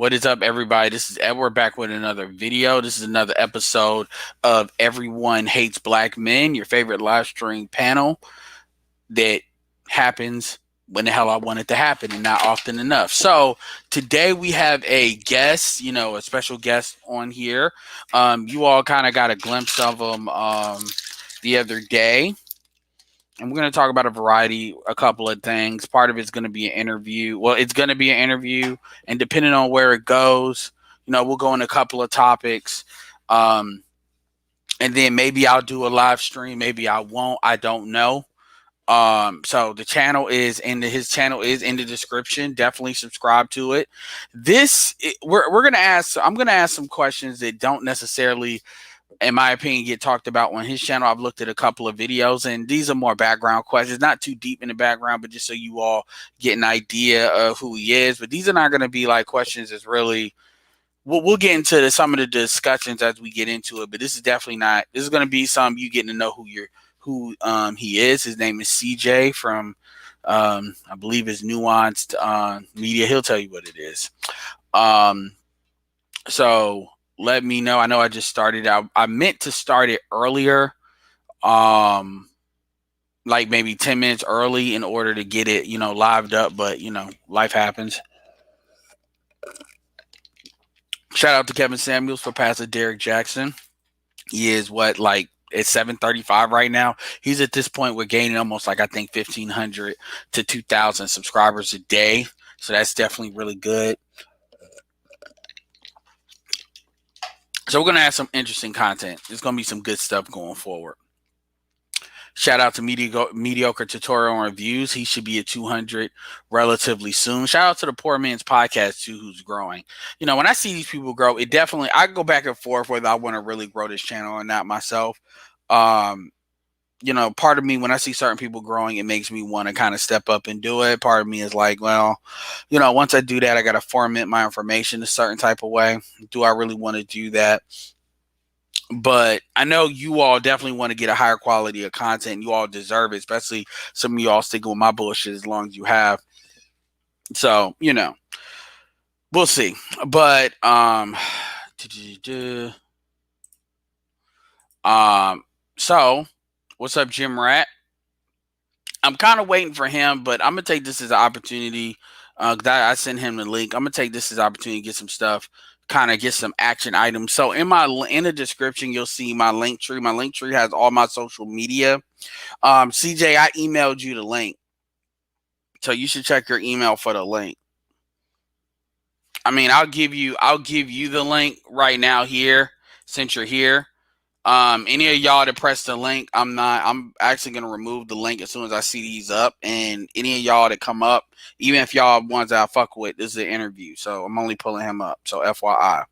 What is up, everybody? This is Edward back with another video. This is another episode of Everyone Hates Black Men, your favorite live stream panel that happens when the hell I want it to happen and not often enough. So today we have a guest, a special guest on here. You all kind of got a glimpse of him the other day. And we're going to talk about a couple of things. Part of it's going to be an interview. Well, it's going to be an interview, and depending on where it goes, we'll go in a couple of topics. And then maybe I'll do a live stream. Maybe I won't. I don't know. So the channel is his channel is in the description. Definitely subscribe to it. We're gonna ask. I'm gonna ask some questions that don't necessarily, in my opinion, get talked about on his channel. I've looked at a couple of videos, and these are more background questions, not too deep in the background, but just so you all get an idea of who he is. But these are not going to be like questions that's really. We'll get into some of the discussions as we get into it, but this is definitely not. This is going to be some you getting to know who he is. His name is CJ from I believe it's Nuanced Media. He'll tell you what it is. So let me know. I know I just started out. I meant to start it earlier, like maybe 10 minutes early in order to get it, lived up, but life happens. Shout out to Kevin Samuels for passing Derek Jackson. He is it's 735 right now. He's at this point, we're gaining almost I think 1,500 to 2,000 subscribers a day. So that's definitely really good. So we're going to have some interesting content. There's going to be some good stuff going forward. Shout out to Mediocre Tutorial and Reviews. He should be at 200 relatively soon. Shout out to the Poor Man's Podcast, too, who's growing. When I see these people grow, I go back and forth whether I want to really grow this channel or not myself. Part of me, when I see certain people growing, it makes me want to kind of step up and do it. Part of me is like, well, once I do that, I got to format my information a certain type of way. Do I really want to do that? But I know you all definitely want to get a higher quality of content. You all deserve it, especially some of you all sticking with my bullshit as long as you have. So, we'll see. But so what's up, Jim Rat? I'm kind of waiting for him, but I'm gonna take this as an opportunity. I sent him the link. I'm gonna take this as an opportunity to get some stuff, kind of get some action items. So in the description, you'll see my link tree. My link tree has all my social media. CJ, I emailed you the link, so you should check your email for the link. I mean, I'll give you the link right now here since you're here. Any of y'all that press the link, I'm actually gonna remove the link as soon as I see these up. And any of y'all that come up, even if y'all ones that I fuck with, this is an interview, so I'm only pulling him up. So FYI.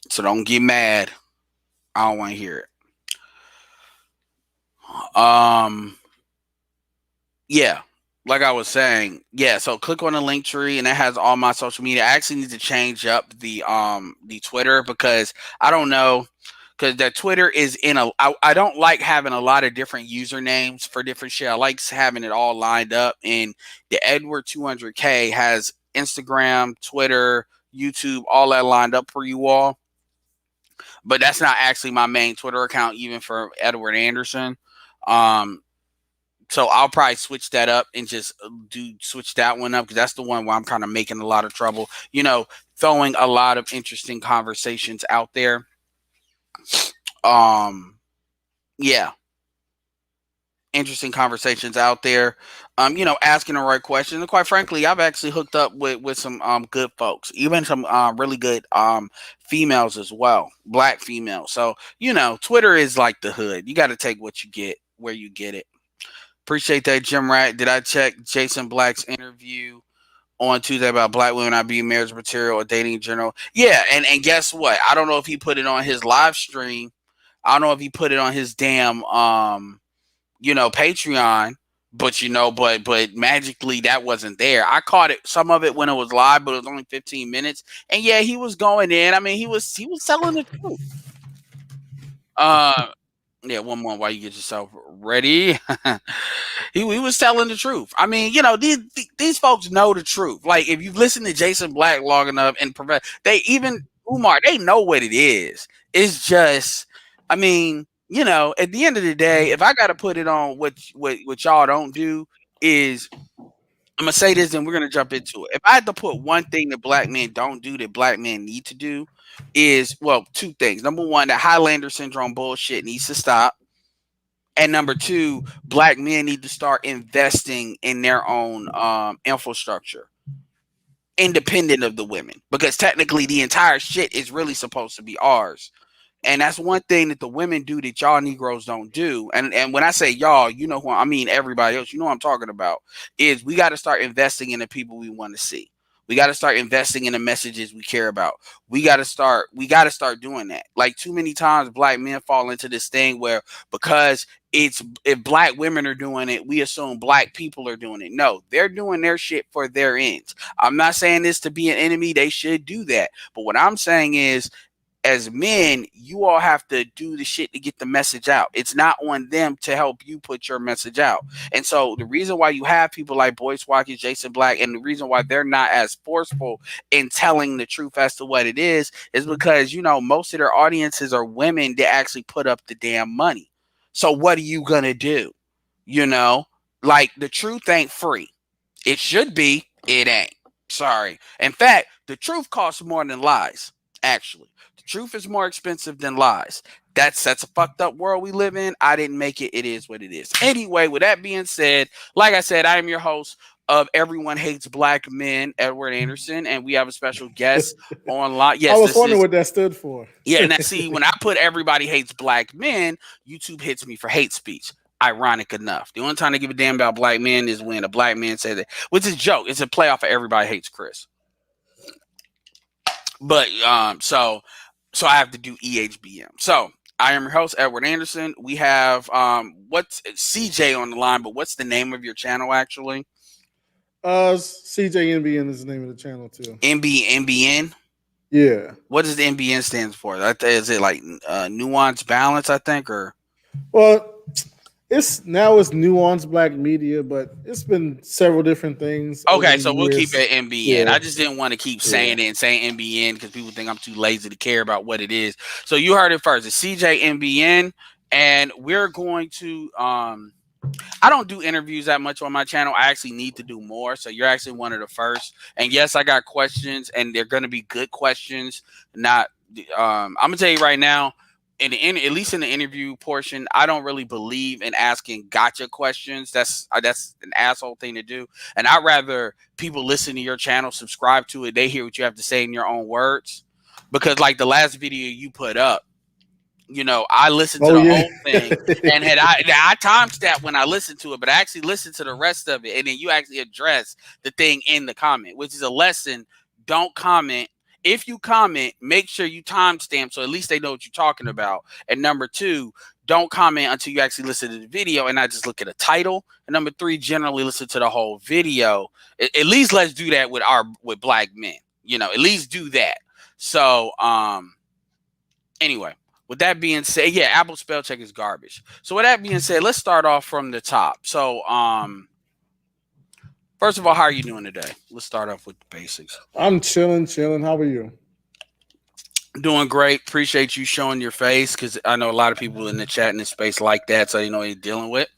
So don't get mad. I don't want to hear it. Yeah. Like I was saying, yeah. So click on the link tree, and it has all my social media. I actually need to change up the Twitter because I don't know. Because that Twitter is I don't like having a lot of different usernames for different shit. I like having it all lined up. And the Edward 200K has Instagram, Twitter, YouTube, all that lined up for you all. But that's not actually my main Twitter account, even for Edward Anderson. So I'll probably switch that up and just switch that one up because that's the one where I'm kind of making a lot of trouble. Throwing a lot of interesting conversations out there. Yeah, interesting conversations out there. Asking the right questions. And quite frankly, I've actually hooked up with some good folks, even some really good females as well, Black females. So Twitter is like the hood. You got to take what you get where you get it. Appreciate that, Jim Rat. Did I check Jason Black's interview on Tuesday about Black women not being marriage material or dating in general? Yeah, and guess what? I don't know if he put it on his live stream. I don't know if he put it on his damn Patreon, but magically that wasn't there. I caught some of it when it was live, but it was only 15 minutes. And yeah, he was going in. I mean, he was selling the truth. Yeah, one more while you get yourself ready. He was telling the truth. I mean, these folks know the truth. Like if you listen to Jason Black long enough and they even Umar, they know what it is. It's just, I mean, at the end of the day, if I got to put it on what y'all don't do is I'm gonna say this and we're gonna jump into it. If I had to put one thing that black men don't do that black men need to do is well, two things. Number one, that Highlander syndrome bullshit needs to stop. And number two, black men need to start investing in their own infrastructure, independent of the women, because technically the entire shit is really supposed to be ours. And that's one thing that the women do that y'all Negroes don't do. And when I say y'all, who I mean everybody else, what I'm talking about, is we got to start investing in the people we want to see. We got to start investing in the messages we care about. We got to start doing that. Like too many times black men fall into this thing where because it's if black women are doing it, we assume black people are doing it. No, they're doing their shit for their ends. I'm not saying this to be an enemy. They should do that. But what I'm saying is as men, you all have to do the shit to get the message out. It's not on them to help you put your message out. And so the reason why you have people like Boyce Watkins, Jason Black, and the reason why they're not as forceful in telling the truth as to what it is because, most of their audiences are women that actually put up the damn money. So what are you going to do? You know, like the truth ain't free. It should be. It ain't. Sorry. In fact, the truth costs more than lies, actually. The truth is more expensive than lies. That's a fucked up world we live in. I didn't make it. It is what it is. Anyway, with that being said, like I said, I am your host of Everyone Hates Black Men, Edward Anderson, and we have a special guest online. I Yes, was this wondering is what that stood for. yeah, and that see when I put everybody hates black men, YouTube hits me for hate speech. Ironic enough. The only time they give a damn about black men is when a black man says that, which is a joke. It's a playoff for everybody hates Chris. But so I have to do EHBM. So I am your host, Edward Anderson. We have what's CJ on the line, but what's the name of your channel actually? CJNBN is the name of the channel too. NBN. Yeah. What does the NBN stands for? Is it like nuance balance? I think or Well, it's nuanced black media, but it's been several different things over okay, the so we'll keep years. it NBN. Yeah. I just didn't want to keep Yeah. saying it and saying NBN because people think I'm too lazy to care about what it is. So you heard it first. It's CJ NBN, and we're going to I don't do interviews that much on my channel. I actually need to do more. So you're actually one of the first. And yes, I got questions, and they're going to be good questions. Not, I'm gonna tell you right now. At least in the interview portion, I don't really believe in asking gotcha questions. That's an asshole thing to do. And I'd rather people listen to your channel, subscribe to it, they hear what you have to say in your own words. Because like the last video you put up, I listened to Oh the yeah. whole thing and I timestamped when I listened to it, but I actually listened to the rest of it, and then you actually address the thing in the comment, which is a lesson. Don't comment. If you comment, make sure you timestamp so at least they know what you're talking about. And number two, don't comment until you actually listen to the video and not just look at a title. And number three, generally listen to the whole video. At least let's do that with black men. At least do that. So anyway, with that being said, yeah, Apple spell check is garbage. So with that being said, let's start off from the top. So first of all, how are you doing today? Let's start off with the basics. I'm chilling. How are you? Doing great. Appreciate you showing your face because I know a lot of people in the chat in this space like that, so you know what you're dealing with.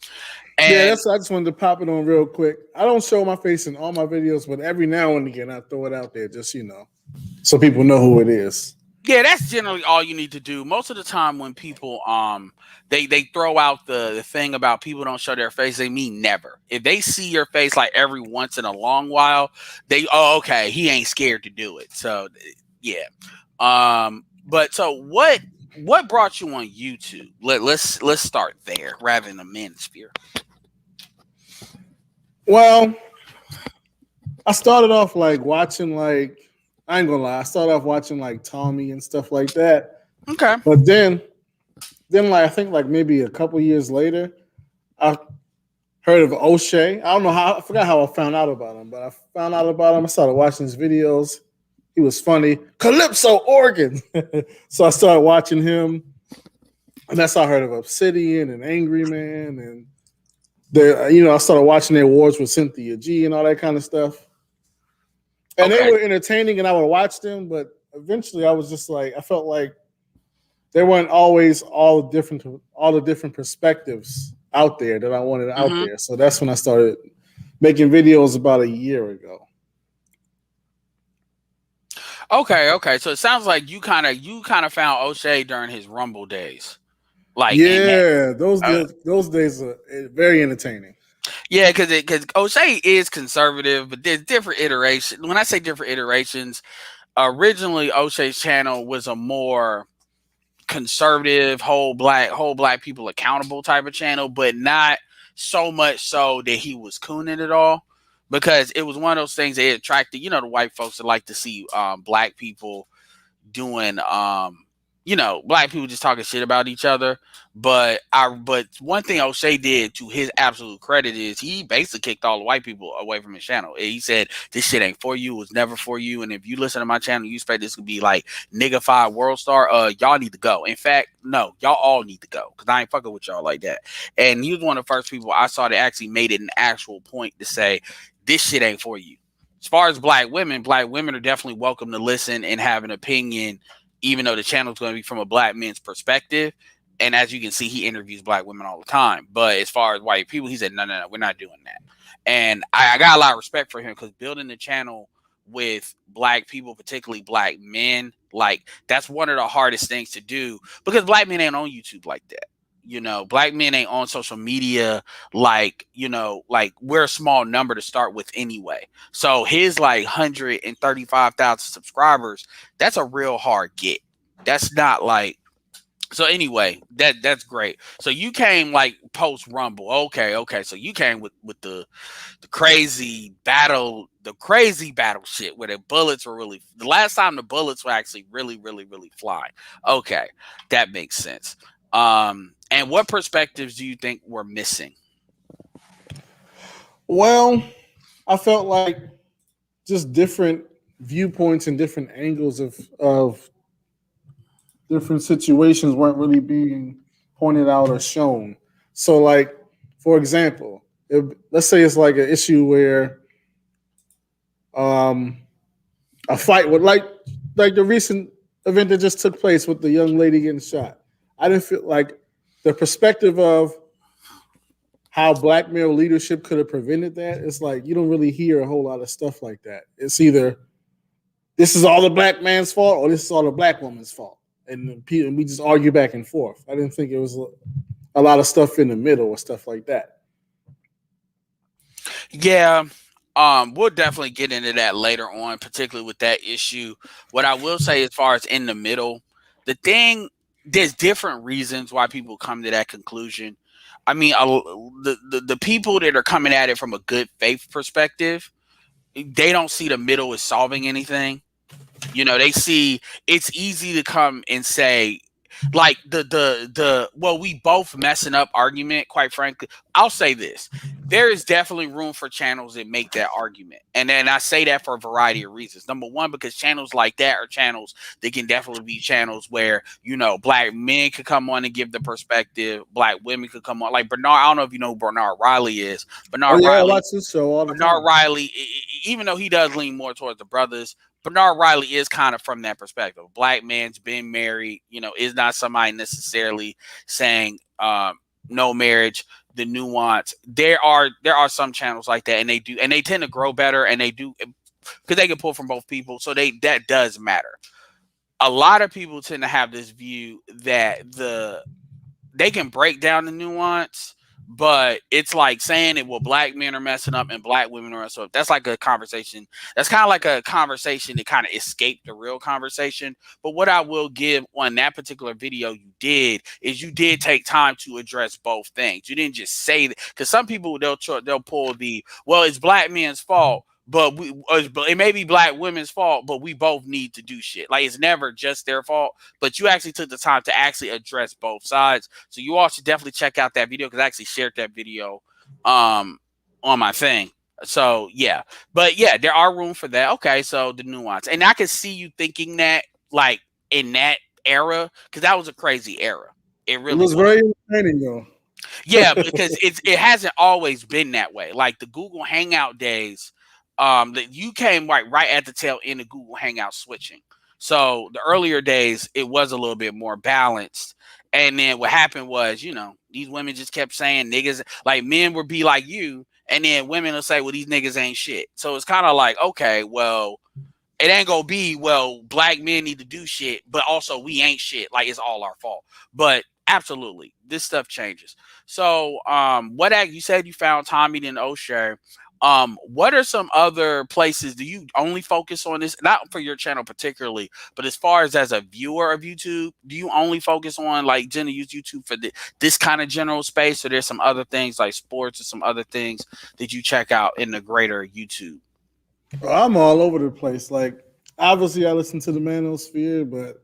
Yeah, And I just wanted to pop it on real quick. I don't show my face in all my videos, but every now and again I throw it out there just so people know who it is. yeah, that's generally all you need to do. Most of the time when people they throw out the thing about people don't show their face, they mean never. If they see your face like every once in a long while, okay, he ain't scared to do it. So yeah. But so what brought you on YouTube? Let's start there rather than the manosphere. Well, I started off watching I ain't gonna lie, I started off watching Tommy and stuff like that. Okay. But then I think maybe a couple years later, I heard of O'Shea. I don't know how I forgot how I found out about him, but I found out about him. I started watching his videos. He was funny. Calypso organ. So I started watching him. and that's how I heard of Obsidian and Angry Man, and I started watching their awards with Cynthia G and all that kind of stuff. And they Okay. were entertaining, and I would watch them. But eventually, I was just like, I felt like there weren't always all the different perspectives out there that I wanted out Hmm. there. So that's when I started making videos about a year ago. Okay, okay. So it sounds like you kind of found O'Shea during his Rumble days, like in that. Yeah, Uh, those days are very entertaining. yeah, because O'Shea is conservative, but there's different iterations. When I say different iterations, originally O'Shea's channel was a more conservative, whole black people accountable type of channel, but not so much so that he was cooning it all. Because it was one of those things that attracted, the white folks that like to see black people doing black people just talking shit about each other. But one thing O'Shea did, to his absolute credit, is he basically kicked all the white people away from his channel. He said this shit ain't for you, it was never for you, and if you listen to my channel you expect this to be like niggified world star, y'all need to go. In fact, no, y'all all need to go, because I ain't fucking with y'all like that. And he was one of the first people I saw that actually made it an actual point to say this shit ain't for you. As far as black women are definitely welcome to listen and have an opinion, even though the channel is going to be from a black man's perspective. And as you can see, he interviews black women all the time. But as far as white people, he said, no, no, no, we're not doing that. And I got a lot of respect for him, because building the channel with black people, particularly black men, like that's one of the hardest things to do, because black men ain't on YouTube like that. Black men ain't on social media like we're a small number to start with anyway. So his like 135,000 subscribers, that's a real hard get. That's not like, so anyway, that's great. So you came like post Rumble. Okay, okay. So you came with the crazy battle shit where the bullets were really, the last time the bullets were actually really, really, really flying. Okay, that makes sense. And what perspectives do you think were missing? Well, I felt like just different viewpoints and different angles of different situations weren't really being pointed out or shown. So, like, for example, let's say it's like an issue where um, a fight with like the recent event that just took place with the young lady getting shot. I didn't feel like the perspective of how black male leadership could have prevented that. It's like you don't really hear a whole lot of stuff like that. It's either this is all the black man's fault or this is all the black woman's fault, and we just argue back and forth. I didn't think it was a lot of stuff in the middle or stuff like that. Yeah, we'll definitely get into that later on, particularly with that issue. What I will say, as far as in the middle, the thing, there's different reasons why people come to that conclusion. I mean, the people that are coming at it from a good faith perspective, they don't see the middle as solving anything. They see it's easy to come and say, like, the well, we both messing up argument. Quite frankly, I'll say this: there is definitely room for channels that make that argument, and then I say that for a variety of reasons. Number one, because channels like that are channels that can definitely be channels where black men could come on and give the perspective, black women could come on. Like Bernard, I don't know if you know who Bernard Riley is. Oh Bernard yeah, I Riley watch this show all the Bernard time. Riley, even though he does lean more towards the brothers, Bernard Riley is kind of from that perspective. Black man's been married, is not somebody necessarily saying no marriage. The nuance, there are some channels like that, and they tend to grow better, and they do, because they can pull from both people, so that does matter. A lot of people tend to have this view that they can break down the nuance, but it's like saying it, well, black men are messing up and black women are messing up. That's like a conversation. That's kind of like a conversation that kind of escaped the real conversation. But what I will give on that particular video you did is you did take time to address both things. You didn't just say that, because some people they'll pull the, well, it's black men's fault, but it may be black women's fault, but we both need to do shit. Like, it's never just their fault. But you actually took the time to actually address both sides. So you all should definitely check out that video, because I actually shared that video um on my thing. So yeah. But yeah, there are room for that. Okay, so the nuance. And I can see you thinking that, like, in that era, because that was a crazy era. It It really was was. very entertaining though. Yeah, because it hasn't always been that way. Like the Google Hangout days, that you came right at the tail end of Google Hangout switching. So the earlier days, it was a little bit more balanced. And then what happened was, these women just kept saying niggas, like men would be like you, and then women will say, well, these niggas ain't shit. So it's kind of like, okay, well, it ain't gonna be, well, black men need to do shit, but also we ain't shit. Like it's all our fault. But absolutely, this stuff changes. So, you said you found Tommy and O'Shea. What are some other places? Do you only focus on this? Not for your channel particularly, but as a viewer of YouTube, do you only focus on like use YouTube for this kind of general space, or there's some other things like sports or some other things that you check out in the greater YouTube? I'm all over the place. Like obviously, I listen to the Manosphere, but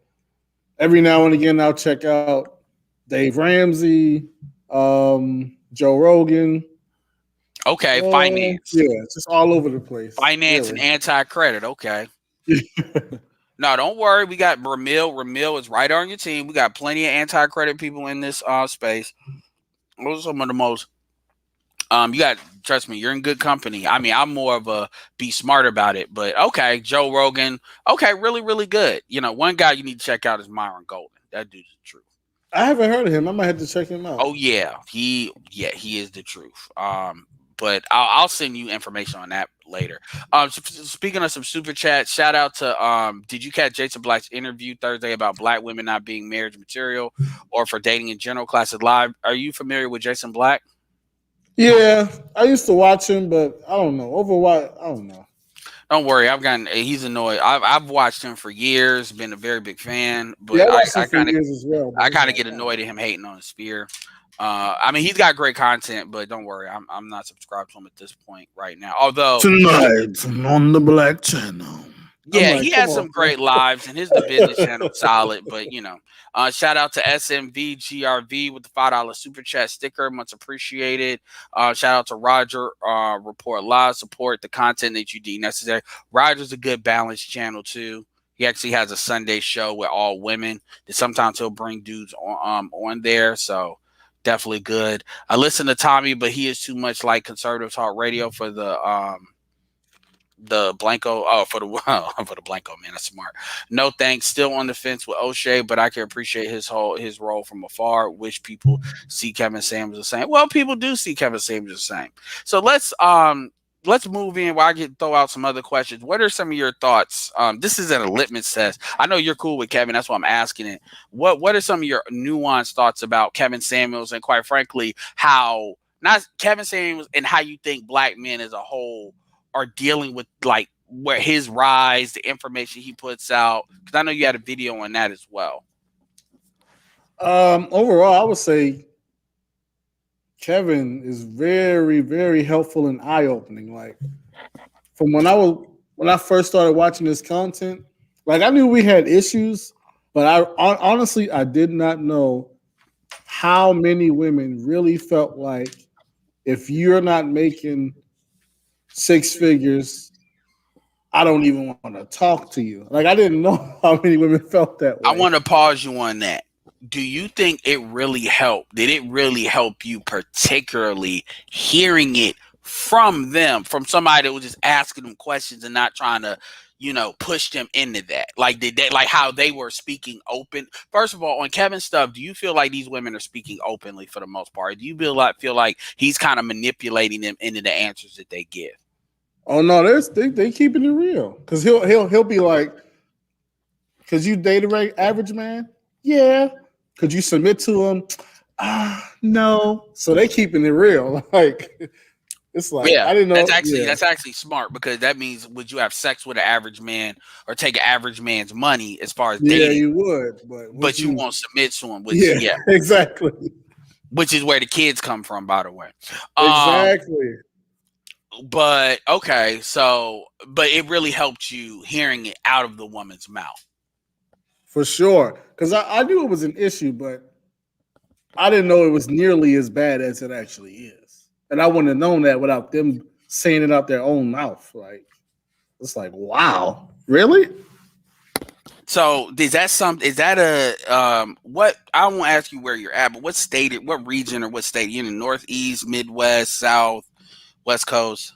every now and again, I'll check out Dave Ramsey, Joe Rogan. Okay, finance. Yeah, it's just all over the place. Finance and Really. anti-credit. Okay. No, don't worry. We got Ramil. Ramil is right on your team. We got plenty of anti-credit people in this space. Those are some of the most. You got trust me. You're in good company. I mean, I'm more of a be smart about it. But okay, Joe Rogan. Okay, really, really good. One guy you need to check out is Myron Golden. That dude's the truth. I haven't heard of him. I might have to check him out. Oh he is the truth. But I'll send you information on that later. Speaking of some super chats, shout out to did you catch Jason Black's interview Thursday about black women not being marriage material or for dating in general? Classic Live. Are you familiar with Jason Black? Yeah, I used to watch him, but I don't know. Overwatch, I don't know. Don't worry, he's annoyed. I've watched him for years, been a very big fan, Yeah, but I I, watched him I for kind of years as well. But I it's kind of like, get annoyed at him hating on his spear. I mean, he's got great content, but don't worry, I'm not subscribed to him at this point right now. Although, tonight on the Black Channel. I'm yeah, he like, come has on, some man. great lives, and his the business channel solid. But shout out to SMVGRV with the $5 super chat sticker, much appreciated. Shout out to Roger, report live, support the content that you deem necessary. Roger's a good balanced channel too. He actually has a Sunday show with all women. That sometimes he'll bring dudes on there, so definitely good. I listen to Tommy, but he is too much like conservative talk radio for the Blanco. Oh, for the for the Blanco, man, that's smart. No thanks. Still on the fence with O'Shea, but I can appreciate his role from afar. Wish people see Kevin Samuels the same. Well, people do see Kevin Samuels the same. So let's move in while I get throw out some other questions. What are some of your thoughts? This isn't a litmus test. I know you're cool with Kevin. That's why I'm asking it. What are some of your nuanced thoughts about Kevin Samuels and quite frankly, how not Kevin Samuels and how you think black men as a whole are dealing with like where his rise, the information he puts out? Because I know you had a video on that as well. Overall, I would say Kevin is very, very helpful and eye opening. Like from when I first started watching this content, like I knew we had issues, but honestly I did not know how many women really felt like if you're not making six figures, I don't even want to talk to you. Like I didn't know how many women felt that I way. want to pause you on that. Do you think it really helped? Did it really help you, particularly hearing it from them, from somebody that was just asking them questions and not trying to, push them into that? Like, did they like how they were speaking open? First of all, on Kevin's stuff, do you feel like these women are speaking openly for the most part? Do you feel like he's kind of manipulating them into the answers that they give? Oh no, they keeping it real because he'll be like, could you date a average man? Yeah. Could you submit to him? No. So they keeping it real. Like it's like Yeah, I didn't that's know. actually Yeah, that's actually smart because that means would you have sex with an average man or take an average man's money as far as yeah, dating, you would, but would but you you? won't submit to him, which Yeah, exactly, which is where the kids come from, by the way. Um, exactly, but okay, so but it really helped you hearing it out of the woman's mouth. for sure. Because I knew it was an issue, but I didn't know it was nearly as bad as it actually is, and I wouldn't have known that without them saying it out their own mouth. Like it's like, wow, really? So is that some? Is that a what? I won't ask you where you're at, but what state, what region, or what state? You in the Northeast, Midwest, South, West Coast?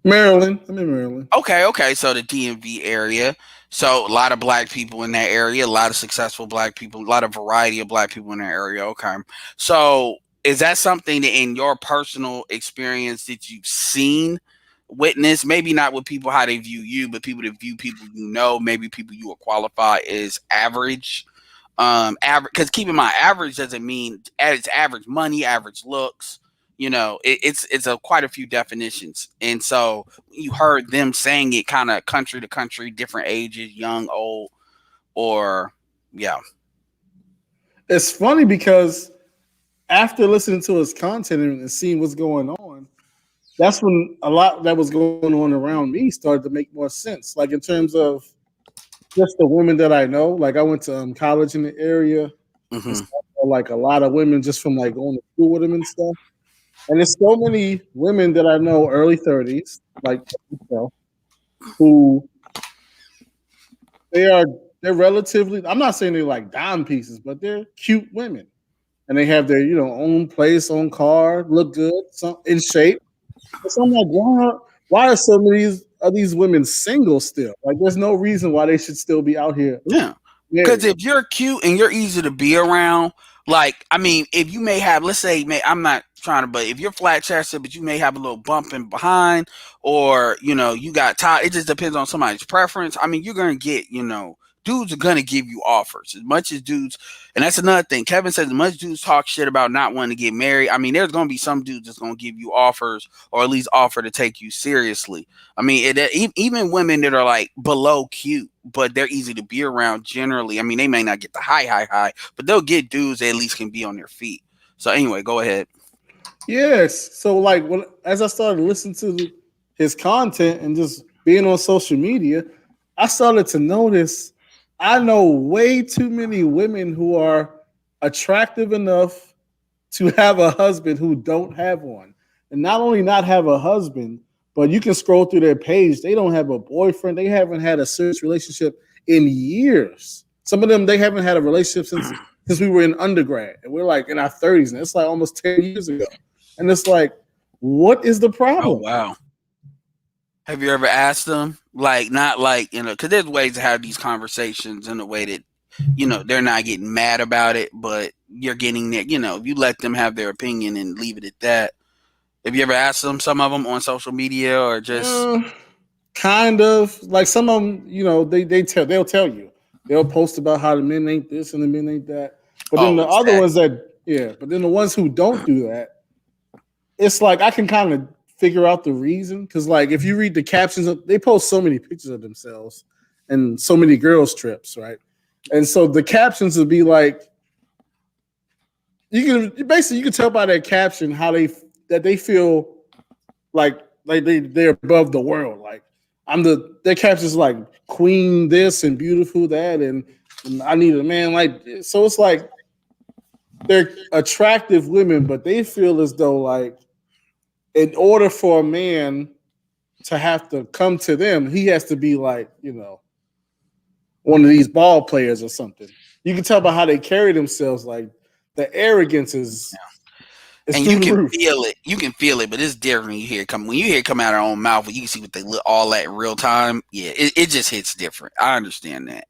Maryland. I'm in Maryland. Okay, okay. So the DMV area. So a lot of black people in that area, a lot of successful black people, a lot of variety of black people in that area. Okay. So is that something that in your personal experience that you've seen, witnessed, maybe not with people how they view you, but people that view people you know, maybe people you would qualify as average? Average, because keep in mind, average doesn't mean it's average money, average looks. It's a quite a few definitions, and so you heard them saying it kind of country to country, different ages, young, old, or yeah. It's funny because after listening to his content and seeing what's going on, that's when a lot that was going on around me started to make more sense. Like in terms of just the women that I know. Like I went to college in the area, and so Hmm. I know, like a lot of women just from like going to school with them and stuff. And there's so many women that I know early 30s, like myself, who they are they're relatively. I'm not saying they're like dime pieces, but they're cute women, and they have their own place, own car, look good, some in shape. So I'm like, why are so many of these women single still? Like, there's no reason why they should still be out here Yeah. Because married. if you're cute and you're easy to be around, like, I mean, if you may have, let's say, I'm not trying to, but if you're flat chested, but you may have a little bump in behind, or, you got tired, it just depends on somebody's preference. I mean, you're going to get, dudes are going to give you offers as much as dudes. And that's another thing. Kevin says, as much dudes talk shit about not wanting to get married. I mean, there's going to be some dudes that's going to give you offers or at least offer to take you seriously. I mean, even women that are like below cute, but they're easy to be around generally. I mean, they may not get the high, but they'll get dudes that at least can be on their feet. So anyway, go ahead. Yes. So like as I started listening to his content and just being on social media, I started to notice I know way too many women who are attractive enough to have a husband who don't have one. And not only not have a husband, but you can scroll through their page. They don't have a boyfriend. They haven't had a serious relationship in years. Some of them they haven't had a relationship since we were in undergrad. And we're like in our 30s. And it's like almost 10 years ago. And it's like, what is the Oh problem? wow. Have you ever asked them, like, not like, because there's ways to have these conversations in a way that, they're not getting mad about it, but you're getting there. If you let them have their opinion and leave it at that. Have you ever asked them, some of them on social media or just, Uh, kind of like some of them, they'll tell you. They'll post about how the men ain't this and the men ain't that. But then oh, the other ones exactly. but then the ones who don't do that, it's like I can kind of figure out the reason because like if you read the captions, they post so many pictures of themselves and so many girls trips, right? And so the captions would be like you can tell by their caption how they feel like they're above the world. Like their captions like queen this and beautiful that and I need a man like this. So it's like they're attractive women, but they feel as though like in order for a man to have to come to them, he has to be like, one of these ball players or something. You can tell by how they carry themselves, like the arrogance is And you through the can roof. feel it. You can feel it, but it's different when you hear it come. When you hear it come out of their own mouth, when you can see what they look all at in real time. Yeah, it just hits different. I understand that.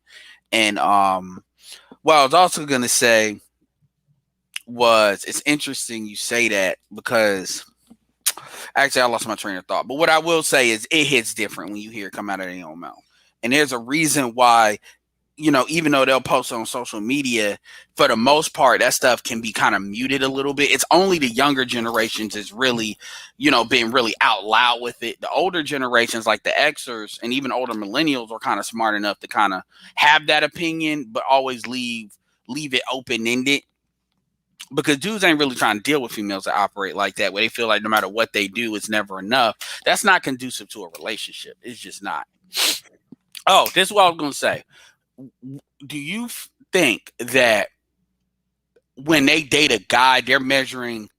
And what I was also gonna say was it's interesting you say that because actually I lost my train of thought. But what I will say is it hits different when you hear it come out of their own mouth. And there's a reason why, even though they'll post on social media, for the most part, that stuff can be kind of muted a little bit. It's only the younger generations is really, being really out loud with it. The older generations, like the Xers and even older millennials, are kind of smart enough to kind of have that opinion, but always leave it open ended. Because dudes ain't really trying to deal with females that operate like that, where they feel like no matter what they do, it's never enough. That's not conducive to a relationship. It's just not. Oh, this is what I was gonna say. Do you think that when they date a guy, they're measuring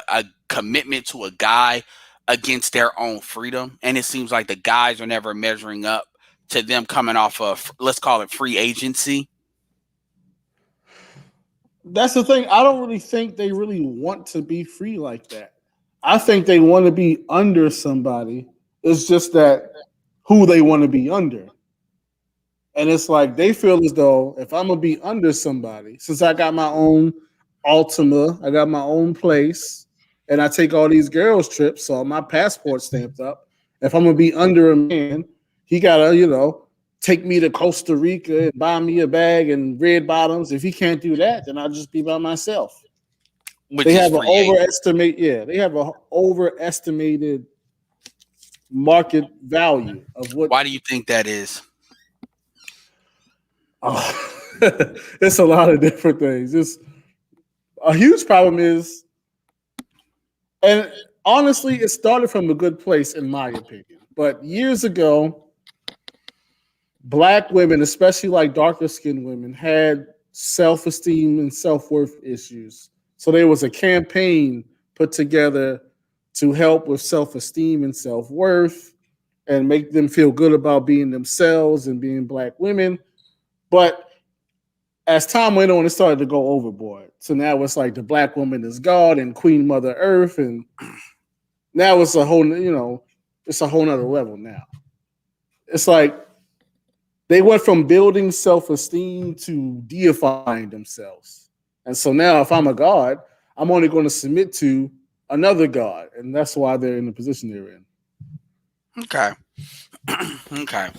a commitment to a guy against their own freedom? And it seems like the guys are never measuring up to them coming off of, let's call it, free agency? That's the thing. I don't really think they really want to be free like that. I think they want to be under somebody. It's just that who they want to be under. And it's like they feel as though if I'm gonna be under somebody, since I got my own Altima, I got my own place, and I take all these girls trips, so my passport stamped up. If I'm gonna be under a man, he gotta, take me to Costa Rica and buy me a bag and red bottoms. If he can't do that, then I'll just be by myself. They Which is have an free agent. overestimate, yeah, they have a overestimated market value of what. Why do you think that is? Oh, it's a lot of different things. It's a huge problem is, and honestly, it started from a good place in my opinion. But years ago, black women, especially like darker skinned women, had self esteem and self worth issues. So there was a campaign put together to help with self esteem and self worth and make them feel good about being themselves and being black women. But as time went on, it started to go overboard. So now it's like the black woman is God and Queen Mother Earth, and now it's a whole, it's a whole nother level now. It's like they went from building self-esteem to deifying themselves. And so now if I'm a God, I'm only going to submit to another God. And that's why they're in the position they're in. Okay. Okay.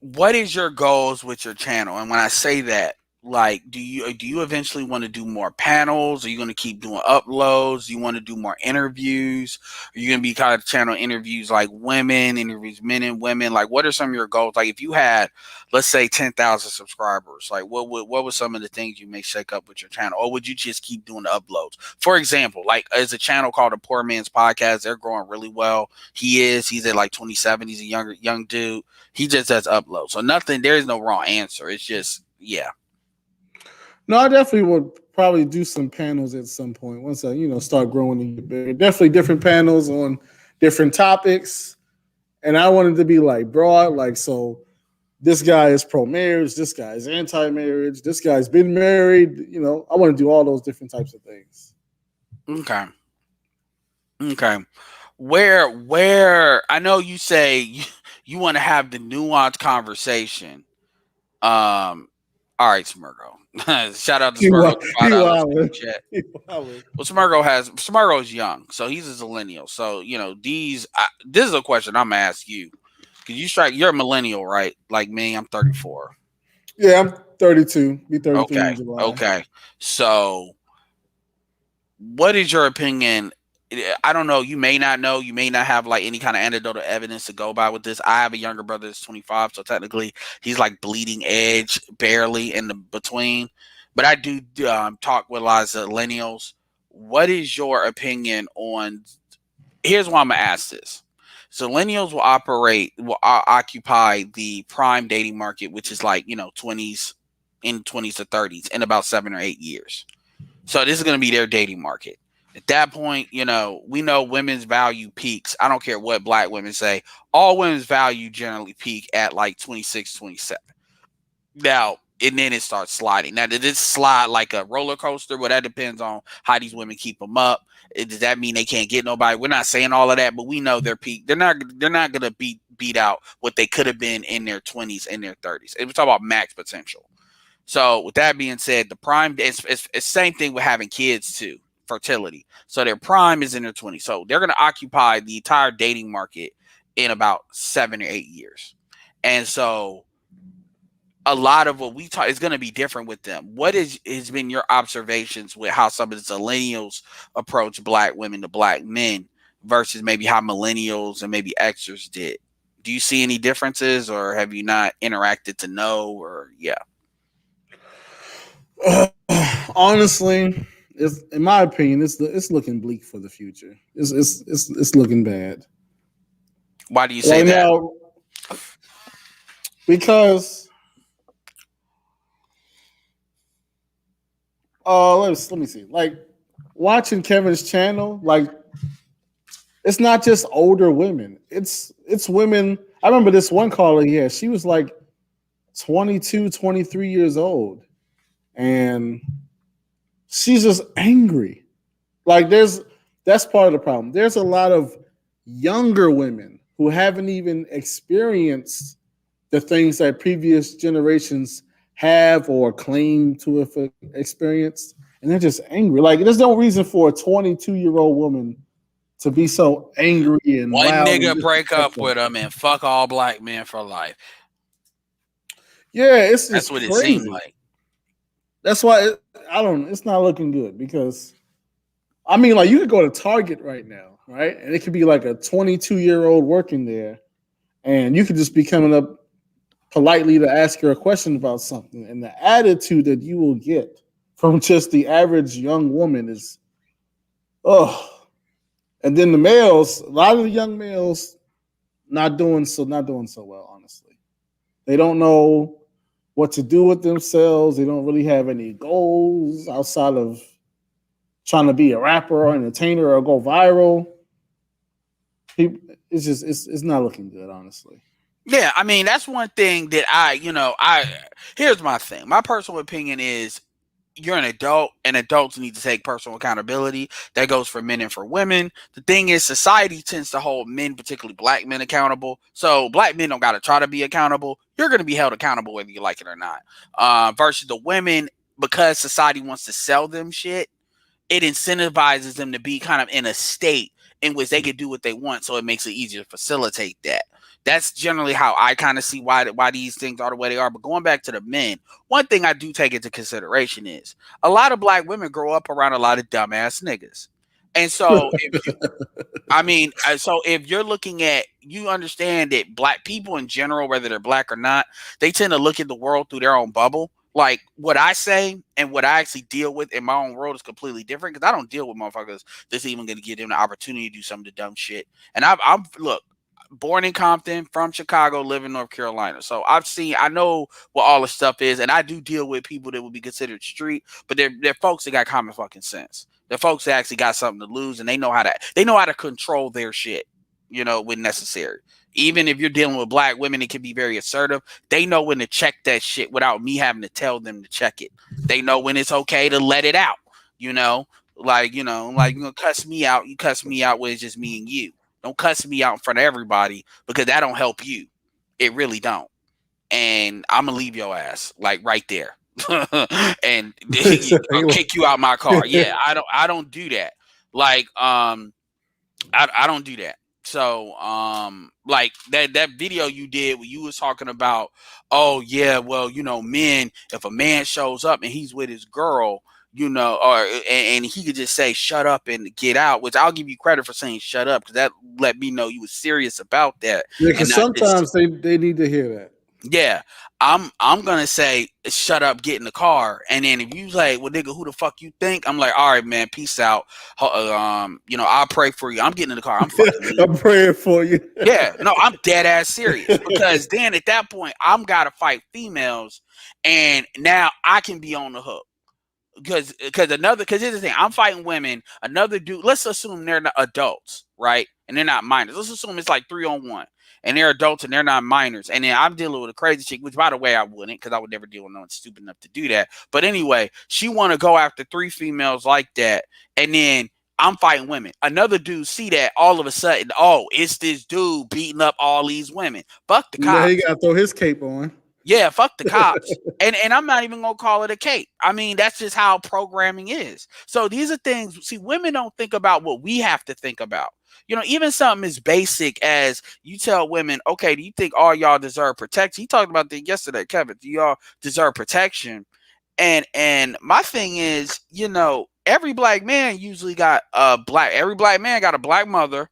What is your goals with your channel? And when I say that, like, do you eventually want to do more panels? Are you going to keep doing uploads? Do you want to do more interviews? Are you going to be kind of channel interviews like women, interviews men and women? Like, what are some of your goals? Like, if you had, let's say, 10,000 subscribers, like, what were some of the things you may shake up with your channel, or would you just keep doing the uploads? For example, like, there's a channel called the Poor Man's Podcast. They're growing really well. He's at like 27. He's a young dude. He just does uploads. So nothing. There is no wrong answer. It's just, yeah. No, I definitely would probably do some panels at some point once I, start growing and get bigger. Definitely different panels on different topics. And I wanted to be like broad, like, so this guy is pro marriage, this guy is anti marriage, this guy's been married. I want to do all those different types of things. Okay. Okay. Where I know you say you want to have the nuanced conversation. All right, Smirgo. Shout out to He Smirgo, wa- the he $5 super wildin'. chat. He wildin'. Well, Smirgo's young, so he's a millennial. So this is a question I'm gonna ask you. Cause you're a millennial, right? Like me, I'm 34. Yeah, I'm 32. Be 33 in Okay, July. okay. So, what is your opinion? I don't know. You may not know. You may not have like any kind of anecdotal evidence to go by with this. I have a younger brother that's 25, so technically he's like bleeding edge, barely in the between. But I do talk with a lot of millennials. What is your opinion on? Here's why I'm gonna ask this. So millennials will occupy the prime dating market, which is like 20s to 30s in about 7 or 8 years. So this is going to be their dating market. At that point, we know women's value peaks. I don't care what black women say. All women's value generally peak at like 26, 27. Now, and then it starts sliding. Now, did it slide like a roller coaster? Well, that depends on how these women keep them up. Does that mean they can't get nobody? We're not saying all of that, but we know their peak. They're not going to beat out what they could have been in their 20s and their 30s. We're talking about max potential. So with that being said, the prime it's same thing with having kids too, fertility. So their prime is in their 20s. So they're going to occupy the entire dating market in about 7 or 8 years. And so a lot of what we talk is going to be different with them. What has been your observations with how some of the millennials approach black women to black men versus maybe how millennials and maybe Xers did? Do you see any differences, or have you not interacted to know? Or yeah. Honestly, it's in my opinion, it's looking bleak for the future. It's looking bad Why do you say right that? now because let me see. Like watching Kevin's channel, like it's not just older women. It's women. I remember this one caller. Yeah, she was like 22, 23 years old, and she's just angry. Like that's part of the problem. There's a lot of younger women who haven't even experienced the things that previous generations have or claim to have experienced, and they're just angry. Like there's no reason for a 22-year-old woman to be so angry and One loud and nigga break up disrespectful. with him and fuck all black men for life. Yeah, it's That's just what it seemed crazy. like. That's why I don't. It's not looking good because I mean, like you could go to Target right now, right, and it could be like a 22-year-old working there, and you could just be coming up politely to ask her a question about something, and the attitude that you will get from just the average young woman is, oh. And then the males, a lot of the young males, not doing so well. Honestly, they don't know what to do with themselves. They don't really have any goals outside of trying to be a rapper or entertainer or go viral. It's just it's not looking good, honestly. Yeah, I mean that's one thing that I here's my thing. My personal opinion is you're an adult and adults need to take personal accountability. That goes for men and for women. The thing is society tends to hold men, particularly black men, accountable. So black men don't got to try to be accountable. You're going to be held accountable whether you like it or not. Versus the women, because society wants to sell them shit, it incentivizes them to be kind of in a state in which they can do what they want, so it makes it easier to facilitate that. That's generally how I kind of see why these things are the way they are. But going back to the men, one thing I do take into consideration is a lot of black women grow up around a lot of dumbass niggas. And so if you I mean, so if you're looking at, you understand that black people in general, whether they're black or not, they tend to look at the world through their own bubble. Like what I say and what I actually deal with in my own world is completely different because I don't deal with motherfuckers that's even going to give them the opportunity to do some of the dumb shit. And I'm look, born in Compton, from Chicago, live in North Carolina. So I know what all the stuff is, and I do deal with people that would be considered street, but they're folks that got common fucking sense. They're folks that actually got something to lose, and they know how to control their shit, when necessary. Even if you're dealing with black women, it can be very assertive. They know when to check that shit without me having to tell them to check it. They know when it's okay to let it out. You know, like cuss me out. You cuss me out when it's just me and you. Don't cuss me out in front of everybody because that don't help you. It really don't. And I'm gonna leave your ass like right there, and I'll kick you out my car. Yeah, I don't do that. Like I don't do that. So like that video you did where you was talking about, oh yeah, well, men, if a man shows up and he's with his girl, or and he could just say shut up and get out, which I'll give you credit for saying shut up because that let me know you was serious about that Yeah, and because not just sometimes they need to hear that. yeah. I'm gonna say shut up, get in the car, and then if you like, well, nigga, who the fuck you think? I'm like, all right, man, peace out. I'll pray for you. I'm getting in the car. I'm fucking I'm leaving. praying for you. Yeah, no, I'm dead ass serious because then at that point I'm gotta fight females, and now I can be on the hook because here's the thing, I'm fighting women, another dude, let's assume they're not adults, right, and they're not minors. Let's assume it's like 3-on-1 and they're adults and they're not minors, and then I'm dealing with a crazy chick, which by the way I wouldn't because I would never deal with no one stupid enough to do that. But anyway, she want to go after 3 females like that, and then I'm fighting women. Another dude see that, all of a sudden, oh, it's this dude beating up all these women. Fuck the Now he cops. got to throw his cape on. Yeah, fuck the cops. And I'm not even gonna call it a cape. I mean, that's just how programming is. So these are things, see, women don't think about what we have to think about. Even something as basic as you tell women, okay, do you think all y'all deserve protection? He talked about that yesterday, Kevin. Do y'all deserve protection? And my thing is, every black man got a black mother,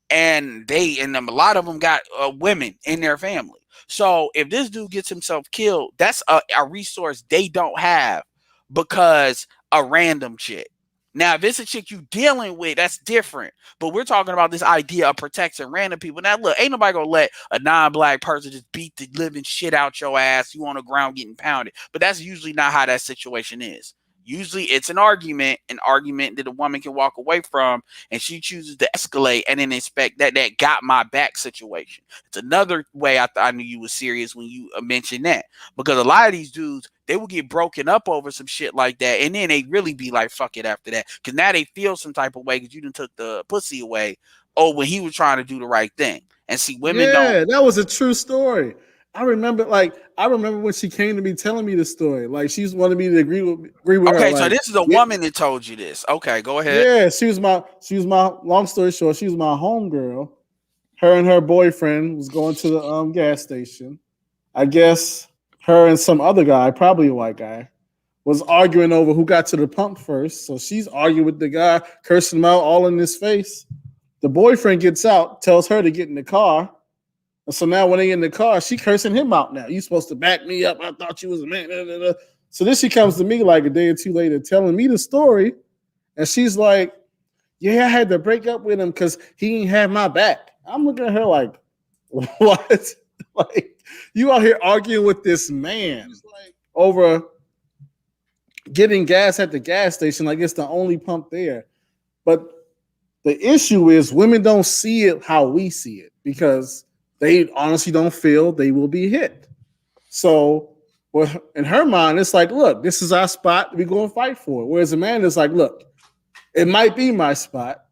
and a lot of them got women in their family. So if this dude gets himself killed, that's a resource they don't have because a random chick. Now, if it's a chick you dealing with, that's different. But we're talking about this idea of protecting random people. Now, look, ain't nobody gonna let a non-black person just beat the living shit out your ass. You on the ground getting pounded. But that's usually not how that situation is. Usually it's an argument that a woman can walk away from, and she chooses to escalate and then expect that got my back situation. It's another way I knew you was serious when you mentioned that, because a lot of these dudes, they will get broken up over some shit like that, and then they really be like, fuck it after that, because now they feel some type of way because you done took the pussy away. Oh, when he was trying to do the right thing. And see, women don't. Yeah, that was a true story. I remember when she came to me telling me the story. Like she wanted me to agree with her. Okay, so Like, this is a yeah, woman that told you this. Okay, go ahead. yeah, she was my long story short, she was my homegirl. Her and her boyfriend was going to the gas station. I guess her and some other guy, probably a white guy, was arguing over who got to the pump first. So she's arguing with the guy, cursing him out all in his face. The boyfriend gets out, tells her to get in the car. And so now when they in the car, she cursing him out now. You supposed to back me up. I thought you was a man. Da, da, da. So then she comes to me like a day or two later telling me the story. And she's like, yeah, I had to break up with him because he ain't have my back. I'm looking at her like, what? Like, you out here arguing with this man over getting gas at the gas station like it's the only pump there. But the issue is women don't see it how we see it because they honestly don't feel they will be hit. So, well, in her mind, it's like, look, this is our spot. We're going to fight for it. Whereas a man is like, look, it might be my spot,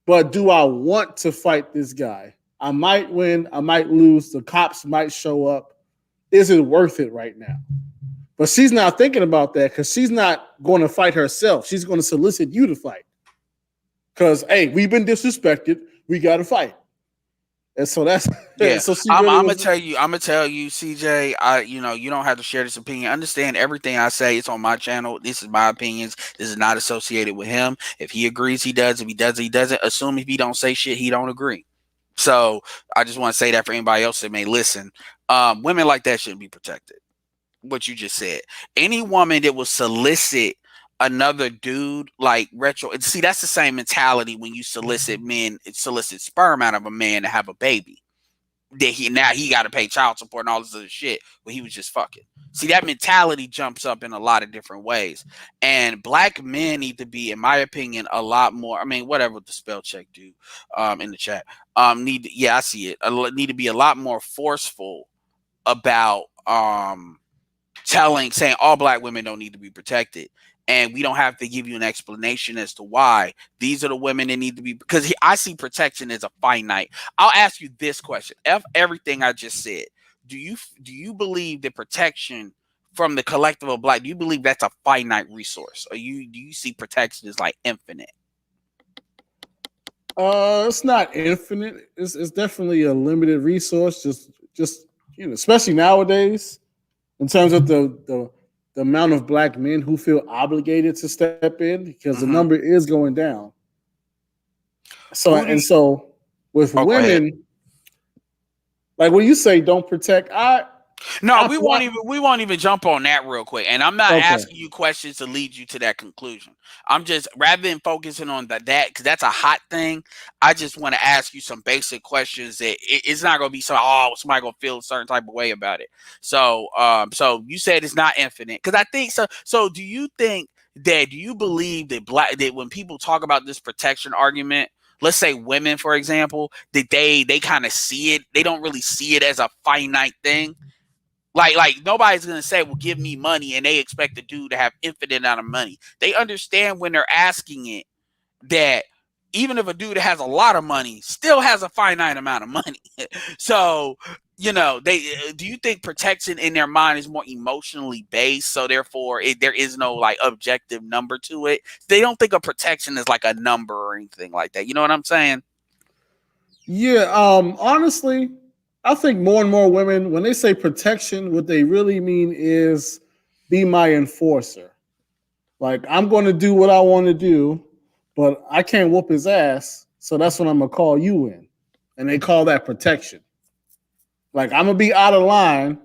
but do I want to fight this guy? I might win. I might lose. The cops might show up. Is it worth it right now? But she's not thinking about that because she's not going to fight herself. She's going to solicit you to fight. Because, hey, we've been disrespected. We got to fight. And so that's Yeah, so she I'm, really I'm gonna was. tell you. I'm gonna tell you, CJ. You don't have to share this opinion. Understand everything I say. It's on my channel. This is my opinions. This is not associated with him. If he agrees, he does. If he doesn't, he doesn't. Assume if he don't say shit, he don't agree. So I just want to say that for anybody else that may listen, women like that shouldn't be protected. What you just said. Any woman that will solicit another dude like retro. See, that's the same mentality when you solicit men, solicit sperm out of a man to have a baby. That he got to pay child support and all this other shit when he was just fucking. See, that mentality jumps up in a lot of different ways, and black men need to be, in my opinion, a lot more. I mean, whatever the spell check do, in the chat, yeah, I see it. Need to be a lot more forceful about saying all black women don't need to be protected, and we don't have to give you an explanation as to why these are the women that need to be, because I see protection as a finite. I'll ask you this question: everything I just said, do you believe that protection from the collective of black, do you believe that's a finite resource, or do you see protection as like infinite? It's not infinite. It's definitely a limited resource. Just especially nowadays, in terms of the amount of black men who feel obligated to step in because the Mm-hmm. number is going down. So Who do and you? so with Oh, go ahead. women, like when you say don't protect, No, I we won't even jump on that real quick. And I'm not okay. asking you questions to lead you to that conclusion. I'm just, rather than focusing on that because that's a hot thing. I just want to ask you some basic questions that it's not going to be so, oh, somebody going to feel a certain type of way about it. So you said it's not infinite, because I think so. So do you think that, do you believe that when people talk about this protection argument, let's say women, for example, that they kind of see it, they don't really see it as a finite thing. Like nobody's gonna say, "Well, give me money," and they expect the dude to have infinite amount of money. They understand when they're asking it that even if a dude has a lot of money, still has a finite amount of money. So they do you think protection in their mind is more emotionally based? So therefore, there is no like objective number to it. They don't think of protection as like a number or anything like that. You know what I'm saying? Yeah, honestly, I think more and more women, when they say protection, what they really mean is be my enforcer. Like I'm going to do what I want to do, but I can't whoop his ass, so that's when I'm gonna call you in, and they call that protection. Like I'm gonna be out of line,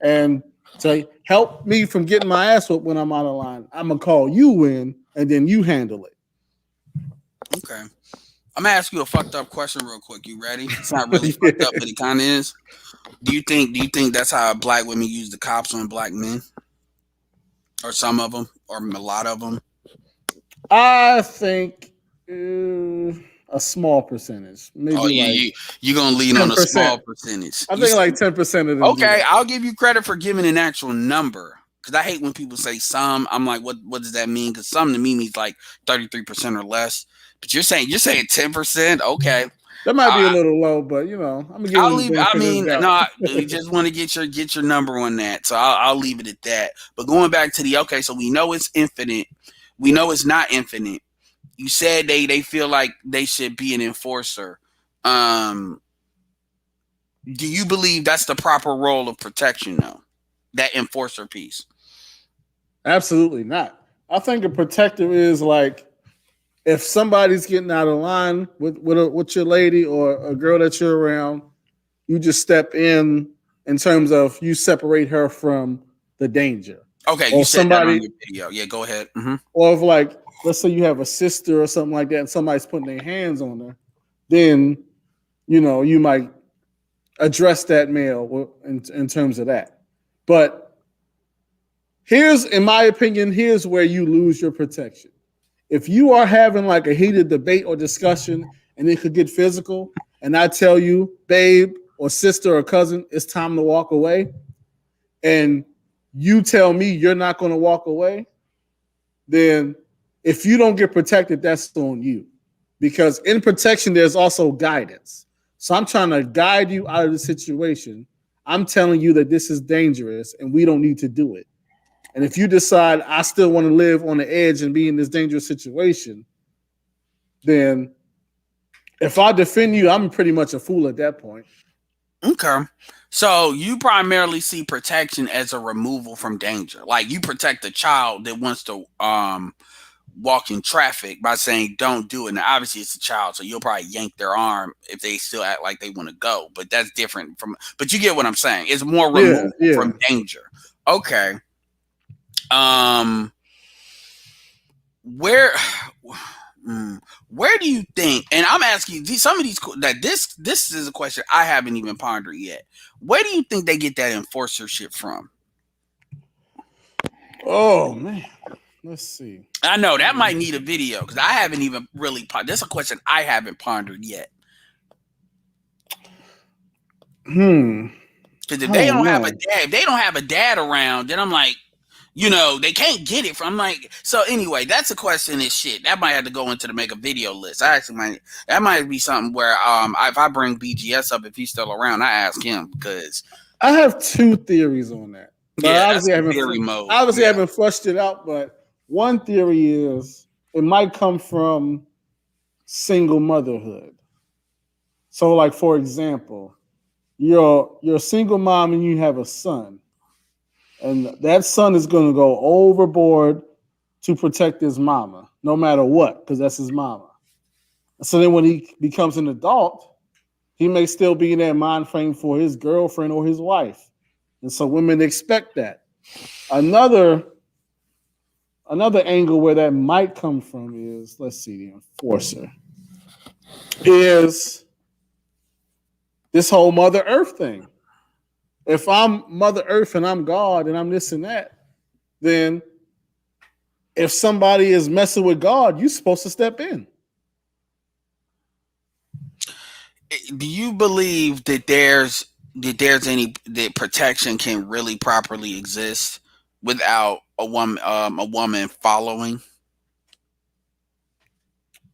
and to help me from getting my ass whooped when I'm out of line, I'm gonna call you in, and then you handle it. Okay. I'm gonna ask you a fucked up question real quick. You ready? It's not really fucked up, Yeah. but it kind of is. Do you think that's how black women use the cops on black men? or some of them, or a lot of them? I think a small percentage, Oh, maybe like you gonna lean on a small 10%. percentage. I You think say, like 10% of them do okay, that. I'll give you credit for giving an actual number. Cause I hate when people say some. I'm like, what does that mean? Cause some to me means like 33% or less. But you're saying 10%. Okay, That might be a I, little low, but I'm gonna give I'll them the leave. I benefit of the mean, no, doubt. we just want to get your number on that. So I'll leave it at that. But going back to the okay, so we know it's infinite. We know it's not infinite. You said they feel like they should be an enforcer. Um, do you believe that's the proper role of protection though? That enforcer piece. Absolutely not. I think a protector is like if somebody's getting out of line with your lady or a girl that you're around, you just step in terms of you separate her from the danger. Okay, Or you if said that on somebody, your video. Yeah, go ahead. Hmm. or if like, let's say you have a sister or something like that, and somebody's putting their hands on her, then you might address that male in terms of that. But in my opinion, here's where you lose your protection. If you are having like a heated debate or discussion and it could get physical, and I tell you, babe or sister or cousin, it's time to walk away, and you tell me you're not going to walk away, then if you don't get protected, that's on you. Because in protection, there's also guidance. So I'm trying to guide you out of the situation. I'm telling you that this is dangerous and we don't need to do it. And if you decide I still want to live on the edge and be in this dangerous situation, then if I defend you, I'm pretty much a fool at that point. Okay. So you primarily see protection as a removal from danger. Like you protect a child that wants to walk in traffic by saying don't do it. Now obviously it's a child, so you'll probably yank their arm if they still act like they want to go. But that's different from but you get what I'm saying. It's more Yeah, removal yeah. from danger. Okay. Um where where do you think, and I'm asking you some of these that this is a question I haven't even pondered yet. Where do you think they get that enforcer shit from? Oh man. Let's see. I know that might need a video because I haven't even really. That's a question I haven't pondered yet. Hmm. Because I don't know. if they don't have a dad around, then I'm like, they can't get it from like. So anyway, that's a question. Is shit that might have to go into the make a video list. I actually might that might be something where if I bring BGS up if he's still around, I ask him because I have two theories on that, but yeah, that's the theory mode. obviously I Yeah. haven't flushed it out. But one theory is it might come from single motherhood. So, like for example, you're a single mom and you have a son, and that son is going to go overboard to protect his mama, no matter what, because that's his mama. So then, when he becomes an adult, he may still be in that mind frame for his girlfriend or his wife, and so women expect that. Another another angle where that might come from is, let's see, the enforcer is this whole Mother Earth thing. If I'm Mother Earth and I'm God and I'm this and that, then if somebody is messing with God, you're supposed to step in. Do you believe that there's any that protection can really properly exist without a woman following?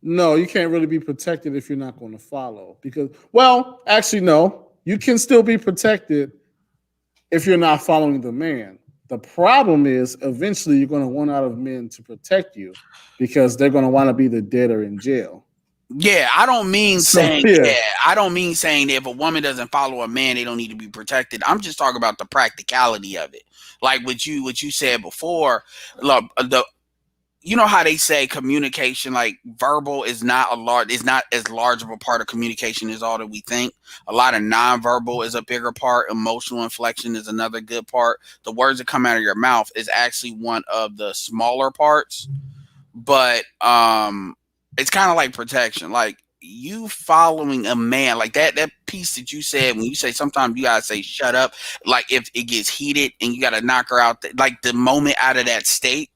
No, you can't really be protected if you're not going to follow. Because, well, actually, no, you can still be protected if you're not following the man. The problem is eventually you're going to run out of men to protect you because they're going to want to be the dead or in jail. Yeah, I don't mean So, saying yeah, yeah, I don't mean saying that if a woman doesn't follow a man, they don't need to be protected. I'm just talking about the practicality of it. Like what you said before, look, the you know how they say communication, like verbal is not as large of a part of communication as all that we think. A lot of nonverbal is a bigger part. Emotional inflection is another good part. The words that come out of your mouth is actually one of the smaller parts, but it's kind of like protection. Like you following a man like that piece that you said when you say sometimes you gotta say shut up, like if it gets heated and you gotta knock her out, like the moment out of that state,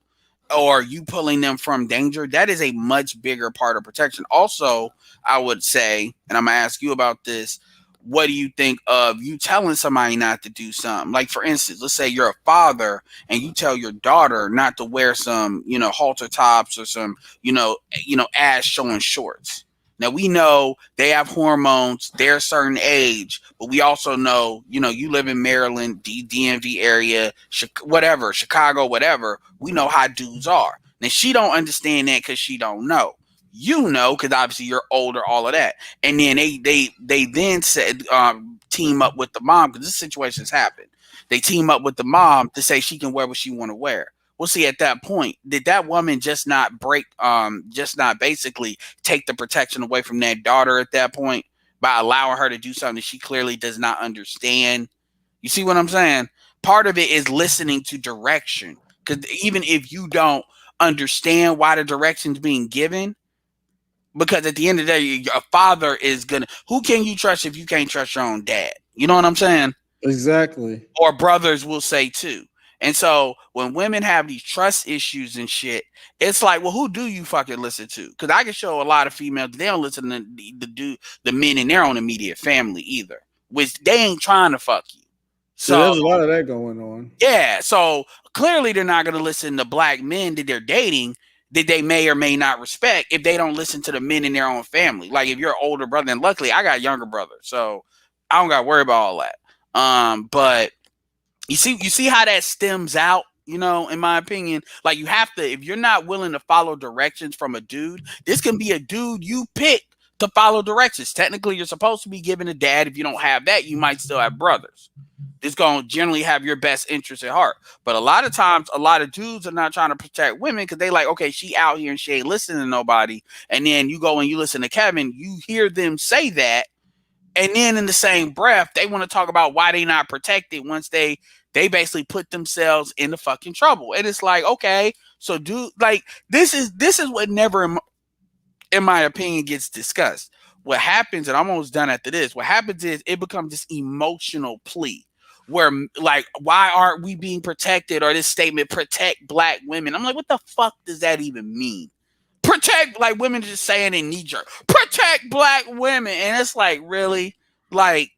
or you pulling them from danger, that is a much bigger part of protection. Also, I would say, and I'm gonna ask you about this, what do you think of you telling somebody not to do something? Like for instance, let's say you're a father and you tell your daughter not to wear some, halter tops or some, ass showing shorts. Now we know they have hormones, they're a certain age, but we also know, you live in Maryland, DMV area, whatever, Chicago, whatever. We know how dudes are. Now she don't understand that because she don't know. You know, because obviously you're older, all of that. And then they then said team up with the mom because this situation's happened. They team up with the mom to say she can wear what she want to wear. We'll see at that point. Did that woman just not just not basically take the protection away from that daughter at that point by allowing her to do something that she clearly does not understand? You see what I'm saying? Part of it is listening to direction. Because even if you don't understand why the direction's being given, because at the end of the day, your father is gonna. Who can you trust if you can't trust your own dad? You know what I'm saying? Exactly. Or brothers will say too. And so when women have these trust issues and shit, it's like, well, who do you fucking listen to? Because I can show a lot of females they don't listen to the men in their own immediate family either, which they ain't trying to fuck you. Yeah, So there's a lot of that going on. yeah, so clearly they're not going to listen to black men that they're dating that they may or may not respect if they don't listen to the men in their own family. Like if you're an older brother, and luckily I got a younger brother, so I don't got to worry about all that. But you see how that stems out. In my opinion, like you have to, if you're not willing to follow directions from a dude, this can be a dude you pick to follow directions. Technically, you're supposed to be giving a dad. If you don't have that, you might still have brothers. It's going to generally have your best interest at heart. But a lot of times, a lot of dudes are not trying to protect women because they like, okay, she out here and she ain't listening to nobody. And then you go and you listen to Kevin, you hear them say that. And then in the same breath, they want to talk about why they not protected once they basically put themselves in the fucking trouble. And it's like, okay, so dude, like this is what never in my opinion, gets discussed. What happens, and I'm almost done after this, what happens is it becomes this emotional plea where, like, why aren't we being protected? Or this statement, protect black women. I'm like, what the fuck does that even mean? Protect, like, women just saying in knee jerk, protect black women. And it's like, really? Like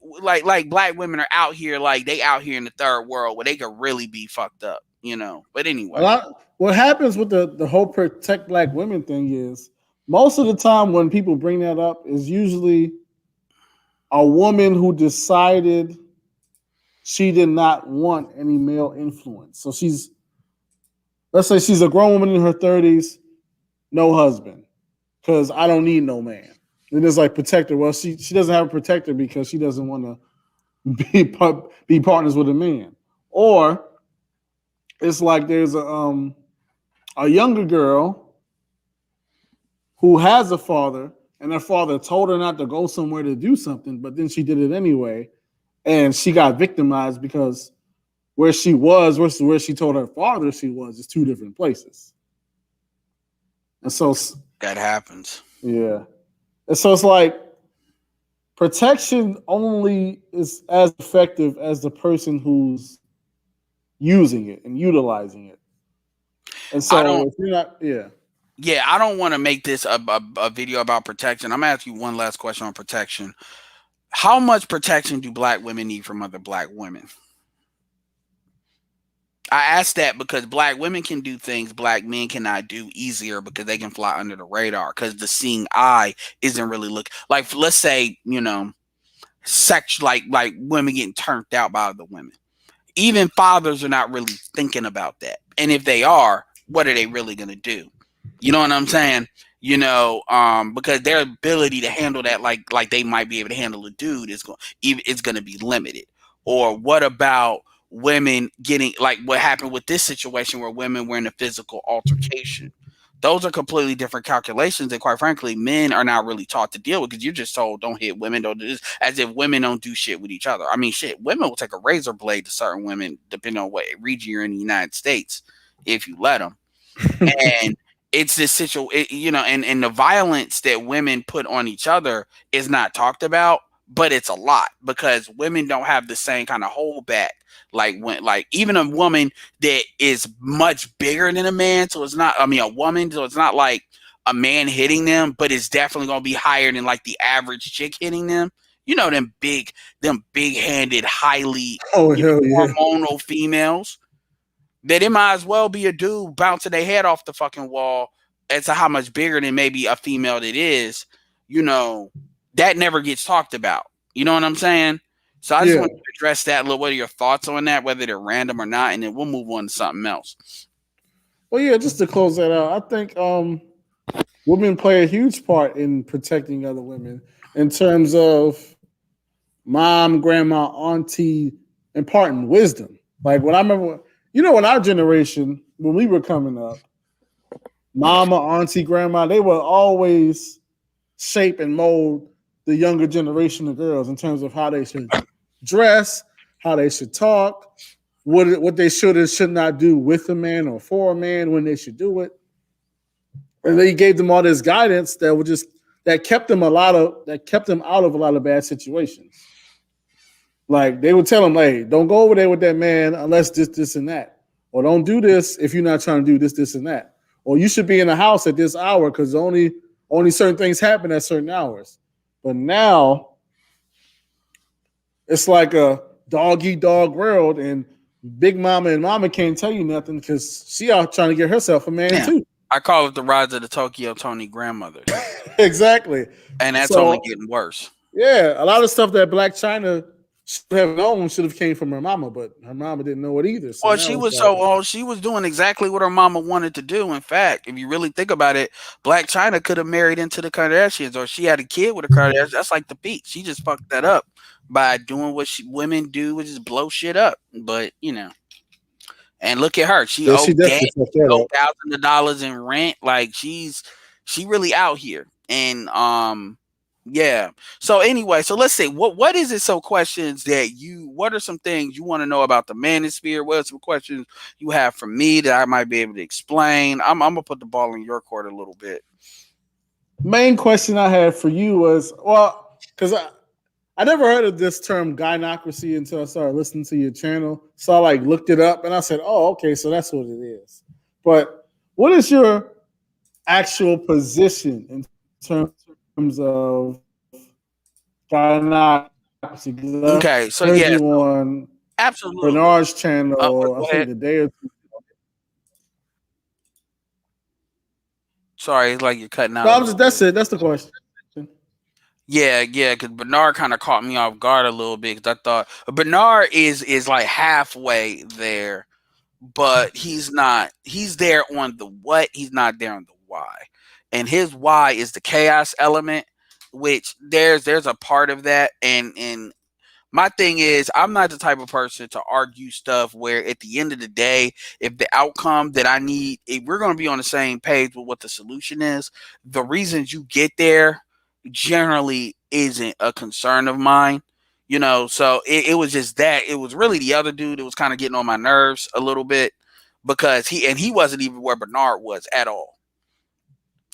black women are out here, like, they out here in the third world where they could really be fucked up. But A anyway. lot. What happens with the whole protect black women thing is most of the time when people bring that up is usually a woman who decided she did not want any male influence. So let's say she's a grown woman in her 30s, no husband, because I don't need no man. And it's like protector. Well, she doesn't have a protector because she doesn't want to be partners with a man. Or it's like there's a younger girl who has a father, and her father told her not to go somewhere to do something, but then she did it anyway, and she got victimized because where she was versus where she told her father she was is two different places. And so, That happens. yeah, and so it's like protection only is as effective as the person who's using it and utilizing it. And I so don't if you're not, yeah, Yeah, I don't want to make this a video about protection. I'm gonna ask you one last question on protection. How much protection do black women need from other black women? I ask that because black women can do things black men cannot do easier because they can fly under the radar because the seeing eye isn't really look like, let's say, sex, like women getting turned out by other women. Even fathers are not really thinking about that. And if they are, what are they really going to do? You know what I'm saying? Because their ability to handle that, like they might be able to handle a dude, is going to be limited. Or what about women getting, like what happened with this situation where women were in a physical altercation? Those are completely different calculations, and quite frankly, men are not really taught to deal with because you're just told don't hit women, don't do this, as if women don't do shit with each other. I mean, shit, women will take a razor blade to certain women, depending on what region you're in the United States, if you let them. And it's this situation, and the violence that women put on each other is not talked about, but it's a lot because women don't have the same kind of holdback. Like even a woman that is much bigger than a man, so it's not, I mean, a woman, so it's not like a man hitting them, but it's definitely gonna be higher than like the average chick hitting them. You know, them big handed, highly, Oh hell yeah. hormonal females, that it might as well be a dude bouncing their head off the fucking wall as to how much bigger than maybe a female that is, you know, that never gets talked about. You know what I'm saying? So I just Yeah. want to address that a little. What are your thoughts on that, whether they're random or not? And then we'll move on to something else. Well, yeah. Just to close that out, I think women play a huge part in protecting other women in terms of mom, grandma, auntie, imparting wisdom. Like when I remember, in our generation when we were coming up, mama, auntie, grandma, they were always shape and mold the younger generation of girls in terms of how they should dress, how they should talk, what they should and should not do with a man or for a man, when they should do it. And they gave them all this guidance that kept them out of a lot of bad situations. Like they would tell them, hey, don't go over there with that man unless this, and that. Or don't do this if you're not trying to do this, and that. Or you should be in the house at this hour because only certain things happen at certain hours. But now it's like a dog eat dog world, and Big Mama and Mama can't tell you nothing because she out trying to get herself a man Yeah. too. I call it the rise of the Tokyo Tony grandmothers. Exactly. And that's only So getting worse. yeah, a lot of stuff that Black China should have known should have came from her mama, but her mama didn't know it either. So Well, now it's like, she was doing exactly what her mama wanted to do. In fact, if you really think about it, Black China could have married into the Kardashians, or she had a kid with the Kardashians. That's like the peak. She just fucked that up by doing what women do, which is blow shit up. But and look at her. She yeah, she owed dad definitely fucked that up. thousands of dollars in rent. Like she really out here. And yeah. So anyway, so let's say what is it? So questions that what are some things you want to know about the manosphere? What are some questions you have for me that I might be able to explain? I'm gonna put the ball in your court a little bit. Main question I had for you was, well, because I never heard of this term gynocracy until I started listening to your channel. So I like looked it up and I said, oh, okay, so that's what it is. But what is your actual position in terms of gynocracy? Because I heard you Okay, so yeah, on so Bernard's absolutely. channel, I think Go a ahead. day or two. Sorry, it's like you're cutting No, out a little that's bit. it. That's the question. Yeah, because Bernard kind of caught me off guard a little bit because I thought Bernard is like halfway there, but he's not. He's there on the what, he's not there on the why. And his why is the chaos element, which there's a part of that. And my thing is, I'm not the type of person to argue stuff where at the end of the day, if the outcome that I need, if we're going to be on the same page with what the solution is, the reasons you get there generally isn't a concern of mine. So it was just that. It was really the other dude that was kind of getting on my nerves a little bit because he wasn't even where Bernard was at all.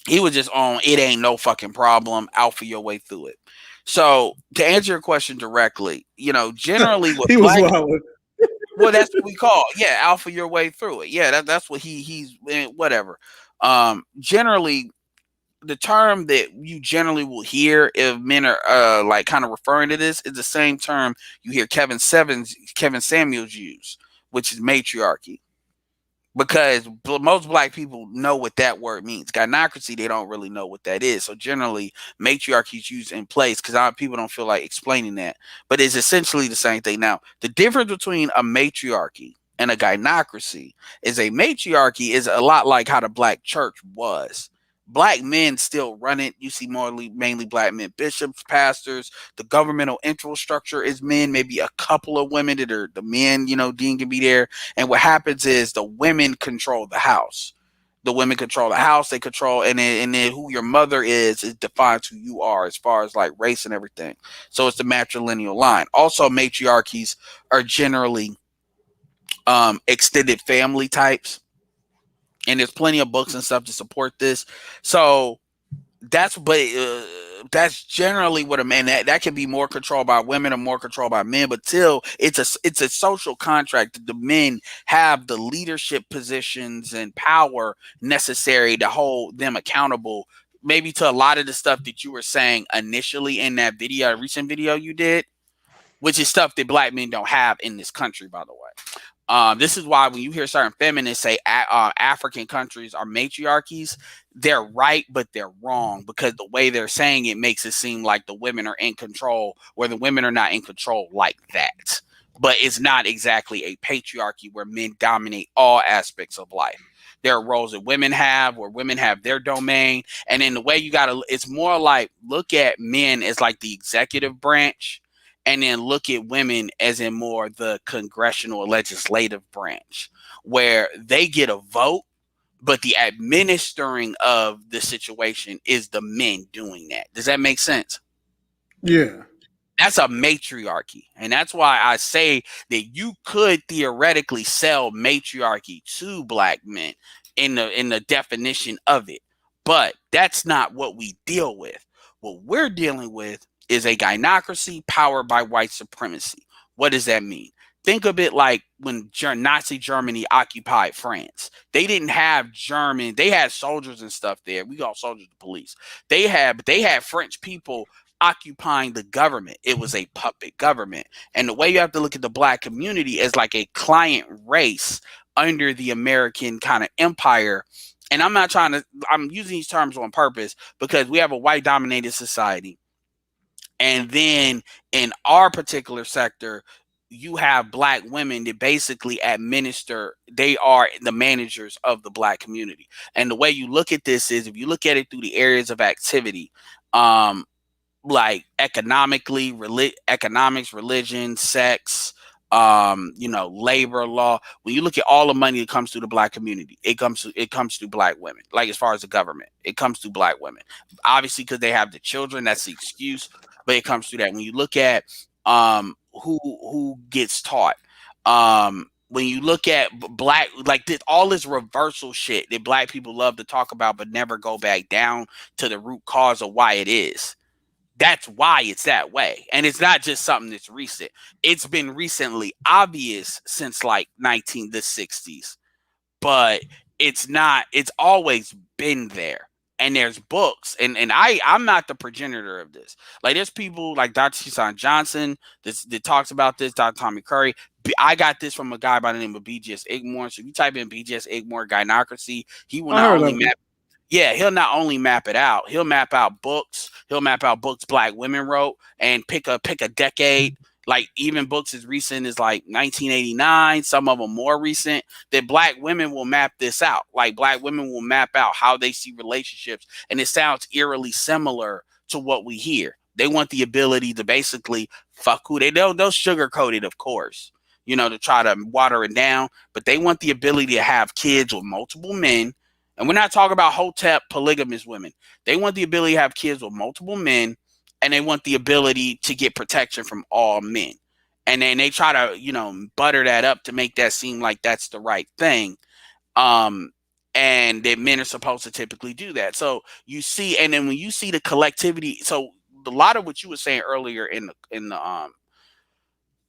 He was just on it ain't no fucking problem, alpha your way through it. So to answer your question directly, generally with He was black, wild. well, that's what we call, yeah, alpha your way through it. Yeah, that's what he's whatever. Generally, the term that you generally will hear if men are like kind of referring to this is the same term you hear Kevin Samuels use, which is matriarchy, because most black people know what that word means. Gynocracy, they don't really know what that is. So generally, matriarchy is used in place because people don't feel like explaining that. But it's essentially the same thing. Now, the difference between a matriarchy and a gynocracy is a matriarchy is a lot like how the black church was. Black men still run it. You see mainly black men, bishops, pastors. The governmental infrastructure is men, maybe a couple of women that are the men, dean can be there. And what happens is the women control the house. The women control the house. They control, and then who your mother is defines who you are as far as like race and everything. So it's the matrilineal line. Also, matriarchies are generally extended family types. and there's plenty of books and stuff to support this. So that's generally what a man, that can be more controlled by women or more controlled by men, but still it's a social contract that the men have the leadership positions and power necessary to hold them accountable, maybe to a lot of the stuff that you were saying initially in that video, recent video you did, which is stuff that black men don't have in this country, by the way. This is why when you hear certain feminists say African countries are matriarchies, they're right, but they're wrong, because the way they're saying it makes it seem like the women are in control, where the women are not in control like that. But it's not exactly a patriarchy where men dominate all aspects of life. There are roles that women have where women have their domain. And in the way you got to, it's more like look at men as like the executive branch, and then look at women as in more the congressional legislative branch, where they get a vote, but the administering of the situation is the men doing that. Does that make sense? Yeah. That's a matriarchy. And that's why I say that you could theoretically sell matriarchy to black men in the definition of it. But that's not what we deal with. What we're dealing with is a gynocracy powered by white supremacy. What does that mean? Think of it like when Nazi Germany occupied France. They didn't have German, they had soldiers and stuff there. We call soldiers the police. But they had French people occupying the government. It was a puppet government. And the way you have to look at the black community is like a client race under the American kind of empire. And I'm using these terms on purpose because we have a white dominated society. And then in our particular sector, you have black women that basically administer, they are the managers of the black community. And the way you look at this is if you look at it through the areas of activity, um, like economics, religion, sex, labor law. When you look at all the money that comes through the black community, it comes through black women. Like as far as the government, it comes through black women. Obviously, because they have the children, that's the excuse, but it comes through that. When you look at who gets taught, when you look at black, like this, all this reversal shit that black people love to talk about, but never go back down to the root cause of why it is. That's why it's that way. And it's not just something that's recent. It's been recently obvious since like 1960s, but it's always been there. And there's books, and I'm not the progenitor of this. Like there's people like Dr. Shisan Johnson that talks about this, Dr. Tommy Curry. I got this from a guy by the name of BGS Igmore. So if you type in BGS Igmore gynocracy, he will I not heard only of it. map, yeah, he'll not only map it out, he'll map out books. He'll map out books black women wrote and pick a decade. Like even books as recent as like 1989, some of them more recent. That black women will map this out. Like black women will map out how they see relationships, and it sounds eerily similar to what we hear. They want the ability to basically fuck who they'll sugarcoat it, of course, to try to water it down. But they want the ability to have kids with multiple men, and we're not talking about hotep polygamous women. They want the ability to have kids with multiple men, and they want the ability to get protection from all men. And then they try to, butter that up to make that seem like that's the right thing. Um, and that men are supposed to typically do that. So you see, and then when you see the collectivity, so a lot of what you were saying earlier in the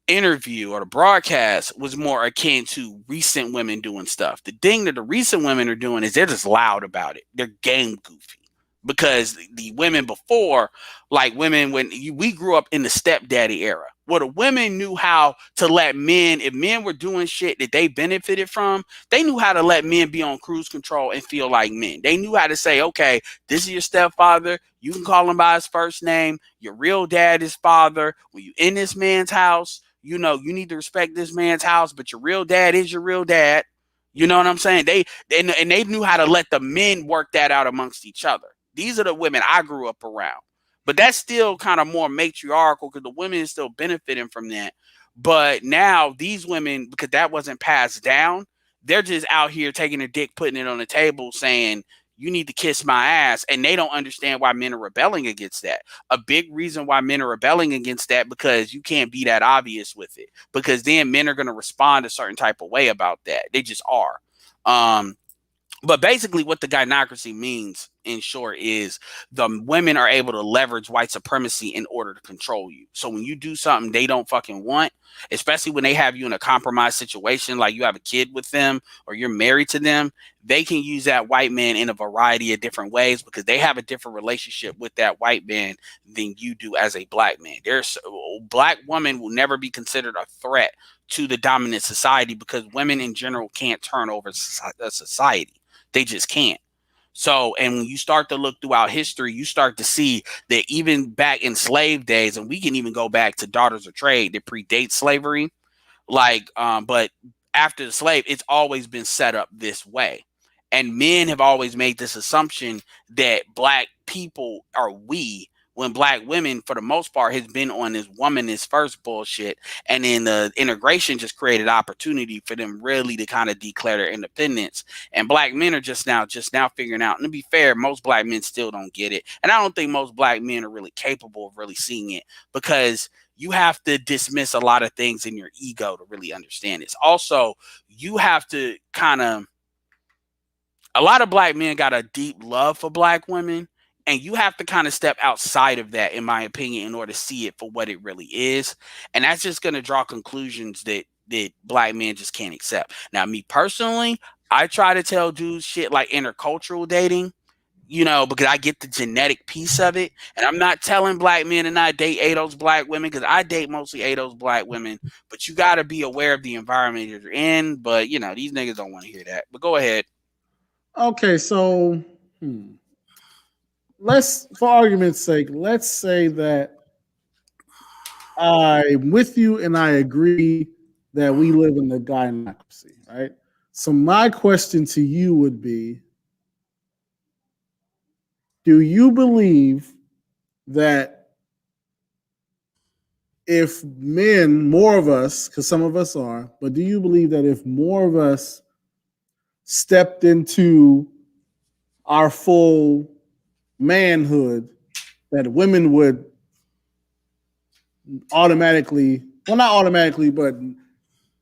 interview or the broadcast was more akin to recent women doing stuff. The thing that the recent women are doing is they're just loud about it. They're game goofy. Because the women before, like women we grew up in the stepdaddy era, where the women knew how to let men, if men were doing shit that they benefited from, they knew how to let men be on cruise control and feel like men. They knew how to say, okay, this is your stepfather. You can call him by his first name. Your real dad is father. When you in this man's house, you need to respect this man's house, but your real dad is your real dad. You know what I'm saying? And they knew how to let the men work that out amongst each other. These are the women I grew up around. But that's still kind of more matriarchal because the women is still benefiting from that. But now these women, because that wasn't passed down, they're just out here taking a dick, putting it on the table, saying, you need to kiss my ass. And they don't understand why men are rebelling against that. A big reason why men are rebelling against that, because you can't be that obvious with it. Because then men are going to respond a certain type of way about that. They just are. Um, But basically, what the gynocracy means, in short, is the women are able to leverage white supremacy in order to control you. So when you do something they don't fucking want, especially when they have you in a compromised situation, like you have a kid with them or you're married to them, they can use that white man in a variety of different ways because they have a different relationship with that white man than you do as a black man. There's black woman will never be considered a threat to the dominant society because women in general can't turn over a society. They just can't. So, and when you start to look throughout history, you start to see that even back in slave days, and we can even go back to daughters of trade that predate slavery, but after the slave, it's always been set up this way. And men have always made this assumption that black people are we, when black women, for the most part, has been on this woman is first bullshit. And then the integration just created opportunity for them really to kind of declare their independence. And black men are just now figuring out. And to be fair, most black men still don't get it. And I don't think most black men are really capable of really seeing it because you have to dismiss a lot of things in your ego to really understand this. Also, you have to kind of, a lot of black men got a deep love for black women, and you have to kind of step outside of that, in my opinion, in order to see it for what it really is. And that's just going to draw conclusions that black men just can't accept. Now, me personally, I try to tell dudes shit like intercultural dating, because I get the genetic piece of it. And I'm not telling black men to not date ADOS black women because I date mostly ADOS black women. But you got to be aware of the environment you're in. But, these niggas don't want to hear that. But go ahead. Okay, so let's, for argument's sake, let's say that I'm with you and I agree that we live in the gynocracy, right? So my question to you would be, do you believe that if men, more of us, because some of us are, but do you believe that if more of us stepped into our full manhood, that women would automatically, well, not automatically, but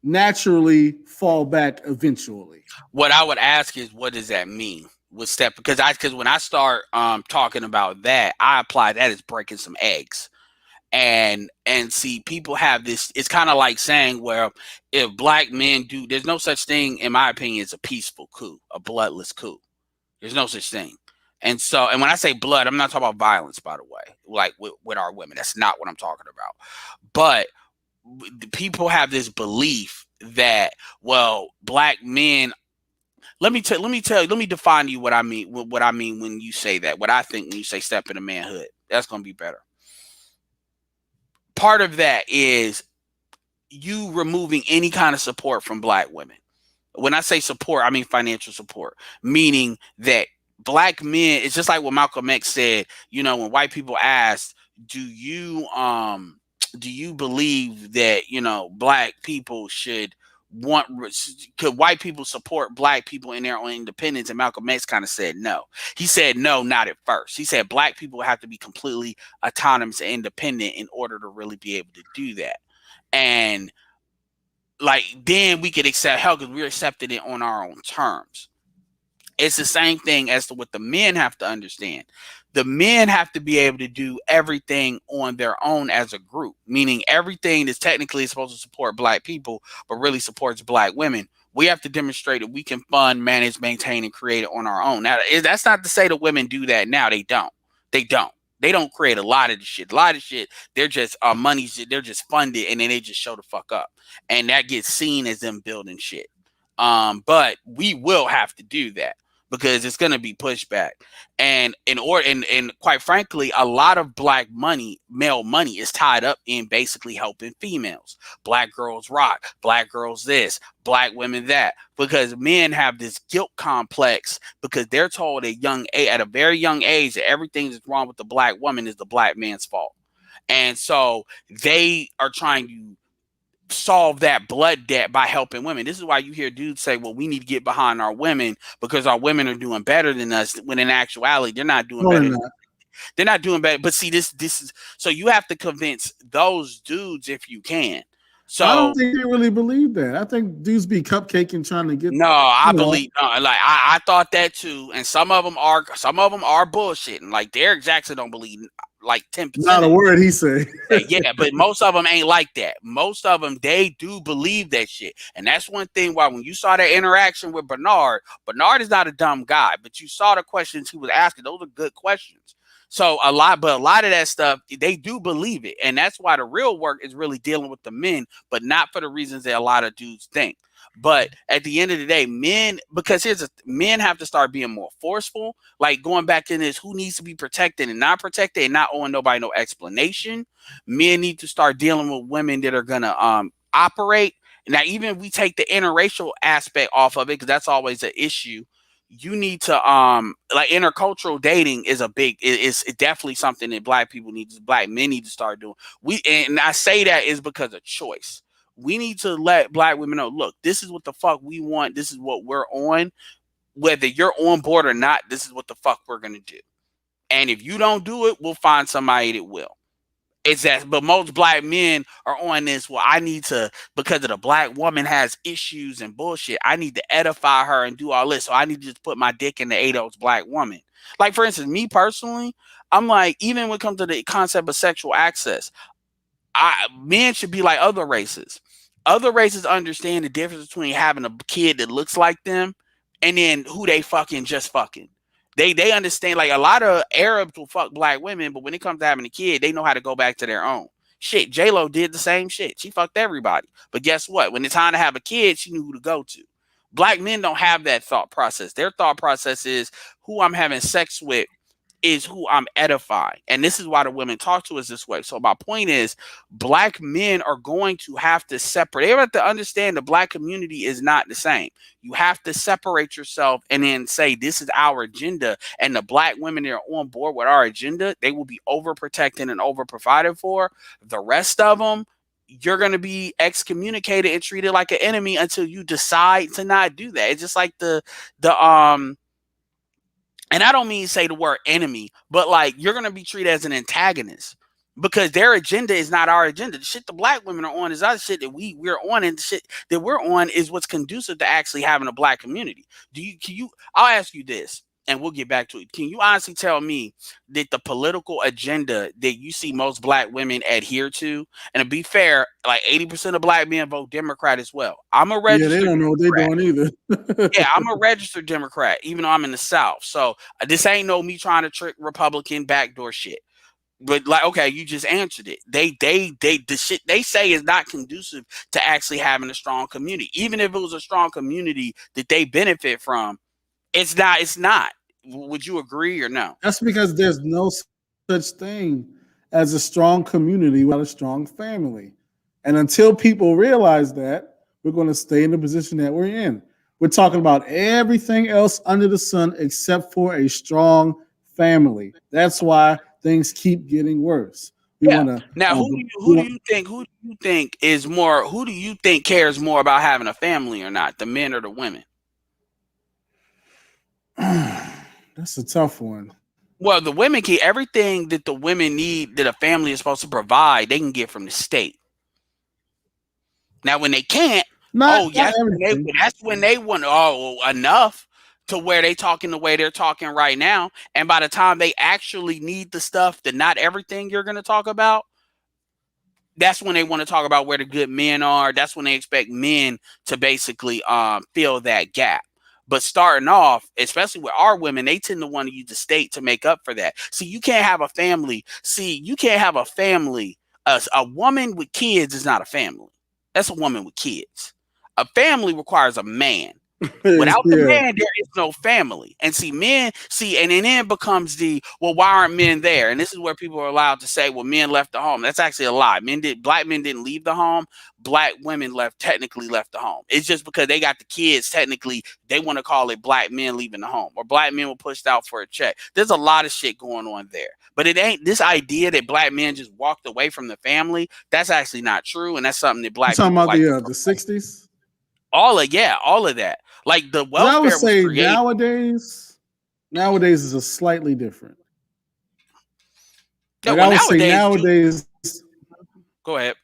naturally fall back eventually? What I would ask is, what does that mean? With step because when I start talking about that, I apply that as breaking some eggs. And see, people have this, it's kind of like saying, well, if black men do, there's no such thing in my opinion as a peaceful coup, a bloodless coup. There's no such thing. And so, and when I say blood, I'm not talking about violence, by the way, like with our women. That's not what I'm talking about. But people have this belief that, well, black men, let me define to you what I mean, what I mean when you say that, what I think when you say step into manhood. That's going to be better. Part of that is you removing any kind of support from black women. When I say support, I mean financial support, meaning that black men, it's just like what Malcolm X said, when white people asked, do you believe that, black people should want, could white people support black people in their own independence? And Malcolm X kind of said no. He said no, not at first. He said black people have to be completely autonomous and independent in order to really be able to do that. And like, then we could accept hell because we're accepting it on our own terms. It's the same thing as to what the men have to understand. The men have to be able to do everything on their own as a group, meaning everything that's technically supposed to support black people, but really supports black women. We have to demonstrate that we can fund, manage, maintain, and create it on our own. Now, that's not to say the women do that now. They don't. They don't. They don't create a lot of the shit. A lot of shit, they're just money. They're just funded, and then they just show the fuck up, and that gets seen as them building shit. But we will have to do that because it's going to be pushback. And and quite frankly, a lot of black money, male money, is tied up in basically helping females. Black girls rock, black girls this, black women that, because men have this guilt complex because they're told at a very young age that everything that's wrong with the black woman is the black man's fault. And so they are trying to solve that blood debt by helping women. This is why you hear dudes say, well, we need to get behind our women because our women are doing better than us, when in actuality they're not doing No, they're better. not. They're not doing better. But see, this is, so you have to convince those dudes, if you can, I don't So think they really believe that. I think dudes be cupcaking trying to get, no, I you know, believe no, like I thought that too, and some of them are bullshitting. Like Derek Jackson don't believe like 10% not a of word he say. that. Yeah, but most of them ain't like that. Most of them they do believe that shit, and that's one thing why when you saw that interaction with Bernard, Bernard is not a dumb guy, but you saw the questions he was asking. Those are good questions. So a lot of that stuff they do believe it, and that's why the real work is really dealing with the men, but not for the reasons that a lot of dudes think. But at the end of the day, because men have to start being more forceful, like going back in this who needs to be protected and not protected and not owing nobody no explanation. Men need to start dealing with women that are gonna operate. Now, even if we take the interracial aspect off of it, because that's always an issue, you need to like intercultural dating is a big is definitely something that black men need to start doing. And I say that is because of choice. We need to let black women know, look, this is what the fuck we want, this is what we're on. Whether you're on board or not, this is what the fuck we're gonna do. And if you don't do it, we'll find somebody that will. It's that, but most black men are on this. Well, I need to, because of the black woman has issues and bullshit. I need to edify her and do all this. So I need to just put my dick in the ADOS black woman. Like, for instance, me personally, I'm like, even when it comes to the concept of sexual access, men should be like other races. Other races understand the difference between having a kid that looks like them and then who they fucking just fucking. They understand, like a lot of Arabs will fuck black women, but when it comes to having a kid, they know how to go back to their own. Shit, J Lo did the same shit. She fucked everybody. But guess what? When it's time to have a kid, she knew who to go to. Black men don't have that thought process. Their thought process is who I'm having sex with is who I'm edifying. And this is why the women talk to us this way. So my point is black men are going to have to separate. They have to understand the black community is not the same. You have to separate yourself and then say this is our agenda. And the black women that are on board with our agenda, they will be overprotected and over provided for. The rest of them, you're going to be excommunicated and treated like an enemy until you decide to not do that. It's just like the and I don't mean say the word enemy, but like you're gonna be treated as an antagonist because their agenda is not our agenda. The shit the black women are on is other shit that we're on, and the shit that we're on is what's conducive to actually having a black community. Can you I'll ask you this and we'll get back to it. Can you honestly tell me that the political agenda that you see most black women adhere to, and to be fair, like 80% of black men vote Democrat as well. I'm a Yeah, they registered don't know what they're Democrat. doing either. Yeah, I'm a registered Democrat, even though I'm in the South. So this ain't no me trying to trick Republican backdoor shit. But like, okay, you just answered it. The shit they say is not conducive to actually having a strong community. Even if it was a strong community that they benefit from, it's not. It's not. Would you agree or no? That's because there's no such thing as a strong community without a strong family. And until people realize that, we're going to stay in the position that we're in. We're talking about everything else under the sun except for a strong family. That's why things keep getting worse. We Yeah. want to. Now, who do you think cares more about having a family or not, the men or the women? That's a tough one. Well, the women get everything that the women need that a family is supposed to provide. They can get from the state. Now, when they can't, oh, Not everything. that's when they want enough to where they talking the way they're talking right now. And by the time they actually need the stuff that not everything you're going to talk about, that's when they want to talk about where the good men are. That's when they expect men to basically fill that gap. But starting off, especially with our women, they tend to want to use the state to make up for that. See, you can't have a family. See, you can't have a family. A woman with kids is not a family. That's a woman with kids. A family requires a man. Without the Yeah. man, there is no family. And see, men and then it becomes well, why aren't men there? And this is where people are allowed to say, well, men left the home. That's actually a lie. Black men didn't leave the home. Black women technically left the home. It's just because they got the kids, technically, they want to call it black men leaving the home, or black men were pushed out for a check. There's a lot of shit going on there. But it ain't this idea that black men just walked away from the family. That's actually not true. And that's something that You black talking people about like to the 60s? all of that. Like the But I would welfare was say created. nowadays is a slightly different. No, Like well I would say nowadays, nowadays, go ahead.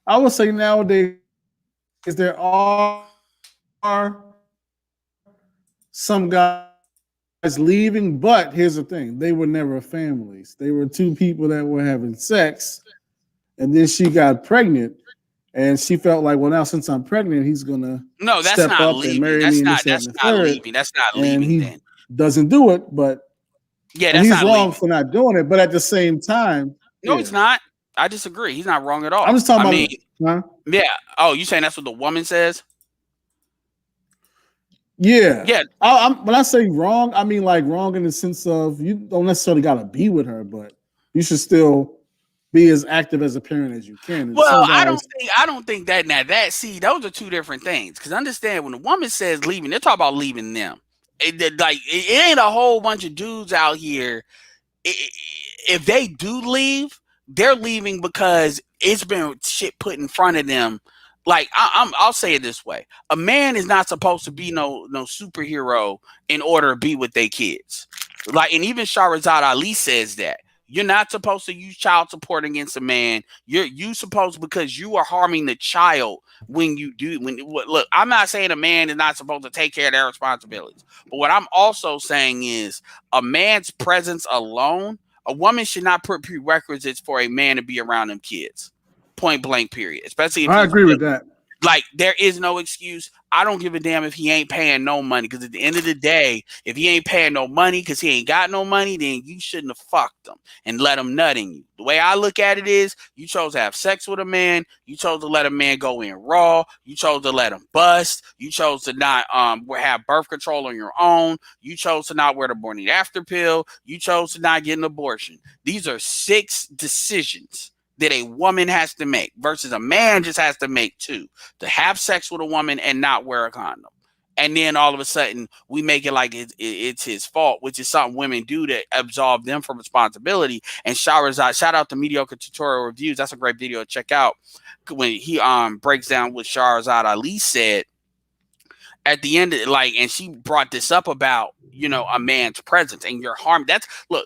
I would say nowadays there are some guys leaving, but here's the thing: they were never families. They were two people that were having sex, and then she got pregnant, and she felt like, well, now since I'm pregnant, he's gonna No, that's step not up and leaving. marry me, That's and not this, that, that's and the not third. leaving. That's not And leaving he then. doesn't do it, but Yeah, and that's he's not wrong leaving. for not doing it. But at the same time, No, he's yeah, not. I disagree. He's not wrong at I'm all. just talking I mean, about. Huh? yeah. Oh, you saying that's what the woman says? Yeah. Yeah. When I say wrong, I mean like wrong in the sense of you don't necessarily got to be with her, but you should still be as active as a parent as you can. And Well, some I guys, don't think I don't think that now that see those are two different things. Because understand when a woman says leaving, they're talking about leaving them. It ain't a whole bunch of dudes out here if they do leave, they're leaving because it's been shit put in front of them. Like I'll say it this way: a man is not supposed to be no superhero in order to be with their kids. Like, and even Shahrazad Ali says that you're not supposed to use child support against a man. You supposed because you are harming the child when you do. When look, I'm not saying a man is not supposed to take care of their responsibilities, but what I'm also saying is a man's presence alone, a woman should not put prerequisites for a man to be around them kids. Point blank, period. Especially if I he's agree with that. like, there is no excuse. I don't give a damn if he ain't paying no money. Because at the end of the day, if he ain't paying no money because he ain't got no money, then you shouldn't have fucked him and let him nut in you. The way I look at it is you chose to have sex with a man. You chose to let a man go in raw. You chose to let him bust. You chose to not have birth control on your own. You chose to not wear the morning after pill. You chose to not get an abortion. These are 6 decisions that a woman has to make versus a man just has to make 2 to have sex with a woman and not wear a condom. And then all of a sudden we make it like it's his fault, which is something women do to absolve them from responsibility. And Shahrazad, shout out to Mediocre Tutorial Reviews. That's a great video to check out when he breaks down what Shahrazad Ali said at the end of it, like, and she brought this up about, a man's presence and your harm. That's look,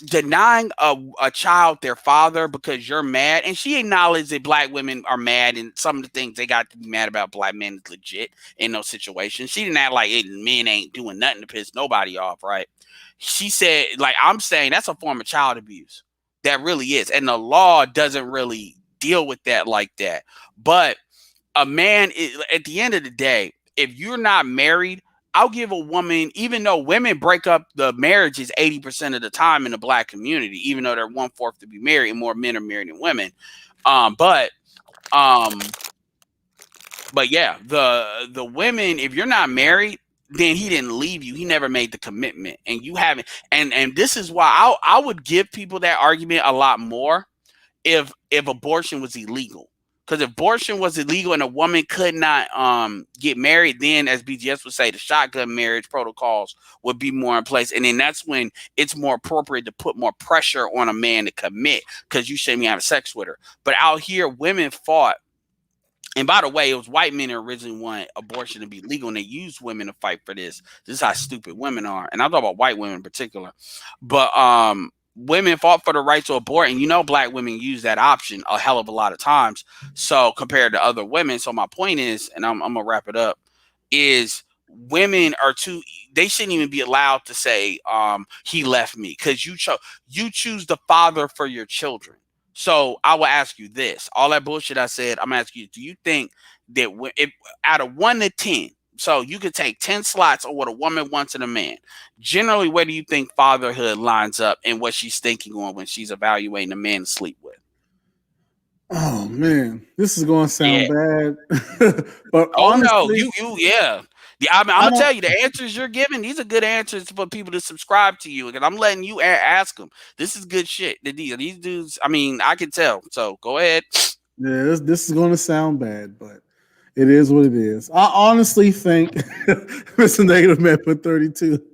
denying a child their father because you're mad, and she acknowledged that black women are mad and some of the things they got to be mad about black men is legit in those situations. She didn't act like men ain't doing nothing to piss nobody off, right? She said, like, I'm saying that's a form of child abuse. That really is. And the law doesn't really deal with that like that. But a man at the end of the day, if you're not married, I'll give a woman, even though women break up the marriages 80% of the time in the black community, even though they're 1/4 to be married, and more men are married than women. Um, but um, but yeah, the women, if you're not married, then he didn't leave you. He never made the commitment, and you haven't. And this is why I would give people that argument a lot more if abortion was illegal. Because if abortion was illegal and a woman could not get married, then as BGS would say, the shotgun marriage protocols would be more in place. And then that's when it's more appropriate to put more pressure on a man to commit because you shouldn't be having sex with her. But out here, women fought. And by the way, it was white men who originally wanted abortion to be legal, and they used women to fight for this. This is how stupid women are, and I'm talking about white women in particular. But women fought for the right to abort, and black women use that option a hell of a lot of times. So compared to other women, so my point is, and I'm gonna wrap it up, is women are too. They shouldn't even be allowed to say he left me because you choose the father for your children. So I will ask you this: all that bullshit I said, I'm asking you, do you think that if out of 1 to 10, so you could take 10 slots on what a woman wants in a man, generally, where do you think fatherhood lines up and what she's thinking on when she's evaluating a man to sleep with? Oh man, this is going to sound Yeah. bad, but Oh no, honestly, yeah. I'm I gonna don't. tell you the answers you're giving. These are good answers for people to subscribe to you, and I'm letting you ask them. This is good shit. These dudes. I mean, I can tell. So go ahead. Yeah, this is going to sound bad, but it is what it is. I honestly think Mr. Negative Man put 32,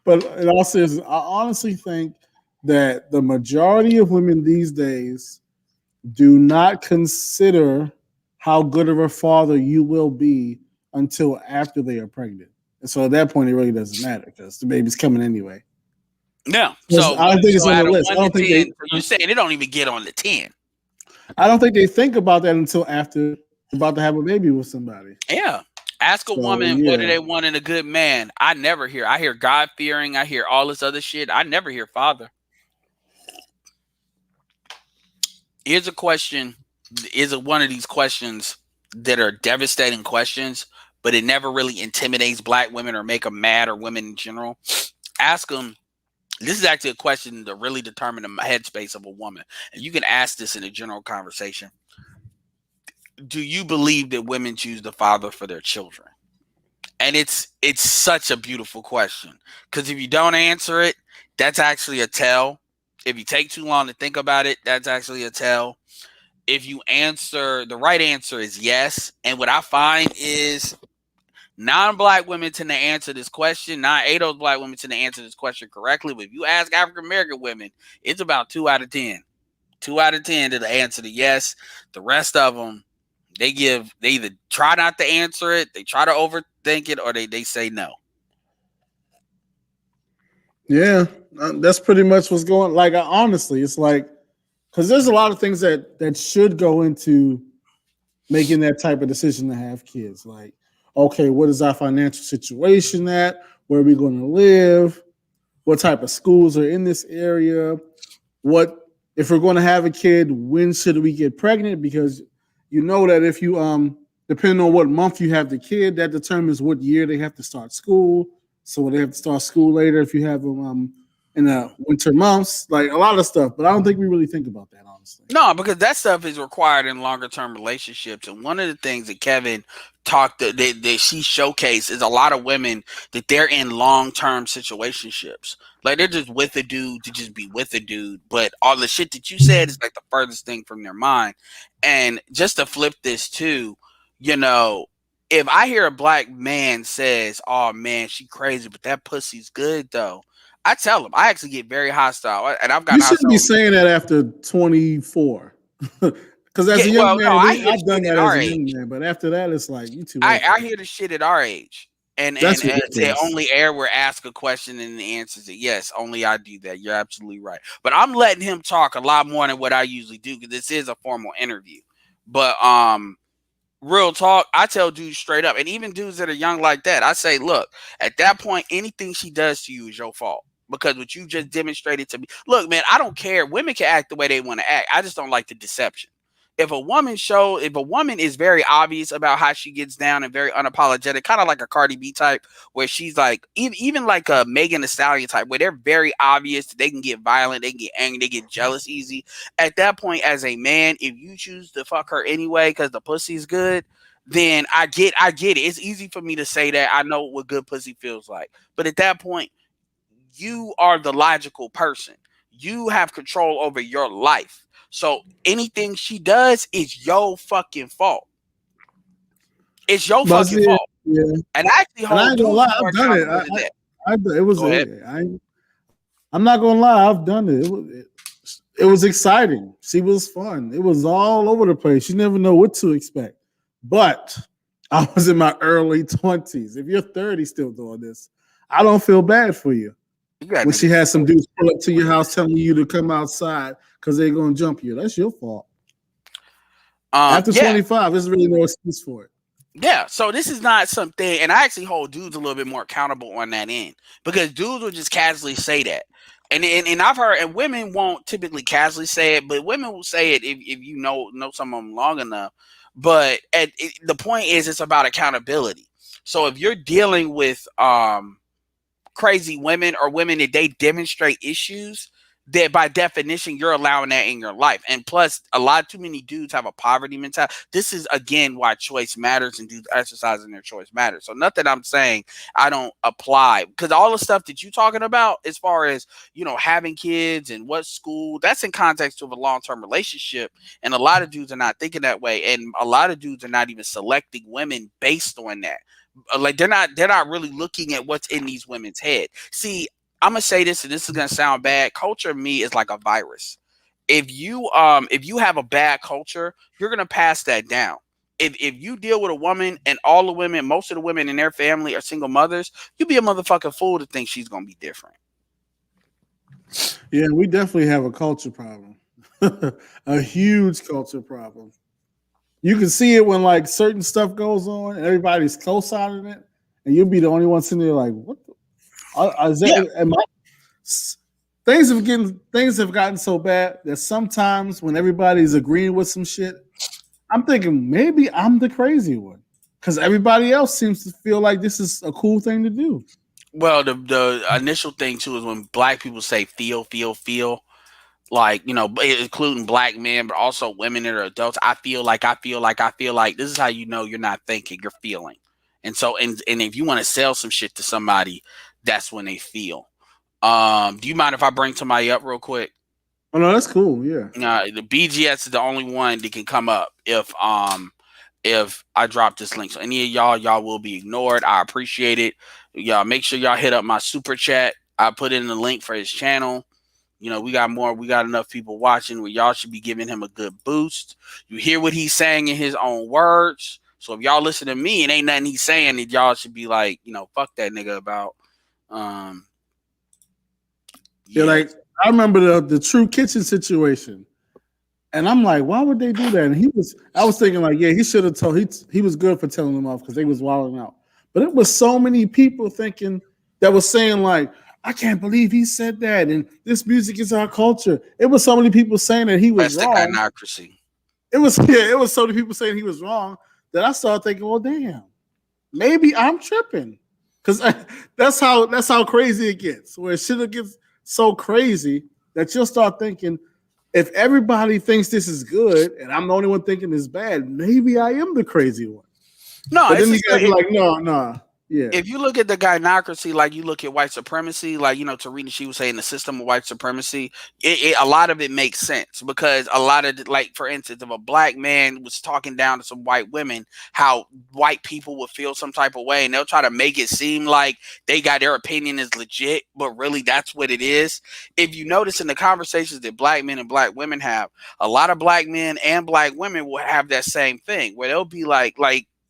but in all seriousness, I honestly think that the majority of women these days do not consider how good of a father you will be until after they are pregnant. And so at that point, it really doesn't matter because the baby's coming anyway. Yeah. 'Cause So I don't think it's so on the out of list. I one to don't think they. 10, so you're saying it don't even get on the 10. I don't think they think about that until after they're about to have a baby with somebody. Yeah. Ask a So woman what do yeah, they want in a good man. I never hear. I hear God fearing. I hear all this other shit. I never hear father. Here's a question. Is it one of these questions that are devastating questions, but it never really intimidates black women or make them mad or women in general? Ask them. This is actually a question to really determine the headspace of a woman, and you can ask this in a general conversation. Do you believe that women choose the father for their children? And it's such a beautiful question, because if you don't answer it, that's actually a tell. If you take too long to think about it, that's actually a tell. If you answer, the right answer is yes. And what I find is non-black women tend to answer this question. Not eight of those black women tend to answer this question correctly. But if you ask African American women, it's about 2 out of 10. 2 out of 10 to the answer to yes. The rest of them, they either try not to answer it, they try to overthink it, or they say no. yeah, that's pretty much what's going. Like honestly, it's like because there's a lot of things that should go into making that type of decision to have kids. Like, okay, what is our financial situation at? Where are we going to live? What type of schools are in this area? What if we're going to have a kid? When should we get pregnant? Because you know that if you depending on what month you have the kid, that determines what year they have to start school. So they have to start school later if you have them in the winter months, like a lot of stuff. But I don't think we really think about that honestly. No, because that stuff is required in longer term relationships. And one of the things that Kevin talked that she showcased is a lot of women that they're in long term situationships. Like they're just with a dude to just be with a dude. But all the shit that you said is like the furthest thing from their mind. And just to flip this too, you know, if I hear a black man says, "Oh man, she crazy, but that pussy's good though," I tell him I actually get very hostile, and I've You gotten shouldn't be hostile. saying that after 24. Because as Yeah, a young well, no, man, I hear the I've done shit that at as our a young age. man, but after that, it's like you too old for I that. hear the shit at our age. And That's say ridiculous. only air where ask a question and the answer is yes, only I do that. You're absolutely right. But I'm letting him talk a lot more than what I usually do because this is a formal interview. But real talk, I tell dudes straight up, and even dudes that are young like that, I say, look, at that point, anything she does to you is your fault. Because what you just demonstrated to me, look, man, I don't care. Women can act the way they want to act. I just don't like the deception. If a woman is very obvious about how she gets down and very unapologetic, kind of like a Cardi B type, where she's like, even like a Megan Thee Stallion type, where they're very obvious, they can get violent, they can get angry, they get jealous easy. At that point, as a man, if you choose to fuck her anyway because the pussy's good, then I get it. It's easy for me to say that. I know what good pussy feels like. But at that point, you are the logical person. You have control over your life. So anything she does is your fucking fault. It's your But fucking see, fault. yeah, And I actually and I hold ain't gonna dudes lie, more I've done it. accountable than that. It was. Go ahead. I'm not gonna lie, I've done it. It was exciting. She was fun. It was all over the place. You never know what to expect. But I was in my early 20s. If you're 30 still doing this, I don't feel bad for you. You got When she niggas. had some dudes pull up to your house telling you to come outside because they're gonna jump you. That's your fault. After Yeah, 25, there's really no excuse for it. yeah. So this is not something, and I actually hold dudes a little bit more accountable on that end because dudes will just casually say that. And I've heard, and women won't typically casually say it, but women will say it if you know some of them long enough. But the point is, it's about accountability. So if you're dealing with crazy women or women that they demonstrate issues, that by definition you're allowing that in your life. And plus, a lot too many dudes have a poverty mentality. This is again why choice matters and dudes exercising their choice matters. So nothing I'm saying I don't apply, because all the stuff that you talking about as far as having kids and what school, that's in context of a long-term relationship. And a lot of dudes are not thinking that way, and a lot of dudes are not even selecting women based on that. Like they're not really looking at what's in these women's head. See, I'm gonna say this, and this is gonna sound bad. Culture, me, is like a virus. If you have a bad culture, you're gonna pass that down. If you deal with a woman and all the women, most of the women in their family are single mothers, you'd be a motherfucking fool to think she's gonna be different. Yeah, we definitely have a culture problem. A huge culture problem. You can see it when like certain stuff goes on and everybody's co-signing it, and you'll be the only one sitting there like, "What? Is Yeah. that? Things have gotten so bad that sometimes when everybody's agreeing with some shit, I'm thinking maybe I'm the crazy one because everybody else seems to feel like this is a cool thing to do. Well, the initial thing too is when black people say feel, like, including black men, but also women that are adults. I feel like. This is how you know you're not thinking, you're feeling. And so, and if you want to sell some shit to somebody, that's when they feel. Do you mind if I bring somebody up real quick? Oh no, that's cool. Yeah. The BGS is the only one that can come up if I drop this link. So any of y'all will be ignored. I appreciate it. Y'all make sure y'all hit up my super chat. I put in the link for his channel. We got enough people watching where y'all should be giving him a good boost. You hear what he's saying in his own words. So if y'all listen to me and ain't nothing he's saying that y'all should be like, fuck that nigga about. Um, Yeah, yeah. like I remember the True Kitchen situation. And I'm like, why would they do that? And I was thinking like, yeah, he should have told, he was good for telling them off because they was wilding out. But it was so many people thinking that was saying like, I can't believe he said that, and this music is our culture. It was so many people saying that he was That's the wrong. gynocracy. It was so many people saying he was wrong that I started thinking, well, damn, maybe I'm tripping because that's how crazy it gets. Where it should get so crazy that you'll start thinking, if everybody thinks this is good and I'm the only one thinking it's bad, maybe I am the crazy one. No, But it's then you just gotta be like, no, yeah, if you look at the gynocracy, like you look at white supremacy, like Tarina, she was saying the system of white supremacy. A lot of it makes sense because a lot of like, for instance, if a black man was talking down to some white women, how white people would feel some type of way, and they'll try to make it seem like they got their opinion is legit, but really that's what it is. If you notice in the conversations that black men and black women have, a lot of black men and black women will have that same thing where they'll be like.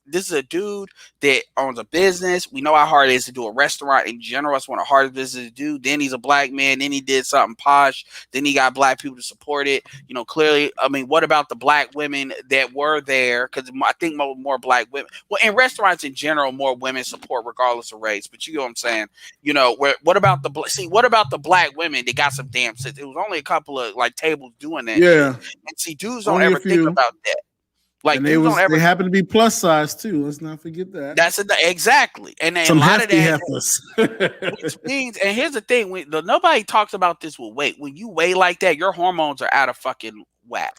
This is a dude that owns a business. We know how hard it is to do a restaurant in general. That's one of the hardest businesses to do. Then he's a black man. Then he did something posh. Then he got black people to support it. Clearly, I mean, what about the black women that were there? Because I think more black women, well, in restaurants in general, more women support regardless of race. But you know what I'm saying? What about what about the black women that got some damn sense? It was only a couple of like tables doing that shit. yeah, And see, dudes don't only a ever think few. about that. Like, And dudes don't they ever. happen to be plus size too. Let's not forget that. That's it, exactly, and then a Some lot of hefty that, heifers. which means, and here's the thing: nobody talks about this with weight. When you weigh like that, your hormones are out of fucking whack.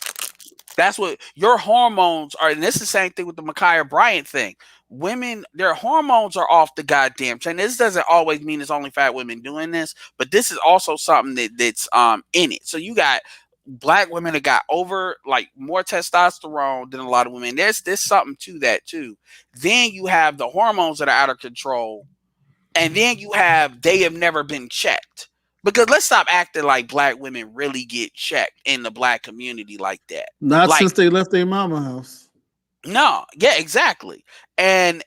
That's what your hormones are, and this is the same thing with the Micaiah Bryant thing. Women, their hormones are off the goddamn chain. This doesn't always mean it's only fat women doing this, but this is also something that's in it. So you got black women that got over like more testosterone than a lot of women. There's something to that too. Then you have the hormones that are out of control, and then you have they have never been checked. Because let's stop acting like black women really get checked in the black community like that. Not Like, since they left their mama house. no, yeah, exactly. And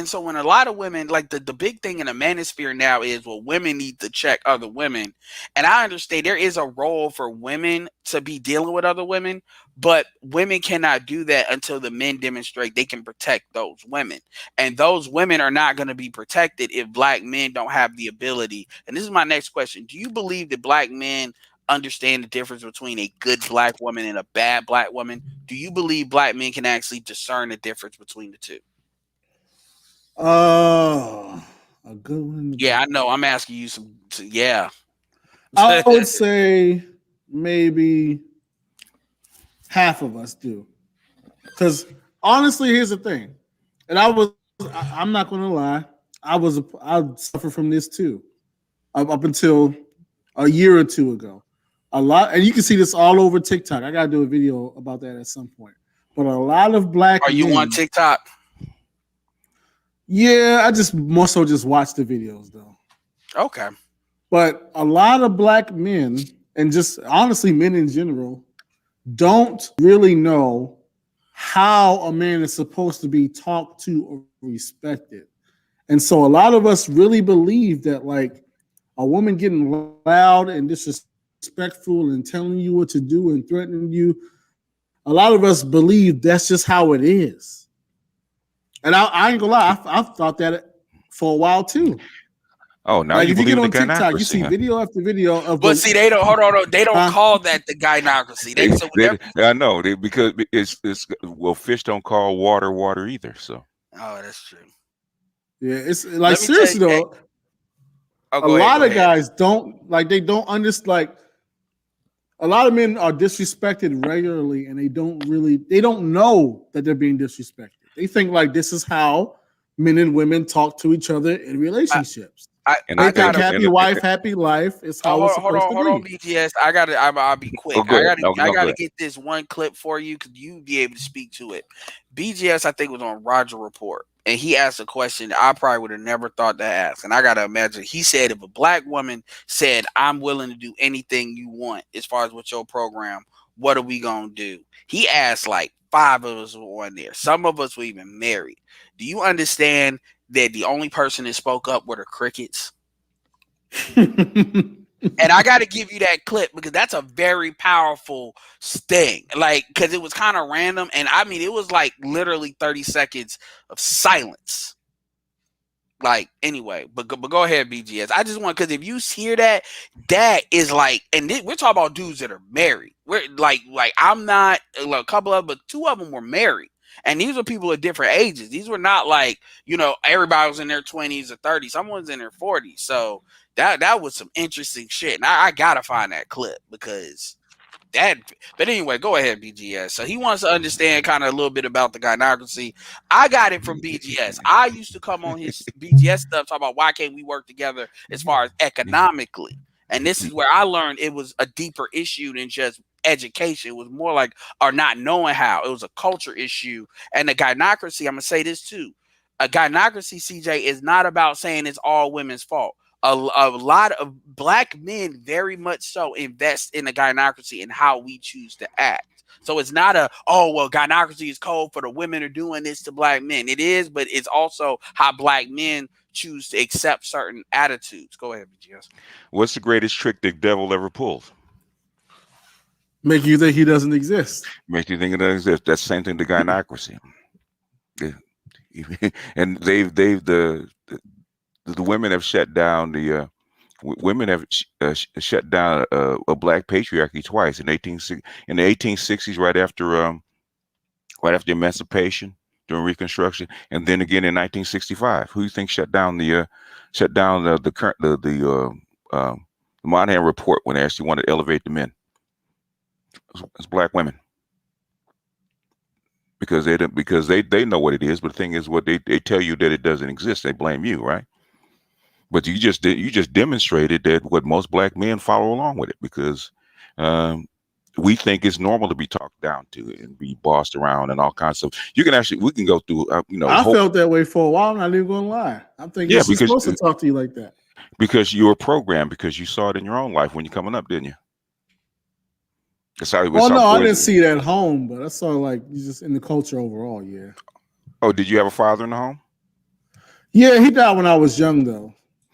so when a lot of women, like the big thing in the manosphere now is, well, women need to check other women. And I understand there is a role for women to be dealing with other women, but women cannot do that until the men demonstrate they can protect those women. And those women are not going to be protected if black men don't have the ability. And this is my next question. Do you believe that black men understand the difference between a good black woman and a bad black woman? Do you believe black men can actually discern the difference between the two? Oh, a good one. Yeah, I know. I'm asking you some. Yeah. I would say maybe half of us do. Because honestly, here's the thing, and I'm not going to lie, I suffer from this too, up until a year or two ago. A lot, and you can see this all over TikTok. I got to do a video about that at some point. But a lot of black Are you on men, TikTok? yeah, I just more so just watch the videos though. Okay. But a lot of black men, and just honestly men in general, don't really know how a man is supposed to be talked to or respected. And so a lot of us really believe that like a woman getting loud and disrespectful disrespectful and telling you what to do and threatening you, a lot of us believe that's just how it is. And I ain't gonna lie, I've thought that for a while too. Oh, now Like you if you get believe in the on TikTok, you gynocracy, see huh? video after video of But the see, they don't hold on. They don't huh? call that the gynocracy. They so They, whatever. I know because it's well, fish don't call water water either. So Oh, that's true. Yeah, it's like Let me tell you. seriously though, Oh, a go ahead. lot Go of ahead. guys don't like they don't understand like a lot of men are disrespected regularly and they don't know that they're being disrespected. They think like this is how men and women talk to each other in I relationships. I, and They I think gotta. happy wife, happy life is Oh, how it's hold supposed on, to hold on, be. BGS. I gotta. I'll be oh, quick. go ahead. No, I no, go gotta ahead. get this one clip for you because you be able to speak to it. BGS, I think, was on Roger Report, and he asked a question I probably would have never thought to ask. And I gotta imagine he said, if a black woman said, "I'm willing to do anything you want as far as with your program, what are we gonna do?" He asked like five of us were on there. Some of us were even married. Do you understand that the only person that spoke up were the crickets? And I got to give you that clip because that's a very powerful sting. Like, because it was kind of random. And I mean, it was like literally 30 seconds of silence. Like, anyway, but go ahead, BGS. I just want, because if you hear that, that is like, and we're talking about dudes that are married. We're like I'm not, like, a couple of, but two of them were married. And these were people at different ages. These were not like, everybody was in their 20s or 30s. Someone's in their 40s. So that was some interesting shit. And I gotta find that clip because that. But anyway, go ahead, BGS. So he wants to understand kind of a little bit about the gynocracy. I got it from BGS. I used to come on his BGS stuff talk about why can't we work together as far as economically. And this is where I learned it was a deeper issue than just education. It was more like or not knowing how. It was a culture issue. And the gynocracy, I'm gonna say this too. A gynocracy, CJ, is not about saying it's all women's fault. A lot of black men very much so invest in the gynocracy and how we choose to act. So it's not gynocracy is cold for the women are doing this to black men. It is, but it's also how black men choose to accept certain attitudes. Go ahead, BGS. What's the greatest trick the devil ever pulled? Make you think he doesn't exist. Makes you think it doesn't exist. That's the same thing. The gynocracy. Yeah. And the women have shut down women have shut down a black patriarchy twice in the 1860s, right after emancipation during Reconstruction, and then again in 1965. Who do you think shut down the current the Monahan report when they actually wanted to elevate the men? It's black women. Because they know what it is, but the thing is, what they tell you that it doesn't exist, they blame you, right? But you just demonstrated that what most black men follow along with it because we think it's normal to be talked down to and be bossed around and all kinds of. We can go through I felt that way for a while. I'm not even gonna lie. I'm thinking yeah, she's supposed to talk to you like that because you were programmed because you saw it in your own life when you're coming up, didn't you? That's how it was. Well, no, I didn't see it at home, but I saw like just in the culture overall. Yeah. Oh, did you have a father in the home? Yeah, he died when I was young though.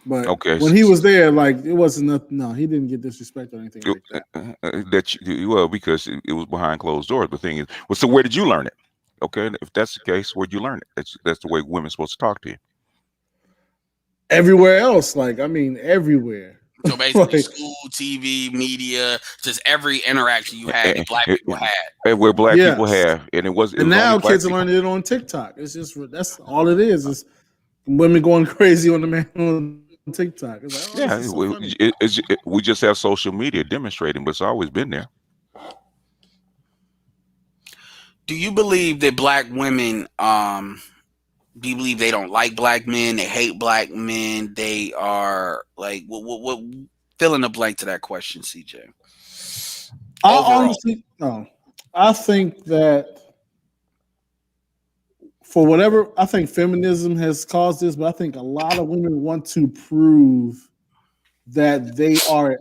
But okay, when he was there, like it wasn't nothing. No, he didn't get disrespect or anything like that. Well, because it was behind closed doors. The thing is, well, so where did you learn it? Okay, if that's the case, where'd you learn it? That's the way women's supposed to talk to you. Everywhere else, like I mean, everywhere. So basically, school, TV, media, just every interaction you had that black people had. Where black people have, and it was now only kids are learning it on TikTok. It's just that's all it is. It's women going crazy on the man on TikTok. It's like, oh, yeah, this is so funny. We just have social media demonstrating, but it's always been there. Do you believe that black women do you believe they don't like black men? They hate black men. They are like what fill in the blank to that question, CJ. Honestly, no. I think that for whatever I think feminism has caused this, but I think a lot of women want to prove that they are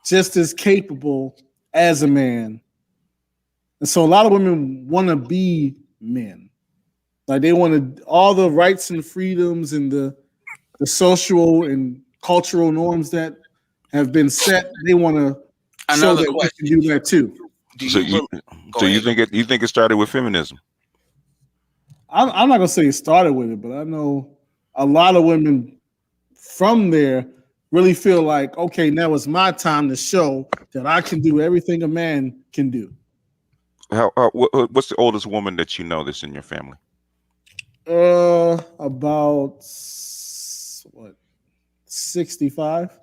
just as capable as a man. And so a lot of women want to be men. Like they want all the rights and freedoms and the social and cultural norms that have been set. They want to show Another that we can question: do that too. Do So you you go ahead? you think it started with feminism? I'm not gonna say it started with it, but I know a lot of women from there really feel like, okay, now it's my time to show that I can do everything a man can do. What's the oldest woman that you know that's in your family? About what 65.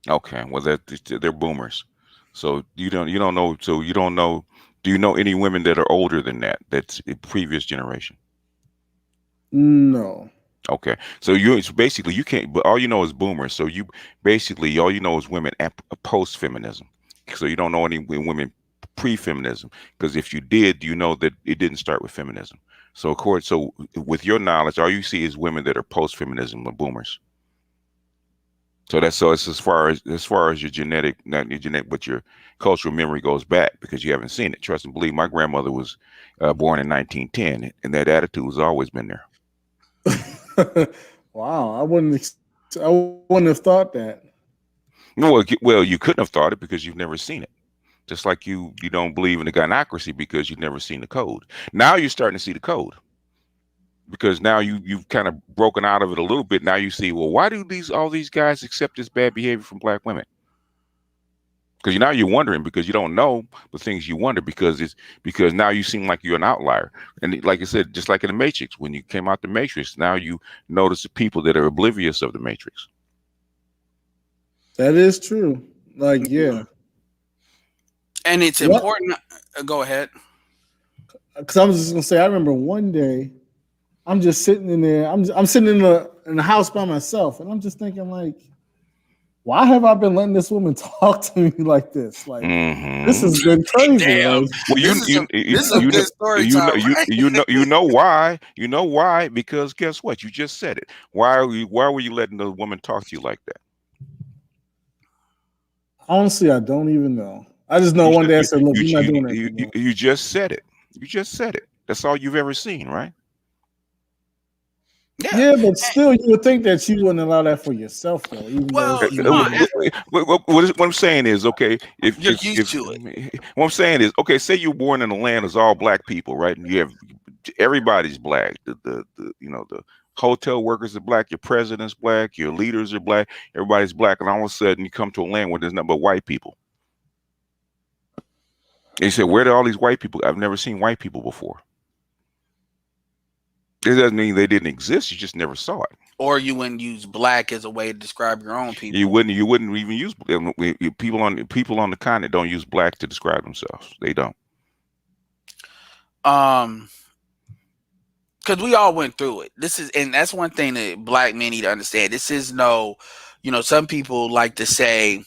Okay, well they're boomers. So you don't know. So you don't know. Do you know any women that are older than that? That's a previous generation. No, Okay, so you it's basically you can't. But all you know is boomers. So you basically all you know is women post feminism. So you don't know any women pre feminism because if you did, you know that it didn't start with feminism. So of course, so with your knowledge, all you see is women that are post feminism, the boomers. So that's so it's as far as your genetic, not your genetic, but your cultural memory goes back because you haven't seen it. Trust and believe. My grandmother was born in 1910, and that attitude has always been there. wow, I wouldn't have thought that. No, well, you couldn't have thought it because you've never seen it. Just like you don't believe in the gynocracy because you've never seen the code. Now you're starting to see the code because now you've kind of broken out of it a little bit. Now you see, well, why do all these guys accept this bad behavior from black women? Because now you're wondering because you don't know the things you wonder because now you seem like you're an outlier. And like I said, just like in the Matrix, when you came out the Matrix, now you notice the people that are oblivious of the Matrix. That is true. Like, yeah, And it's what? important. Go ahead. Because I was just gonna say, I remember one day I'm just sitting in there. I'm sitting in the house by myself, and I'm just thinking like, why have I been letting this woman talk to me like this? Like, this Hmm. has been crazy. Damn, Like, Well, this is a good story time, right? you know why because guess what? You just said it. Why were you letting the woman talk to you like that? honestly, I don't even know. I just know You one should day I said, "Look, you're not you doing that anymore." you just said it. You just said it. That's all you've ever seen, right? Yeah. Yeah, but still, you would think that you wouldn't allow that for yourself, though, even though Well, she no, was. What I'm saying is, okay, you're used to it. what I'm saying is, okay, say you're born in a land that's all black people, right? And you have everybody's black. The the hotel workers are black, your president's black, your leaders are black, everybody's black, and all of a sudden you come to a land where there's nothing but white people. And you say, where do all these white people? I've never seen white people before. It doesn't mean they didn't exist. You just never saw it. Or you wouldn't use black as a way to describe your own people. You wouldn't even use people on the continent don't use black to describe themselves. They don't. Um, because we all went through it. This is, and that's one thing that black men need to understand. This is no, some people like to say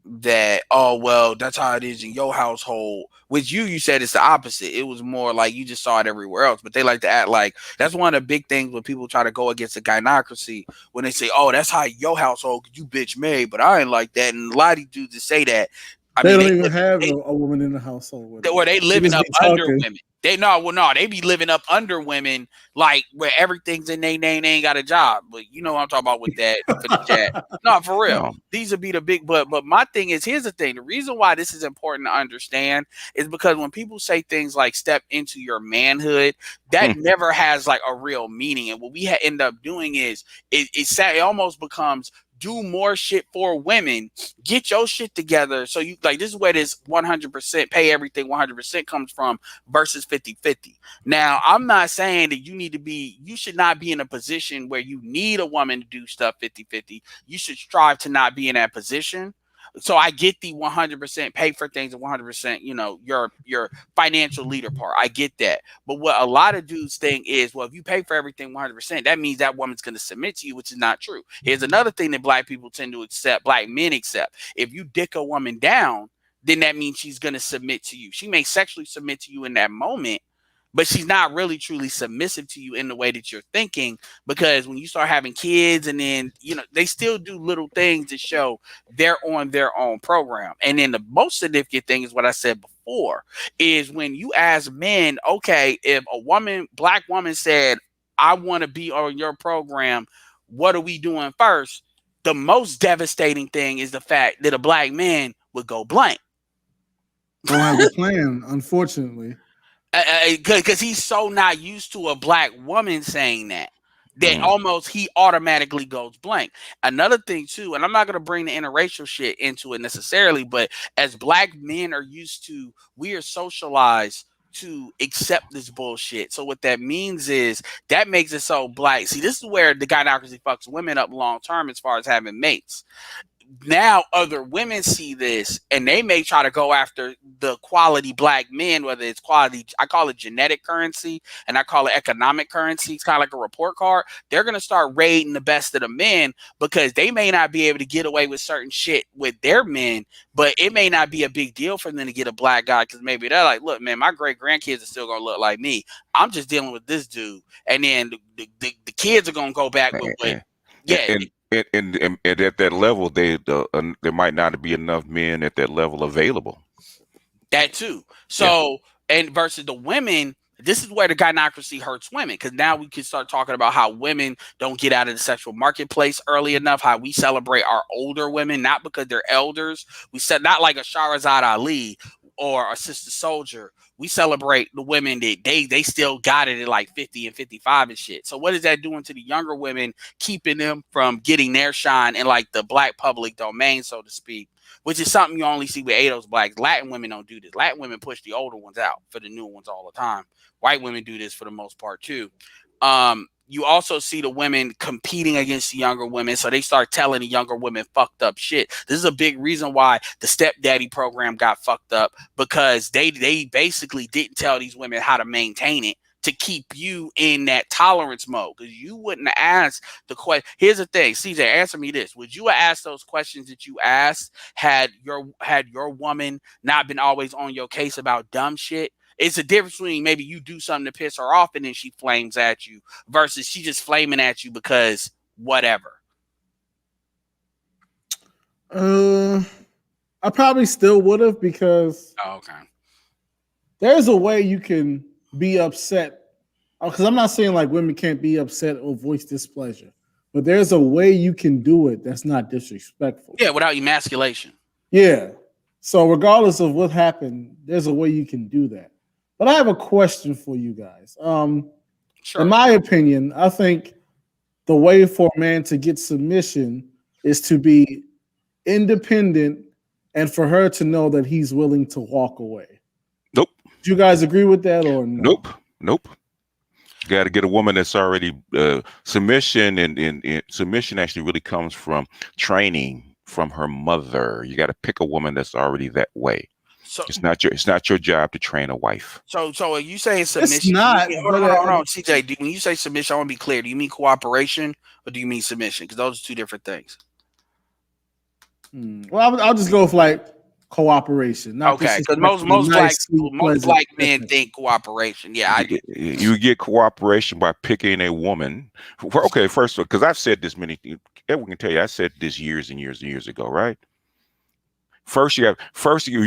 that, oh well, that's how it is in your household. With you said it's the opposite. It was more like you just saw it everywhere else. But they like to act like that's one of the big things when people try to go against the gynocracy, when they say, oh, that's how your household, 'cause you bitch made, but I ain't like that. And a lot of these dudes that say that, I They mean, don't they even live, have they a woman in the household with them. or they They living just up be under talking. women. They no, well, no, they be living up under women, like where everything's in their name, they ain't got a job. But you know what I'm talking about with that for the chat. No, for real. No. These would be the big but my thing is, here's the thing. The reason why this is important to understand is because when people say things like step into your manhood, that never has like a real meaning. And what we end up doing is it almost becomes do more shit for women, get your shit together. So you like, this is where this 100% pay everything 100% comes from versus 50-50. Now, I'm not saying that you should not be in a position where you need a woman to do stuff 50-50. You should strive to not be in that position. So I get the 100% pay for things and 100%, your financial leader part. I get that. But what a lot of dudes think is, well, if you pay for everything 100%, that means that woman's going to submit to you, which is not true. Here's another thing that black people tend to accept, black men accept. If you dick a woman down, then that means she's going to submit to you. She may sexually submit to you in that moment, but she's not really truly submissive to you in the way that you're thinking, because when you start having kids and then they still do little things to show they're on their own program. And then the most significant thing is what I said before, is when you ask men, okay, if a black woman said, I want to be on your program, what are we doing first? The most devastating thing is the fact that a black man would go blank. Don't have a plan, unfortunately. Because he's so not used to a black woman saying that Mm. almost he automatically goes blank. Another thing too, and I'm not going to bring the interracial shit into it necessarily, but as black men are used to, we are socialized to accept this bullshit. So what that means is that makes it so black. See, this is where the gynocracy fucks women up long term as far as having mates. Now other women see this and they may try to go after the quality black men, whether it's quality, I call it genetic currency and I call it economic currency. It's kind of like a report card. They're going to start raiding the best of the men because they may not be able to get away with certain shit with their men, but it may not be a big deal for them to get a black guy because maybe they're like, look, man, my great grandkids are still going to look like me. I'm just dealing with this dude. And then the kids are going to go back with what, yeah. And at that level, there might not be enough men at that level available. That too. So, and versus the women, this is where the gynocracy hurts women because now we can start talking about how women don't get out of the sexual marketplace early enough, how we celebrate our older women, not because they're elders. We said not like a Shahrazad Ali or a Sister Soldier. We celebrate the women that they still got it at like 50 and 55 and shit. So what is that doing to the younger women, keeping them from getting their shine in like the black public domain, so to speak? Which is something you only see with ADOS blacks. Latin women don't do this. Latin women push the older ones out for the new ones all the time. White women do this for the most part too. You also see the women competing against the younger women, so they start telling the younger women fucked up shit. This is a big reason why the stepdaddy program got fucked up because they basically didn't tell these women how to maintain it to keep you in that tolerance mode because you wouldn't have asked the question. Here's the thing, CJ, answer me this: would you have asked those questions that you asked had your woman not been always on your case about dumb shit? It's a difference between maybe you do something to piss her off and then she flames at you versus she just flaming at you because whatever. I probably still would have because there's a way you can be upset. Because I'm not saying like women can't be upset or voice displeasure, but there's a way you can do it that's not disrespectful. Yeah, without emasculation. Yeah. So regardless of what happened, there's a way you can do that. But I have a question for you guys. Sure. In my opinion, I think the way for a man to get submission is to be independent and for her to know that he's willing to walk away. Nope. Do you guys agree with that or no? Nope. Got to get a woman that's already submission, and submission actually really comes from training from her mother. You got to pick a woman that's already that way. So it's not your job to train a wife. So are you saying submission? It's not. Hold on, CJ. When you say submission, I want to be clear. Do you mean cooperation or do you mean submission? Because those are two different things. Well, I'll just go with like cooperation. Not okay, because most black men think cooperation. Yeah, I do. You get cooperation by picking a woman. Okay, first of all, because I've said this many. Everyone can tell you, I said this years and years and years ago, right? First, you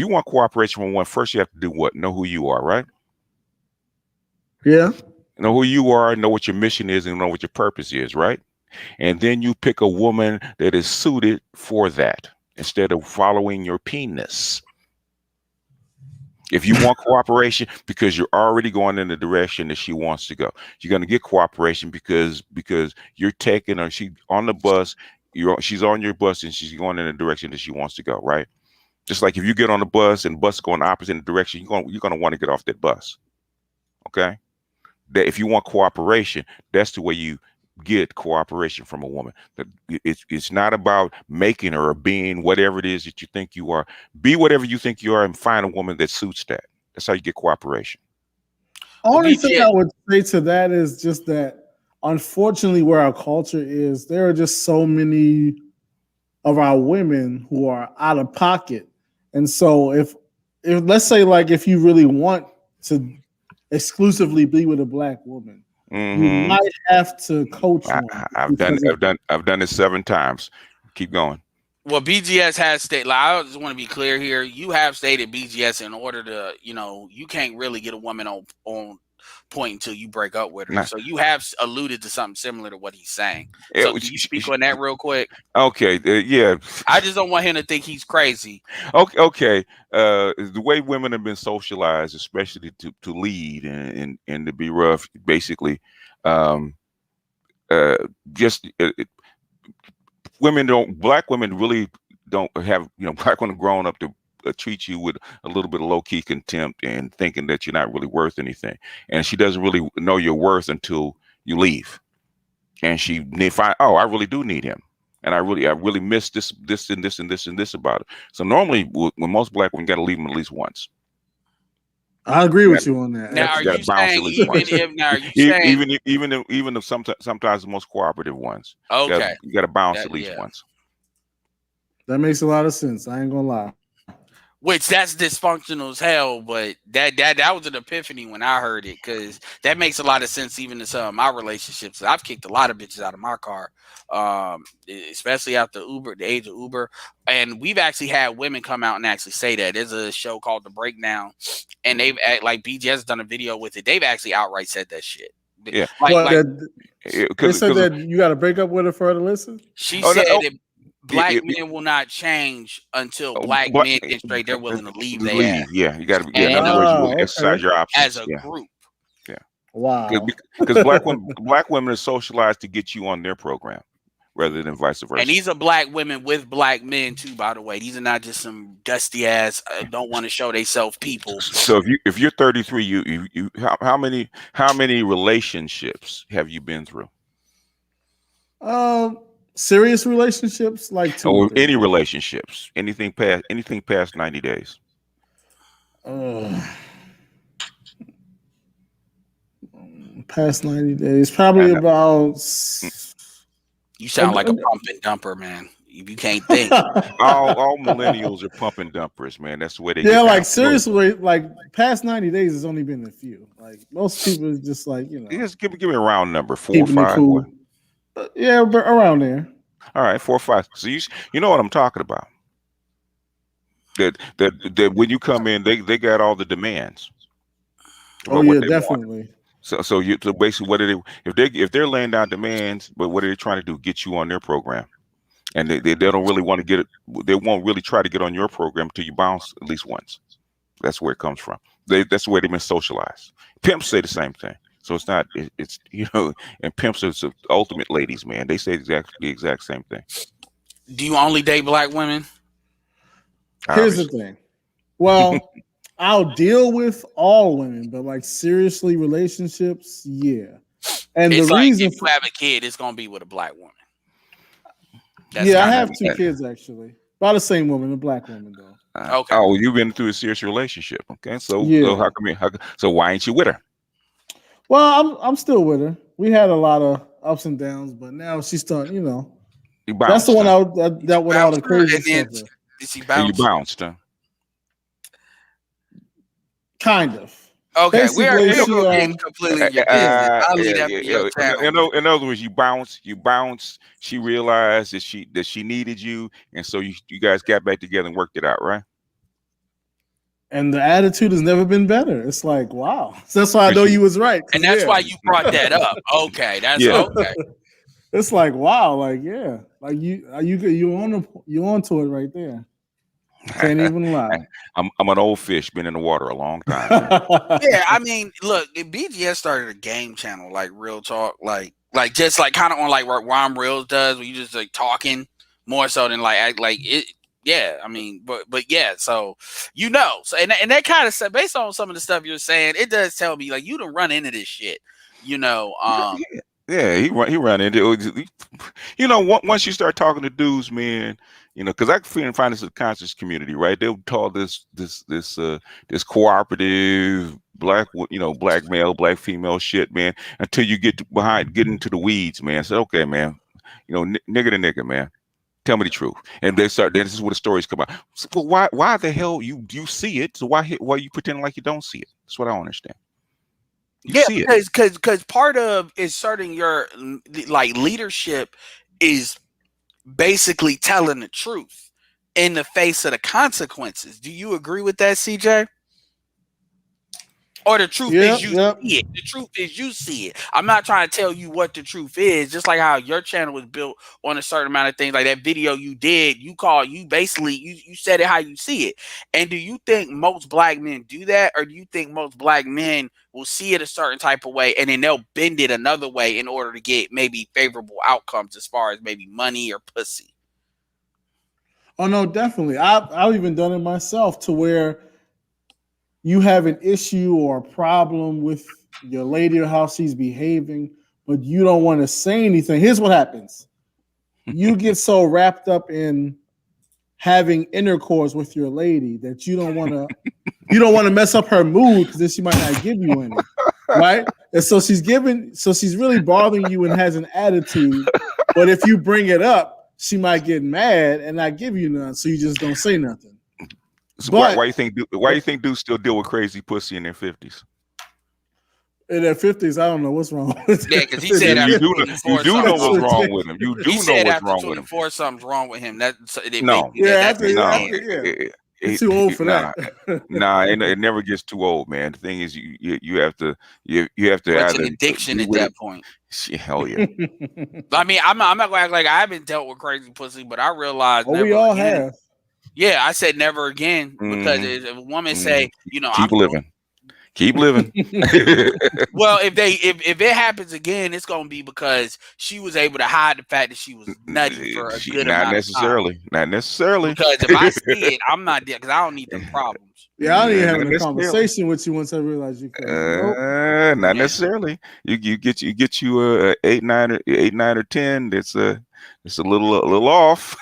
want cooperation from one. First, you have to do what? Know who you are, right? Yeah. Know who you are, know what your mission is, and know what your purpose is, right? And then you pick a woman that is suited for that instead of following your penis. If you want cooperation because you're already going in the direction that she wants to go, you're going to get cooperation because you're taking her. She on the bus. She's on your bus and she's going in the direction that she wants to go, right? Just like if you get on the bus and the bus is going opposite direction, you're going to want to get off that bus. Okay? That if you want cooperation, that's the way you get cooperation from a woman. It's not about making her or being whatever it is that you think you are. Be whatever you think you are and find a woman that suits that. That's how you get cooperation. Only thing I would say to that is just that unfortunately where our culture is, there are just so many of our women who are out of pocket. And so if let's say like if you really want to exclusively be with a black woman, you might have to coach one. I've done it 7 times. Keep going. Well, BGS has stated, like, I just want to be clear here. You have stated BGS in order to, you can't really get a woman on point until you break up with her. Nah, So you have alluded to something similar to what he's saying. it So was- can you speak on that real quick? okay, yeah. I just don't want him to think he's crazy. Okay, okay. The way women have been socialized, especially to lead and to be rough, basically, um, uh, just women don't. Black women really don't have. Black women grown up to treat you with a little bit of low key contempt and thinking that you're not really worth anything. And she doesn't really know your worth until you leave, and they find, oh, I really do need him. And I really miss this, and this, and this, and this about it. So normally, when most black women got to leave them at least once. I agree You with got you on that. Now, are got to you Actually, bounce saying at least even once. if now are you saying Even if sometimes the most cooperative ones, okay? you got to bounce That at least yeah. once. that makes a lot of sense. I ain't gonna lie. Which that's dysfunctional as hell, but that was an epiphany when I heard it because that makes a lot of sense even in some of my relationships. I've kicked a lot of bitches out of my car, especially after Uber, the age of Uber, and we've actually had women come out and actually say that. There's a show called The Breakdown, and they've like BGS has done a video with it. They've actually outright said that shit. Yeah, What Like they because said that you got to break up with her for her to listen. she oh, no, said oh, that black it, men will not change until oh, black but men demonstrate they're willing to leave their ass leave. Yeah, you got to. Yeah, and in other words, you really Oh, exercise okay. your as options. a Yeah, group. yeah. Wow. Because black women are socialized to get you on their program rather than vice And versa. these are black women with black men too, by the way. These are not just some dusty ass don't want to show they self people. So if you're 33, how many relationships have you been through? Um, Serious relationships, like two or Or three. any relationships? Anything past 90 days? Uh, Past 90 days, probably And about. You sound like a pump and dumper, man. If you can't think. all millennials are pumping dumpers, man. That's the way they Yeah, get like down. Go ahead. seriously, like past 90 days has only been a few. Like most people is just like Just give me a round number, four or keeping it five. What? cool. Yeah, but around there. All right, 4 or 5. So you know what I'm talking about. That when you come in, they got all the demands Oh about what yeah, they want. definitely. So basically, what are they if they're laying down demands, but what are they trying to do? Get you on their program, and they don't really want to get it. They won't really try to get on your program till you bounce at least once. That's where it comes from. That's the way they've been socialized. Pimps say the same thing. So it's not. It's and pimps are the ultimate ladies, man. They say the exact same thing. Do you only date black women? Here's the Obviously, thing. Well, I'll deal with all women, but like seriously, relationships, yeah. And the It's like reason if for you have a kid, it's gonna be with a black woman. That's yeah, I kind have of two kids actually. By the same woman, a black woman though. okay. oh, you've been through a serious relationship. Okay, so Yeah. how come? So why ain't you with her? Well, I'm still with her. We had a lot of ups and downs, but now she's starting. You That's the bounced, one huh? that with all Bounce the her, crazy and then stuff. did she And you bounce? bounced, huh? Kind of. Okay, Basically, we're she gonna get completely in your business. I'll leave that for your channel, man. In other words, you bounce. She realized that she needed you, and so you guys got back together and worked it out, right? and the attitude has never been better. It's like wow. So that's why I Because know she, you was right. And 'Cause, that's yeah, why you brought that up. Okay, that's yeah, okay. it's like wow. Like yeah, like you onto it right there. Can't even lie. I'm an old fish, been in the water a long time, man. Yeah, I mean, look, the BGS started a game channel, like real talk, like just like kind of on like what Rom Reels does, where you just like talking more so than like act like it. Yeah, I mean, but yeah, so so and that kind of stuff based on some of the stuff you're saying, it does tell me like you done run into this shit, you know. Yeah, he run into it. Once you start talking to dudes, man, because I can find this in the conscious community, right? They'll call this cooperative black male, black female shit, man, until you get into the weeds, man. So okay, man, nigga to nigga, man. Tell me the truth, and then this is where the stories come out. So, well, why the hell you see it? So why you pretending like you don't see it? That's what I don't understand. You Yeah, see it. because part of asserting your like leadership is basically telling the truth in the face of the consequences. Do you agree with that, CJ? Or the truth is Yep, you yep. see it. The truth is you see it. I'm not trying to tell you what the truth is. Just like how your channel was built on a certain amount of things, like that video you did, you basically you said it how you see it. And do you think most black men do that, or do you think most black men will see it a certain type of way and then they'll bend it another way in order to get maybe favorable outcomes as far as maybe money or pussy? Oh no, definitely. I've even done it myself to where you have an issue or a problem with your lady or how she's behaving, but you don't want to say anything. Here's what happens: you get so wrapped up in having intercourse with your lady that you don't want to mess up her mood because then she might not give you any, right? And so she's really bothering you and has an attitude. But if you bring it up, she might get mad and not give you none. So you just don't say nothing. So But why you think dudes still deal with crazy pussy in their 50s? in their 50s, I don't know what's wrong with Yeah, because he said You after do 24 know something's what's wrong. wrong with him. You He do know said what's after wrong with him. 24 something's wrong with him. It No, basically that's his no, stance. He's too old for nah, that. nah. It never gets too old, man. The thing is, you have to you have to Well, it's an either addiction be at with it. that point. Hell yeah. I mean, I'm not gonna act like I haven't dealt with crazy pussy, but I realized Oh, we never all again. have. Yeah, I said never again because hmm if a woman hmm say, you know, Keep living. Keep living. well, if it happens again, it's gonna be because she was able to hide the fact that she was nutty for a good Not amount of time. necessarily. Not necessarily. Because if I see it, I'm not there because I don't need them problems. Yeah, I ain't even having Not a necessarily. conversation with you once I realized you crazy. Nope. Not Yeah. necessarily. You get you a 8, 9, or 10. It's a little off.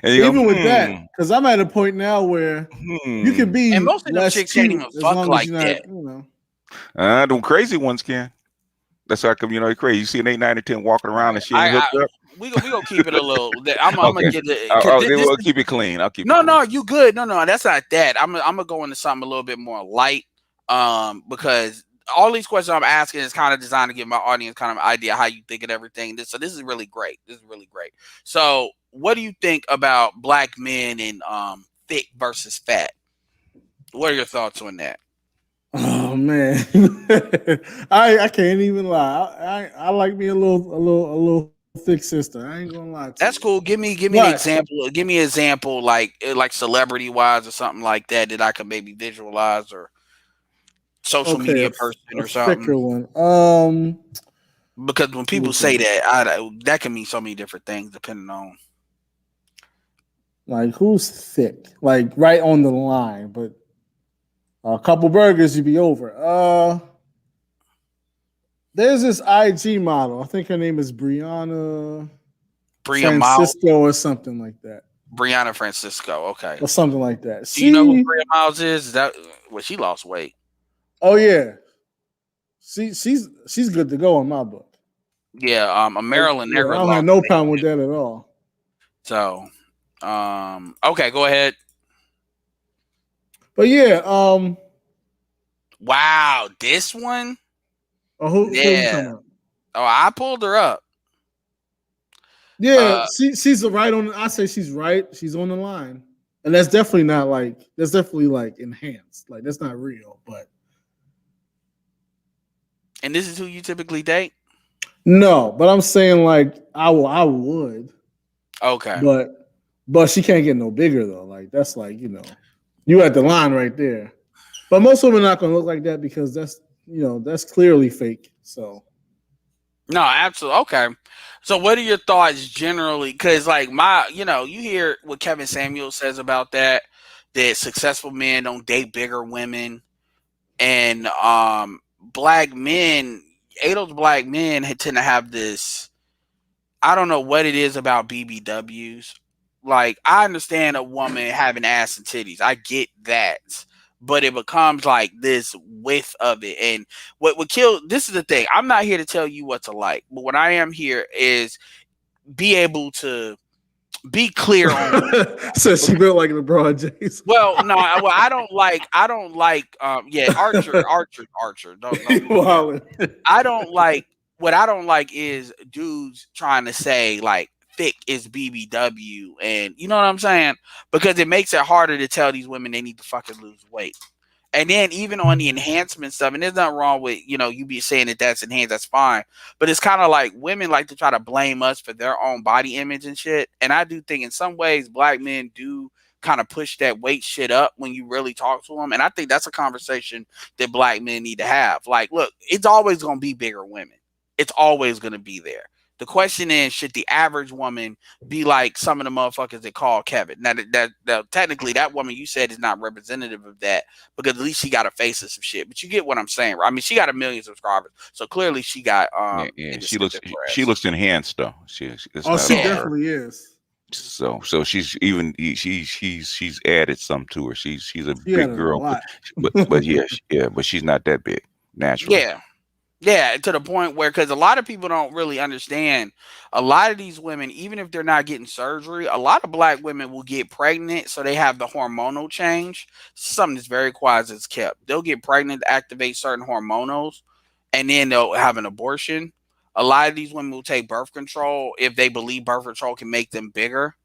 And you go, Even with that, because I'm at a point now where you can And be most of them less chicks can't cute even as fuck long as like you're not, that. Them crazy ones can. That's how come you're crazy. You see an 8, 9, or 10 walking All around right, and she ain't hooked up. we gonna keep it a little. I'm gonna Okay. get it because this We'll is keep it clean. I'll keep it no, clean. no, you good. No, that's not that. I'm gonna go into something a little bit more light. Because all these questions I'm asking is kind of designed to give my audience kind of an idea how you think of everything. So this is really great. This is really great. So what do you think about black men and thick versus fat? What are your thoughts on that? Oh man, I can't even lie. I like me a little thick sister. I ain't gonna lie to That's you. cool. Give me an But example. Give me an example like celebrity wise or something like that I can maybe visualize or social okay, media person a or something. thicker one. Because when Let me people say think. that, that can mean so many different things depending on. Like who's thick? Like right on the line, but a couple burgers you'd be over. There's this IG model. I think her name is Brianna Bria Miles, Francisco or something like that, Brianna Francisco. Okay. or something like that. Do you know who She, Bria Miles is? That well, she lost weight. oh yeah, she's good to go in my book. Yeah, a Like, Maryland yeah, I nigger don't have lost no weight. problem with that at all. So, okay, go ahead. But yeah, Wow, this one. who are you Yeah. talking about? Oh, I pulled her up. Yeah, Uh, she's right on. I say she's right. She's on the line, and that's definitely not like that's definitely like enhanced. Like that's not real, but and this is who you typically date. no. But I'm saying like I would, Okay. but she can't get no bigger though. Like that's like you at the line right there. But most women are not gonna look like that because that's clearly fake. So No, absolutely. Okay. So, what are your thoughts generally? Because, like, you hear what Kevin Samuel says about that successful men don't date bigger women, and black men, those black men tend to have this. I don't know what it is about BBWs. Like, I understand a woman having ass and titties. I get that. But it becomes like this width of it. And what would kill this is the thing. I'm not here to tell you what to like, but what I am here is be able to be clear on what you want. so she built like LeBron James. Well, no, I don't like Archer. Wildin'. I don't like what I don't like is dudes trying to say like thick is BBW and you know what I'm saying? Because it makes it harder to tell these women they need to fucking lose weight. And then even on the enhancement stuff, and there's nothing wrong with, you be saying that that's enhanced, that's fine. But it's kind of like women like to try to blame us for their own body image and shit. And I do think in some ways black men do kind of push that weight shit up when you really talk to them. And I think that's a conversation that black men need to have. Like, look, it's always going to be bigger women. It's always going to be there. The question is, should the average woman be like some of the motherfuckers that call Kevin? Now, that technically that woman you said is not representative of that, because at least she got a face of some shit. But you get what I'm saying, right? I mean, she got 1 million subscribers, so clearly she got Yeah. incentive for She us. looks enhanced though. It's Oh, not she all Yeah, her. definitely is. So she's added some to her. She's a She big added a girl, lot. but yeah, but she's not that big naturally. yeah. Yeah, to the point where, because a lot of people don't really understand, a lot of these women, even if they're not getting surgery, a lot of black women will get pregnant, so they have the hormonal change. Something that's very quiet as kept. They'll get pregnant to activate certain hormones, and then they'll have an abortion. A lot of these women will take birth control if they believe birth control can make them bigger.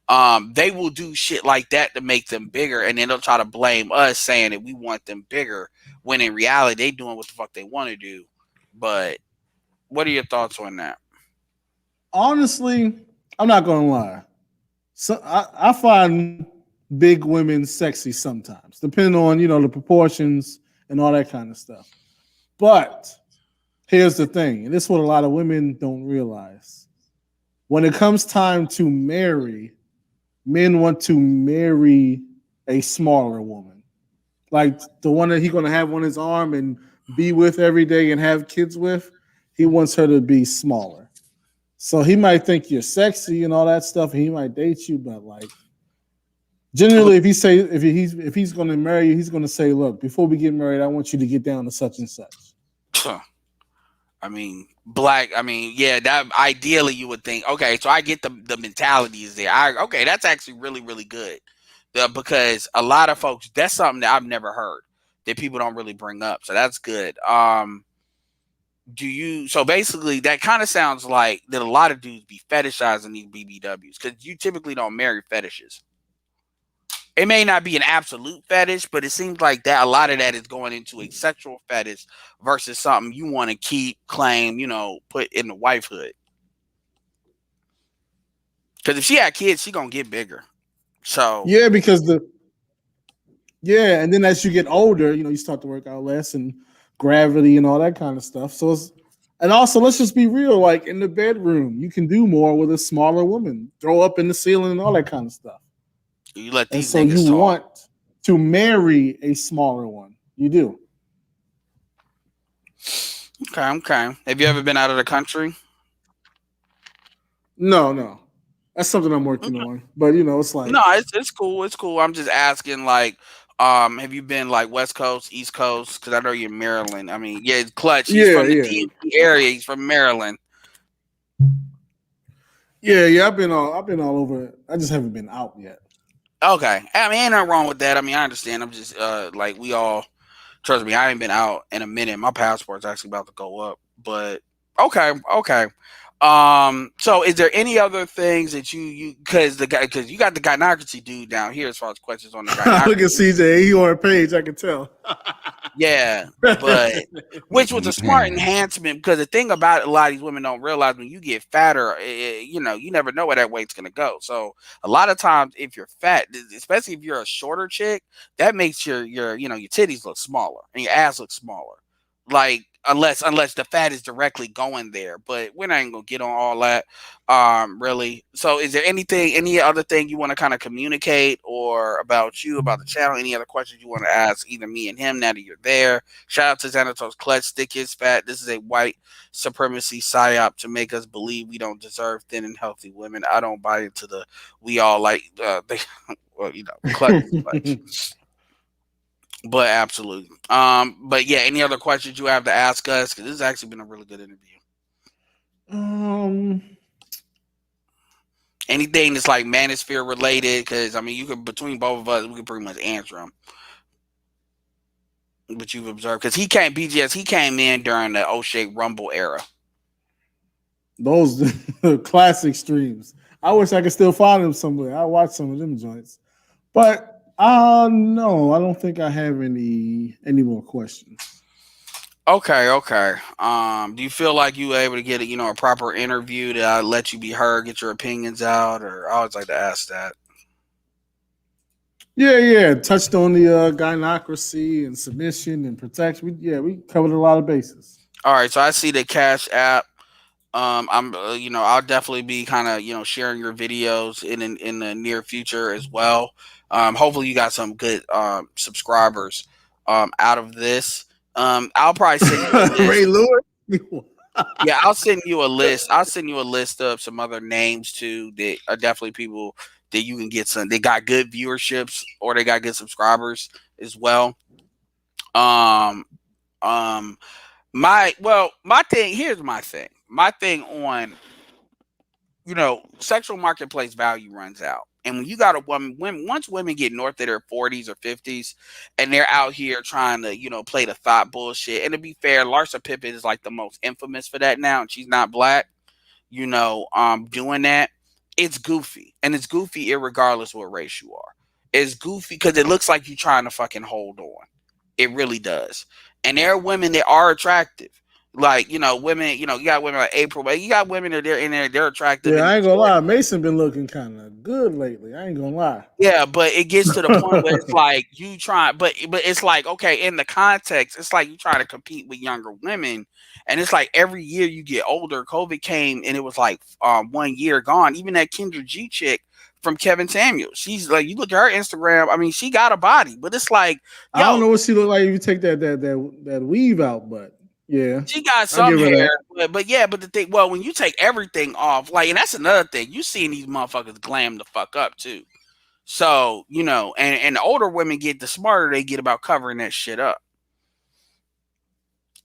They will do shit like that to make them bigger, and then they'll try to blame us saying that we want them bigger, when in reality they doing what the fuck they want to do. But what are your thoughts on that? Honestly, I'm not gonna lie. So I find big women sexy sometimes, depending on the proportions and all that kind of stuff. But here's the thing, and this is what a lot of women don't realize. When it comes time to marry, men want to marry a smaller woman, like the one that he's gonna have on his arm and be with every day and have kids with. He wants her to be smaller. So he might think you're sexy and all that stuff, and he might date you, but like generally, if he's going to marry you, he's going to say, "Look, before we get married, I want you to get down to such and such." I mean, black. I mean, yeah. That ideally you would think. Okay, so I get the mentality is there. Okay, that's actually really really good, because a lot of folks, that's something that I've never heard that people don't really bring up. So that's good. Do you? So basically, that kind of sounds like that a lot of dudes be fetishizing these BBWs, because you typically don't marry fetishes. It may not be an absolute fetish, but it seems like that a lot of that is going into a sexual fetish versus something you want to keep, claim, put in the wifehood. Because if she had kids, she gonna get bigger. So Yeah, because and then as you get older, you start to work out less and gravity and all that kind of stuff. So and also, let's just be real. Like in the bedroom, you can do more with a smaller woman, throw up in the ceiling and all that kind of stuff. you let And these so you niggas talk. want to marry a smaller one. You do. Okay, okay. Have you ever been out of the country? No, no. That's something I'm working Okay. on. But it's No, like, it's cool. It's cool. I'm just asking, like, have you been like West Coast, East Coast? Because I know you're Maryland. I mean, yeah, Clutch. He's yeah, from the yeah. DMV area. He's from Maryland. Yeah. I've been all over. I just haven't been out yet. Okay. I mean, ain't nothing wrong with that. I mean, I understand. I'm just like, we all, trust me, I ain't been out in a minute. My passport's actually about to go up. But okay, okay. So is there any other things that you because you got the gynocracy dude down here as far as questions on the Look at gynocracy. CJ. He on a page. I can tell. Yeah, but which was a smart enhancement, because the thing about it, a lot of these women don't realize, when you get fatter, you never know where that weight's gonna go. So a lot of times, if you're fat, especially if you're a shorter chick, that makes your titties look smaller and your ass look smaller. Like, unless the fat is directly going there, but we're not even gonna get on all that. Really. So is there any other thing you want to kind of communicate, or about you, about the channel? Any other questions you want to ask either me and him now that you're there? Shout out to Xanatos Clutch, Stick His Fat. This is a white supremacy psyop to make us believe we don't deserve thin and healthy women. I don't buy into the we all like they well, clutch is clutch. But absolutely. But yeah, any other questions you have to ask us? Because this has actually been a really good interview. um, Anything that's like manosphere related, because I mean, you could, between both of us, we could pretty much answer them. But you've observed, because he came in during the O'Shea Rumble era. those classic streams. I wish I could still find them somewhere. I watch some of them joints, but No, I don't think I have any more questions. Okay, okay. Do you feel like you were able to get a proper interview to let you be heard, get your opinions out, or I always like to ask that. Yeah, yeah. Touched on the gynocracy and submission and protection. We covered a lot of bases. All right, so I see the Cash App. I'm, I'll definitely be kind of, sharing your videos in the near future as well. Hopefully you got some good subscribers out of this. I'll probably send you a Ray list. Lewis. Yeah, I'll send you a list. I'll send you a list of some other names too that are definitely people that you can get some. They got good viewerships or they got good subscribers as well. Um, um, my thing here's my thing. My thing on sexual marketplace value runs out. And when you got a woman, once women get north of their 40s or 50s and they're out here trying to, play the thought bullshit. And to be fair, Larsa Pippen is like the most infamous for that now, and she's not black, doing that. It's goofy. And it's goofy irregardless what race you are. It's goofy because it looks like you're trying to fucking hold on. It really does. And there are women that are attractive. Like, women, you got women like April, but you got women that they're in there, they're attractive Yeah, in I their ain't gonna lie. 40s. Mason been looking kind of good lately. I ain't gonna lie. Yeah, but it gets to the point where it's like you try, but it's like okay, in the context, it's like you try to compete with younger women, and it's like every year you get older. COVID came, and it was like 1 year gone. Even that Kendra G chick from Kevin Samuels, she's like you look at her Instagram. I mean, she got a body, but it's like I don't yo, know what she look like if you take that weave out, but yeah, she got I'll some give her hair, that. but yeah, but the thing, well, when you take everything off, like, and that's another thing, you seeing these motherfuckers glam the fuck up too. So, and the older women get, the smarter they get about covering that shit up.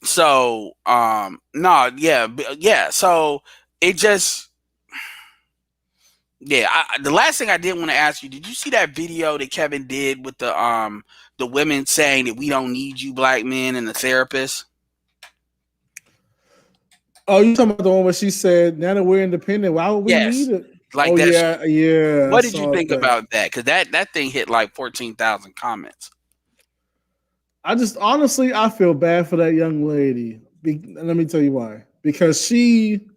So, no, yeah, yeah. So it just, yeah. The last thing I did want to ask you, did you see that video that Kevin did with the women saying that we don't need you black men and the therapist? Oh, you talking about the one where she said, "Now that we're independent, why would we need Yes. it?" Like Oh that. yeah, yeah. I What did you saw think that. about that? Because that thing hit like 14,000 comments. I just honestly, I feel bad for that young lady. Let me tell you why. Because she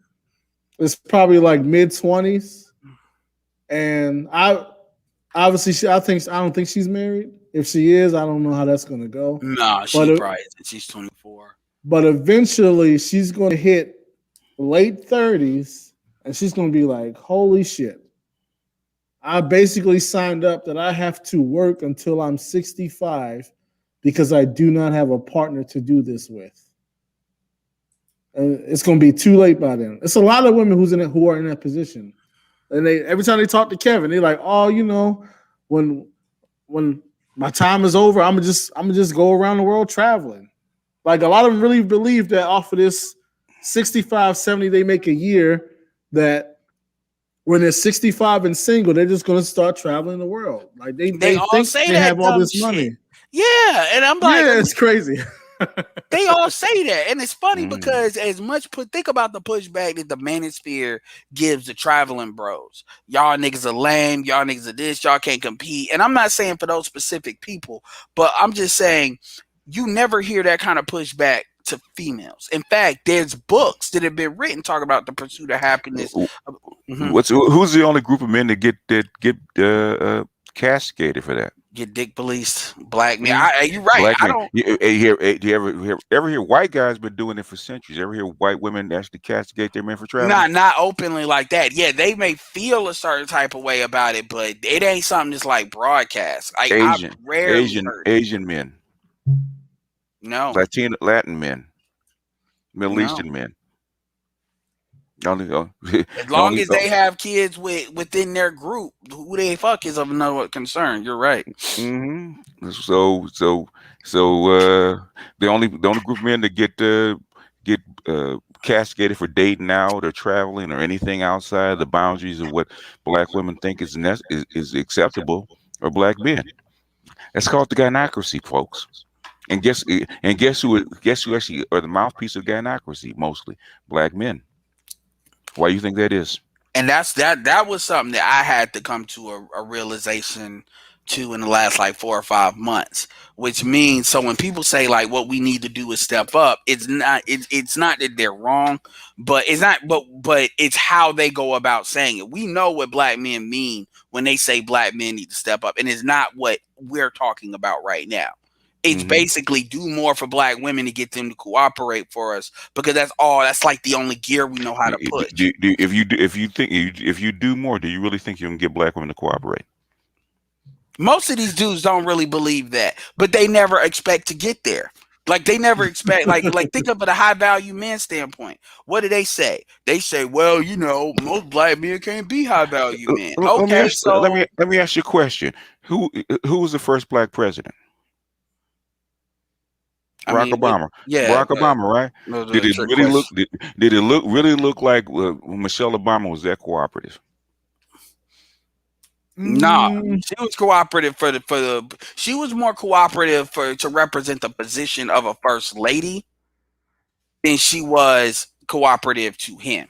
is probably like mid 20s, and I don't think she's married. If she is, I don't know how that's gonna go. No, But she probably isn't. She's 24. but eventually, she's gonna hit late 30s, and she's gonna be like, "Holy shit! I basically signed up that I have to work until I'm 65 because I do not have a partner to do this with." And it's going to be too late by then. It's a lot of women who are in that position, and they every time they talk to Kevin, they're like, "Oh, when when my time is over, I'm gonna just go around the world traveling." Like a lot of them really believe that off of this 65, 70 they make a year, that when they're 65 and single, they're just gonna start traveling the world. Like they They they all think say they that have all dumb this shit. money. Yeah, and Yeah, it's crazy. they all say that, and it's funny Mm. because as much think about the pushback that the manosphere gives the traveling bros. Y'all niggas are lame. Y'all niggas are this. Y'all can't compete. And I'm not saying for those specific people, but I'm just saying you never hear that kind of pushback to females. In fact, there's books that have been written talking about the pursuit of happiness. Mhm. Who's the only group of men that get castigated for that? Get dick policed, black men. Mm. You're right. Black I men. don't. Do you ever hear white guys been doing it for centuries? Ever hear white women actually castigate their men for traveling? Not openly like that. Yeah, they may feel a certain type of way about it, but it ain't something that's like broadcast. I've Asian, rarely Asian, heard it. Asian men, No, Latin men, Middle no. Eastern men. Only, As the long only, as they have kids within their group, who they fuck is of no concern. You're right. mm-hmm. So the only group of men that get castigated for dating out or traveling or anything outside the boundaries of what black women think is acceptable are black men. That's called the gynocracy, folks. And guess who actually are the mouthpiece of gynocracy? Mostly black men. Why do you think that is? And that was something that I had to come to a realization to in the last like 4 or 5 months, which means so when people say like what we need to do is step up, it's not that they're wrong, but it's not but it's how they go about saying it. We know what black men mean when they say black men need to step up, and it's not what we're talking about right now. It's Mm-hmm. basically do more for black women to get them to cooperate for us because that's like the only gear we know how to push. If you do more, do you really think you can get black women to cooperate? Most of these dudes don't really believe that, but they never expect to get there. Like they never expect like think of it a high value man standpoint. What do they say? They say, well, most black men can't be high value men. Okay, so Let me ask you a question. Who was the first black president? I Barack mean, Obama. yeah, Barack Obama, right? those are Did the it trick really look? questions. Did it really look like Michelle Obama was that cooperative? No, Mm, she was cooperative for the. She was more cooperative to represent the position of a first lady than she was cooperative to him.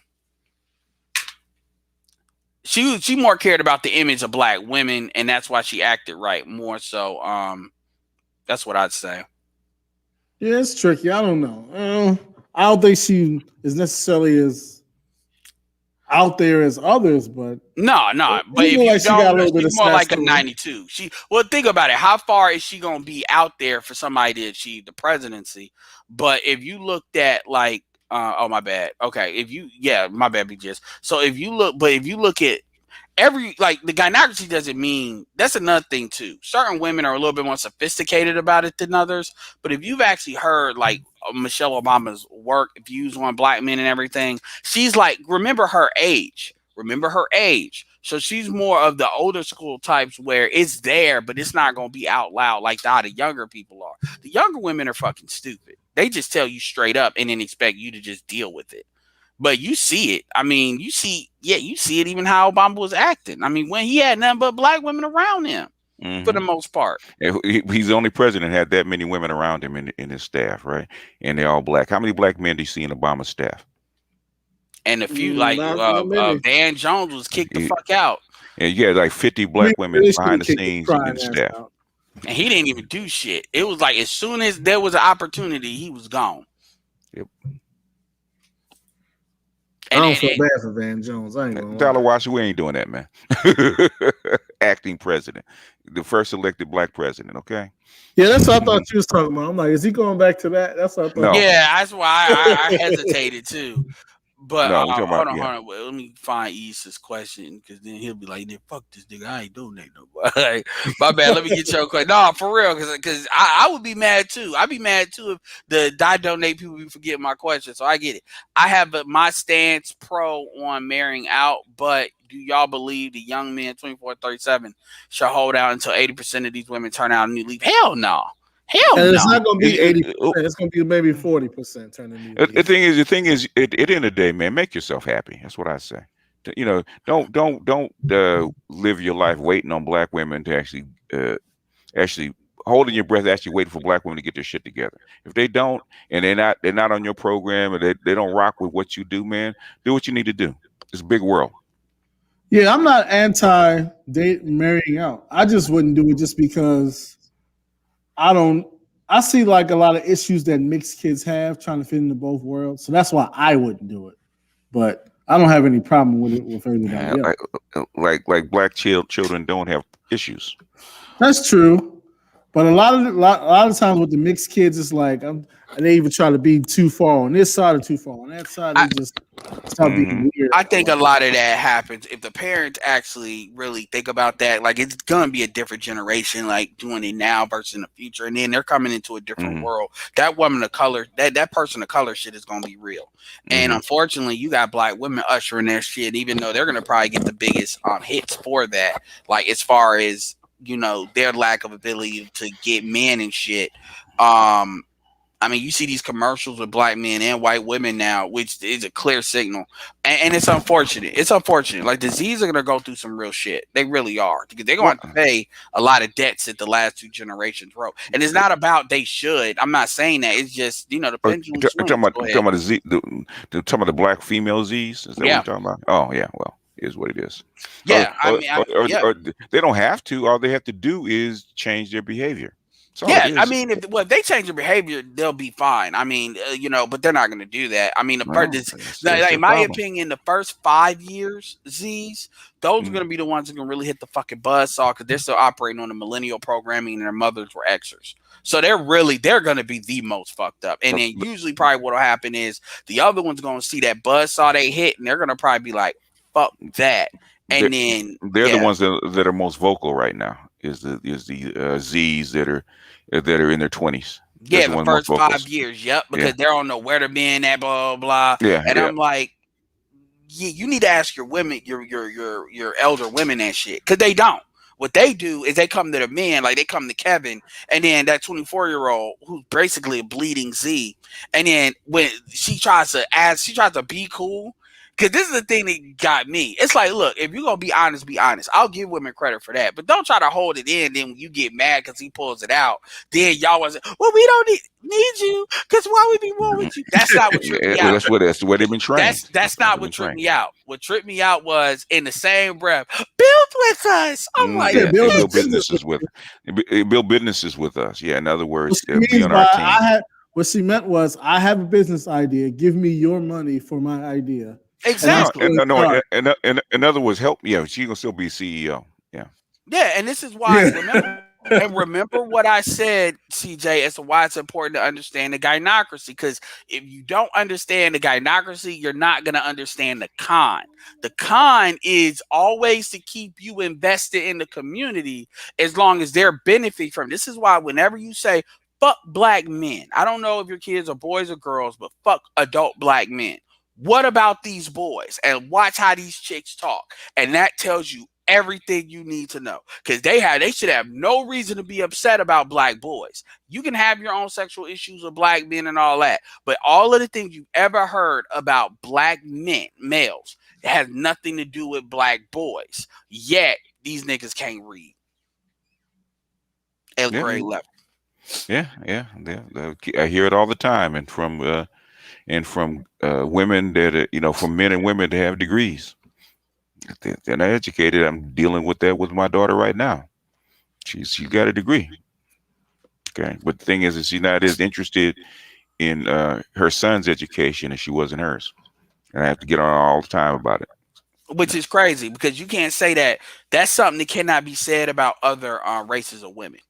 She more cared about the image of black women, and that's why she acted right more so. That's what I'd say. yeah, it's tricky. I don't know. I don't think she is necessarily as out there as others, but No, it no. But if looked you like she got a don't know, little bit she's of more like a sassy. 92. Well, think about it. How far is she gonna be out there for somebody to achieve the presidency? But if you looked at like, oh my bad. Okay, yeah, my bad, BJS. So if you look at like the gynocracy doesn't mean that's another thing too. Certain women are a little bit more sophisticated about it than others. But if you've actually heard like Michelle Obama's work, views on black men and everything, she's like, remember her age. Remember her age. So she's more of the older school types where it's there, but it's not going to be out loud like how the younger people are. The younger women are fucking stupid. They just tell you straight up and then expect you to just deal with it. But you see it. I mean, you see it even how Obama was acting. I mean, when he had nothing but black women around him for Mm-hmm. the most part. He's the only president that had that many women around him in his staff, right? And they're all black. How many black men do you see in Obama's staff? And a few like Not many. Van Jones was kicked the He- fuck out. and you had like 50 I mean, black women really should behind have the kicked his scenes in crying the ass staff. out. And he didn't even do shit. It was like as soon as there was an opportunity, he was gone. Yep. I And, don't and, feel and bad for Van Jones. I ain't gonna Tyler lie. Washer, we ain't doing that, man. Acting president, the first elected black president. Okay. Yeah, that's what I thought you was talking about. I'm like, is he going back to that? That's what I thought. No, yeah, that's why I hesitated too. But no, we're talking about hold yeah. on. Well, let me find East's question because then he'll be like, "Fuck this nigga, I ain't doing nobody." Like, my bad. Let me get your question. No, for real, because I would be mad too. I'd be mad too if the I donate people be forgetting my question. So I get it. I have my stance pro on marrying out, but do y'all believe the young men 24-37 should hold out until 80% of these women turn out a new leaf? Hell no. Hell And no. it's not gonna be It- 80%. It's gonna be maybe 40% turning new The leaf. the thing is, at the end of the day, man, make yourself happy. That's what I say. Don't live your life waiting on black women to actually holding your breath, actually waiting for black women to get their shit together. If they don't, and they're not on your program, and they don't rock with what you do, man, do what you need to do. It's a big world. Yeah, I'm not anti date marrying out. I just wouldn't do it just because I don't. I see like a lot of issues that mixed kids have trying to fit into both worlds. So that's why I wouldn't do it. But I don't have any problem with it with everybody else. Like black children don't have issues. That's true. But a lot of times with the mixed kids, it's like they even try to be too far on this side or too far on that side. They just start Hmm. being weird. I think a lot of that happens if the parents actually really think about that. Like it's gonna be a different generation, like doing it now versus in the future, and then they're coming into a different Hmm. world. That woman of color, that person of color shit is gonna be real. And Hmm. unfortunately, you got black women ushering their shit, even though they're gonna probably get the biggest hits for that. Like as far as their lack of ability to get men and shit. I mean, you see these commercials with black men and white women now, which is a clear signal, and it's unfortunate. It's unfortunate. Like the Z's are gonna go through some real shit. They really are because they're going What? to have to pay a lot of debts that the last two generations wrote. And it's not about they should. I'm not saying that. It's just the pendulum swings. Go Talking ahead. about the talking about the black female Z's. Is that what Yeah. you're talking about? Oh yeah, well. is what it is. Or, Yeah, I mean, yeah. or they don't have to. All they have to do is change their behavior. That's all it Yeah, I is. mean, if they change their behavior, they'll be fine. I mean, but they're not going to do that. I mean, Well, that's like, their in my problem. opinion, the first 5 years, Z's, those are Mm. going to be the ones that can really hit the fucking buzzsaw because they're still operating on the millennial programming and their mothers were Xers. So they're going to be the most fucked up. And But, then usually, probably what'll happen is the other one's going to see that buzzsaw they hit, and they're going to probably be like, "Fuck that," they're, and then they're the yeah. ones that are most vocal right now. Is the Z's that are in their 20s. That's Yeah, the the one most first vocals. 5 years, yep, Yeah, because they don't know where to be in that, blah blah blah. yeah, And yeah. I'm like, yeah, you need to ask your women, your elder women that shit, because they don't. What they do is they come to the men, like they come to Kevin, and then that 24-year-old who's basically a bleeding Z, and then when she tries to be cool. Cause this is the thing that got me. It's like, look, if you're gonna be honest, be honest. I'll give women credit for that, but don't try to hold it in. Then when you get mad because he pulls it out, then y'all was, well, we don't need you, cause why would we want with you? That's not what tripped me Well, out. that's the way they've been trained. That's How not they've what been tripped trained. me out. What tripped me out was in the same breath, build with us. I'm like, Yeah, Yeah, and build a build bitch. business. businesses with, build businesses with us. Yeah, in other What words, she be means on by our team. what she meant was, I have a business idea. Give me your money for my idea, and that's No, the Exactly. way it no. starts. In other words, help. Yeah, she gonna still be CEO. Yeah. Yeah, and this is why Yeah, remember what I said, CJ, as to why it's important to understand the gynocracy. Because if you don't understand the gynocracy, you're not going to understand the con. The con is always to keep you invested in the community as long as they're benefiting from it. This is why whenever you say, fuck black men, I don't know if your kids are boys or girls, but fuck adult black men. What about these boys? And watch how these chicks talk. And that tells you everything you need to know because they should have no reason to be upset about black boys. You can have your own sexual issues with black men and all that, but all of the things you've ever heard about black men, males, it has nothing to do with black boys. Yet these niggas can't read at Yeah. grade level. Yeah. I hear it all the time, and from women that from men and women that have degrees. They're not educated. I'm dealing with that with my daughter right now. She got a degree. Okay, but the thing is she's not as interested in her son's education as she was in hers, and I have to get on her all the time about it. Which is crazy because you can't say that. That's something that cannot be said about other races of women.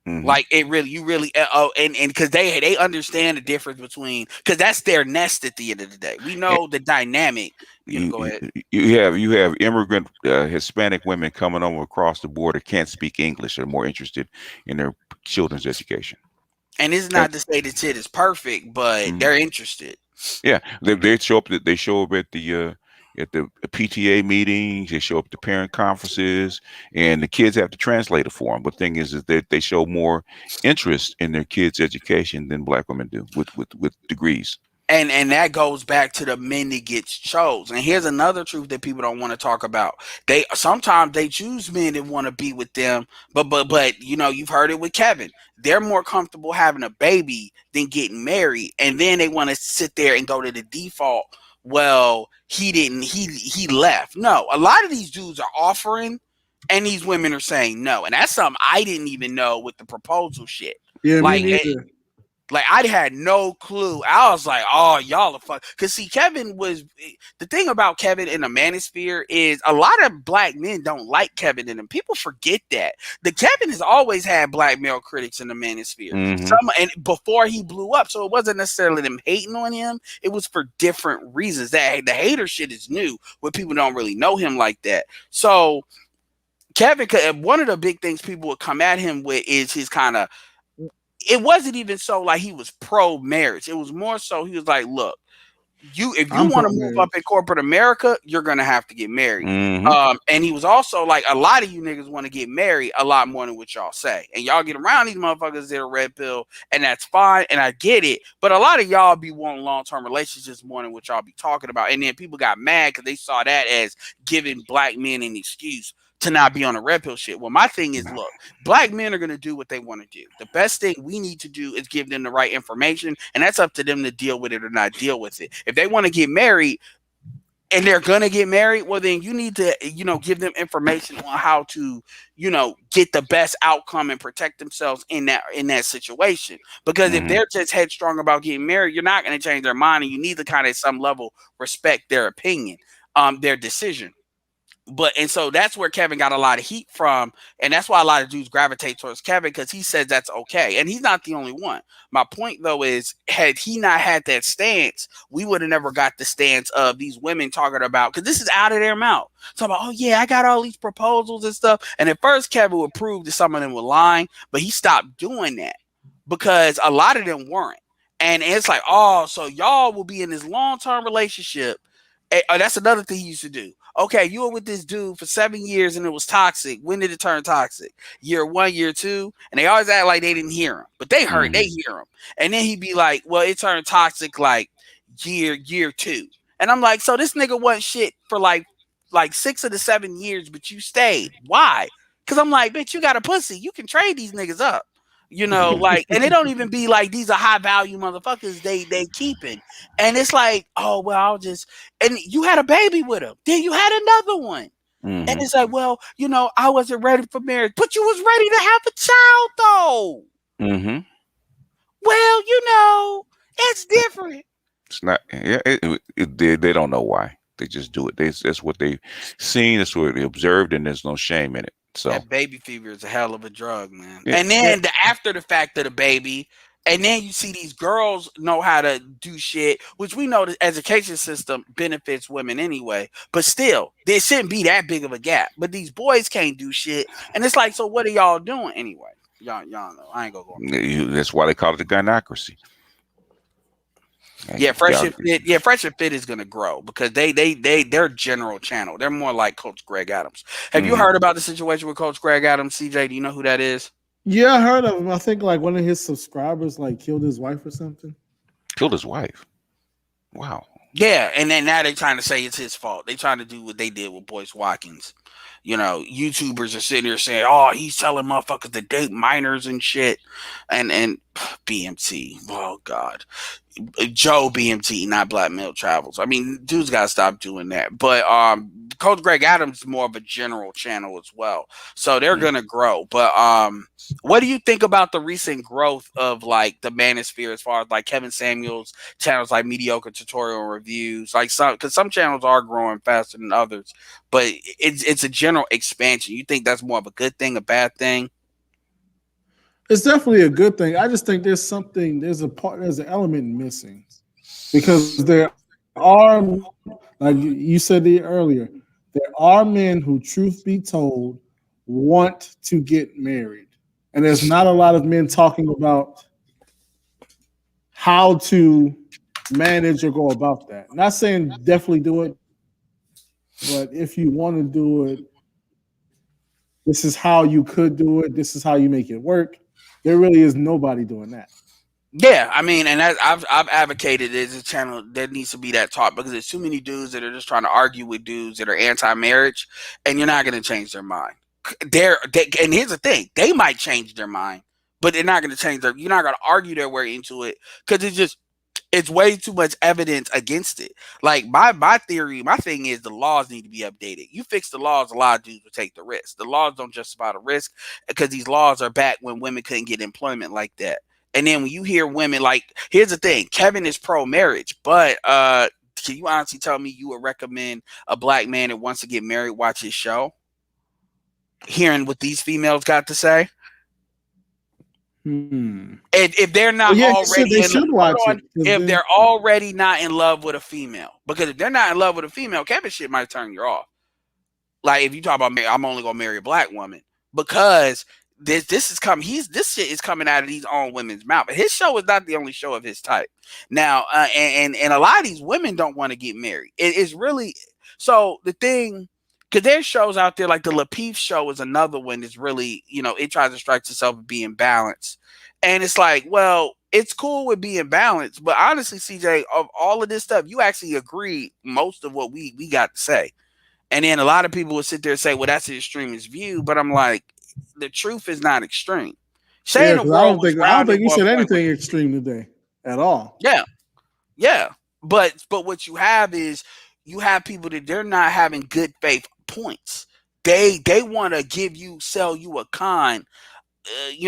Hmm. Like it really, you really, and because they understand the difference between because that's their nest at the end of the day. We know the dynamic. You Go ahead. you have immigrant Hispanic women coming over across the border can't speak English. They're more interested in their children's education. And it's And, not to say that shit is perfect, but mm, they're interested. yeah, they show up. They show up at the PTA meetings. They show up at the parent conferences, and the kids have to translate it for them. But the thing is that they show more interest in their kids' education than black women do with degrees. And that goes back to the men that gets chose. And here's another truth that people don't want to talk about. They sometimes they choose men that want to be with them, but you've heard it with Kevin. They're more comfortable having a baby than getting married, and then they want to sit there and go to the default. Well, he didn't. He left. No, a lot of these dudes are offering, and these women are saying no, and that's something I didn't even know with the proposal shit. yeah, me Like neither. like I had no clue. I was like, "Oh, y'all are fuck." Because see, Kevin was the thing about Kevin in the manosphere is a lot of black men don't like Kevin, and people forget that the Kevin has always had black male critics in the manosphere. Hmm. Some and before he blew up, so it wasn't necessarily them hating on him. It was for different reasons. That the hater shit is new, where people don't really know him like that. So Kevin, one of the big things people would come at him with is his kind of it wasn't even so like he was pro marriage. It was more so he was like, look, if you I'm want pro to move up in marriage. corporate America, you're gonna have to get married. Hmm. And he was also like, a lot of you niggas want to get married a lot more than what y'all say, and y'all get around these motherfuckers that are red pill, and that's fine, and I get it. But a lot of y'all be wanting long term relationships more than what y'all be talking about, and then people got mad because they saw that as giving black men an excuse to not be on a red pill shit. Well, my thing is, look, black men are going to do what they want to do. The best thing we need to do is give them the right information, and that's up to them to deal with it or not deal with it. If they want to get married, and they're gonna get married, well then you need to, give them information on how to, get the best outcome and protect themselves in that situation. Because if Mm-hmm. they're just headstrong about getting married, you're not gonna change their mind, and you need to kind of at some level respect their opinion, their decision. And so that's where Kevin got a lot of heat from, and that's why a lot of dudes gravitate towards Kevin, because he says that's okay, and he's not the only one. My point though is, had he not had that stance, we would have never got the stance of these women talking about, because this is out of their mouth, talking about, oh yeah, I got all these proposals and stuff. And at first Kevin would prove that some of them were lying, but he stopped doing that because a lot of them weren't. And it's like, oh, so y'all will be in this long-term relationship. That's another thing he used to do. Okay, you were with this dude for 7 years and it was toxic. When did it turn toxic? Year one, year two, and they always act like they didn't hear him, but they heard. They Mm-hmm. hear him, and then he'd be like, "Well, it turned toxic like year two," and I'm like, "So this nigga wasn't shit for like 6 of the 7 years, but you stayed. Why?" Because I'm like, "Bitch, you got a pussy. You can trade these niggas up." Like, and they don't even be like these are high value motherfuckers. They keeping, and it's like, oh well, and you had a baby with him, then you had another one, and Mm-hmm. it's like, well, I wasn't ready for marriage, but you was ready to have a child though. Mm-hmm. Well, it's different. It's not. Yeah. They don't know why. They just do it. That's what they seen. That's what they observed, and there's no shame in it. So That baby fever is a hell of a drug, man. yeah. And then the after the fact of the baby, and then you see these girls know how to do shit, which we know the education system benefits women anyway. But still, there shouldn't be that big of a gap. But these boys can't do shit, and it's like, so what are y'all doing anyway? Y'all know. I ain't gonna go. That's why they call it the gynocracy. Yeah, Hey, Fresh y'all. and Fit. Yeah, Fresh and Fit is gonna grow because they're general channel. They're more like Coach Greg Adams. Have you Mm-hmm. heard about the situation with Coach Greg Adams, CJ? Do you know who that is? Yeah, I heard of him. I think like one of his subscribers like killed his wife or something. Killed his wife. Wow. Yeah, and then now they're trying to say it's his fault. They trying to do what they did with Boyce Watkins. YouTubers are sitting here saying, "Oh, he's telling motherfuckers to date minors and shit," and BMT. Oh God, Joe BMT, not Black Male Travels. I mean, dudes gotta stop doing that. But Coach Greg Adams is more of a general channel as well, so they're Mm. gonna grow. But what do you think about the recent growth of like the manosphere as far as like Kevin Samuels channels like Mediocre Tutorial Reviews, like some channels are growing faster than others, but it's a general expansion. You think that's more of a good thing, a bad thing? It's definitely a good thing. I just think there's an element missing because there are, like you said it earlier, there are men who, truth be told, want to get married, and there's not a lot of men talking about how to manage or go about that. Not saying definitely do it, but if you want to do it, this is how you could do it. This is how you make it work. There really is nobody doing that. Yeah, I mean, and I've advocated there's a channel that needs to be that taught because there's too many dudes that are just trying to argue with dudes that are anti-marriage, and you're not going to change their mind. And here's the thing: they might change their mind, but they're not going to change their. You're not going to argue their way into it because it's way too much evidence against it. Like my theory, my thing is the laws need to be updated. You fix the laws, a lot of dudes will take the risk. The laws don't just about a risk because these laws are back when women couldn't get employment like that. And then when you hear women like, here's the thing, Kevin is pro marriage, but can you honestly tell me you would recommend a black man that wants to get married watch his show? Hearing what these females got to say? If they're Well, not yeah, already they in should hold watch on, it. 'Cause if then, they're already not in love with a female, because if they're not in love with a female, Kevin shit might turn you off. Like if you talk about I'm only gonna marry a black woman because this is coming. This shit is coming out of these own women's mouth. His show is not the only show of his type. Now, and a lot of these women don't want to get married. It's really so the thing. Because there's shows out there like the Lapeef show is another one that's really, it tries to strike itself as being balanced. And it's like, well, it's cool with being balanced, but honestly, CJ, of all of this stuff, you actually agree most of what we got to say. And then a lot of people would sit there and say, well, that's the extremist view. But I'm like, the truth is not extreme. yeah, Saying the because world was I don't round at think you one said point was, anything extreme today at all. yeah, yeah. But what you have is you have people that they're not having good faith points. They want to sell you a con,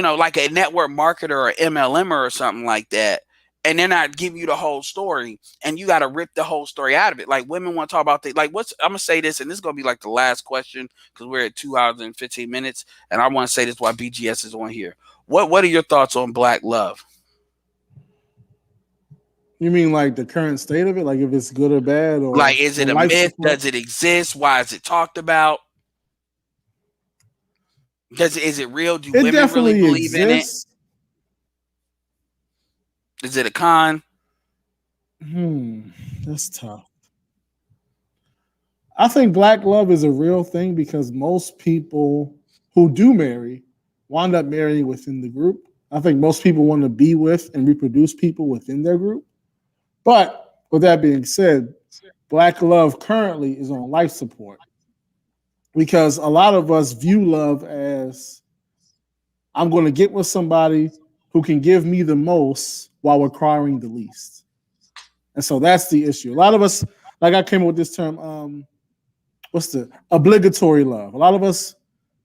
like a network marketer or MLM or something like that, and they're not giving you the whole story, and you got to rip the whole story out of it. Like women want to talk about like what's I'm gonna say this, and this is gonna be like the last question because we're at 2 hours and 15 minutes, and I want to say this while BGS is on here. What are your thoughts on black love? You mean like the current state of it, like if it's good or bad, Like, or is it on a life myth? support? Does it exist? Why is it talked about? Is it real? Do It women really definitely believe in it? exists. Is it a con? That's tough. I think black love is a real thing because most people who do marry wind up marrying within the group. I think most people want to be with and reproduce people within their group. But with that being said, black love currently is on life support because a lot of us view love as I'm going to get with somebody who can give me the most while requiring the least. And so that's the issue. A lot of us, like I came up with this term, what's the obligatory love? A lot of us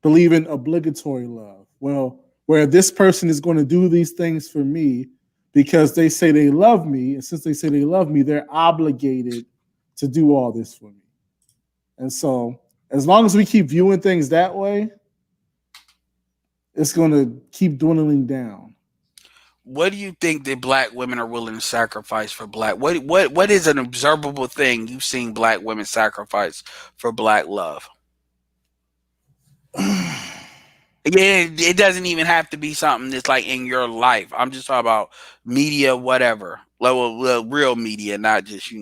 believe in obligatory love. Well, where this person is going to do these things for me because they say they love me. And since they say they love me, they're obligated to do all this for me. And so as long as we keep viewing things that way, it's going to keep dwindling down. What do you think that black women are willing to sacrifice for black? What is an observable thing you've seen black women sacrifice for black love? Yeah, it doesn't even have to be something that's like in your life. I'm just talking about media, whatever. Well, real media, not just.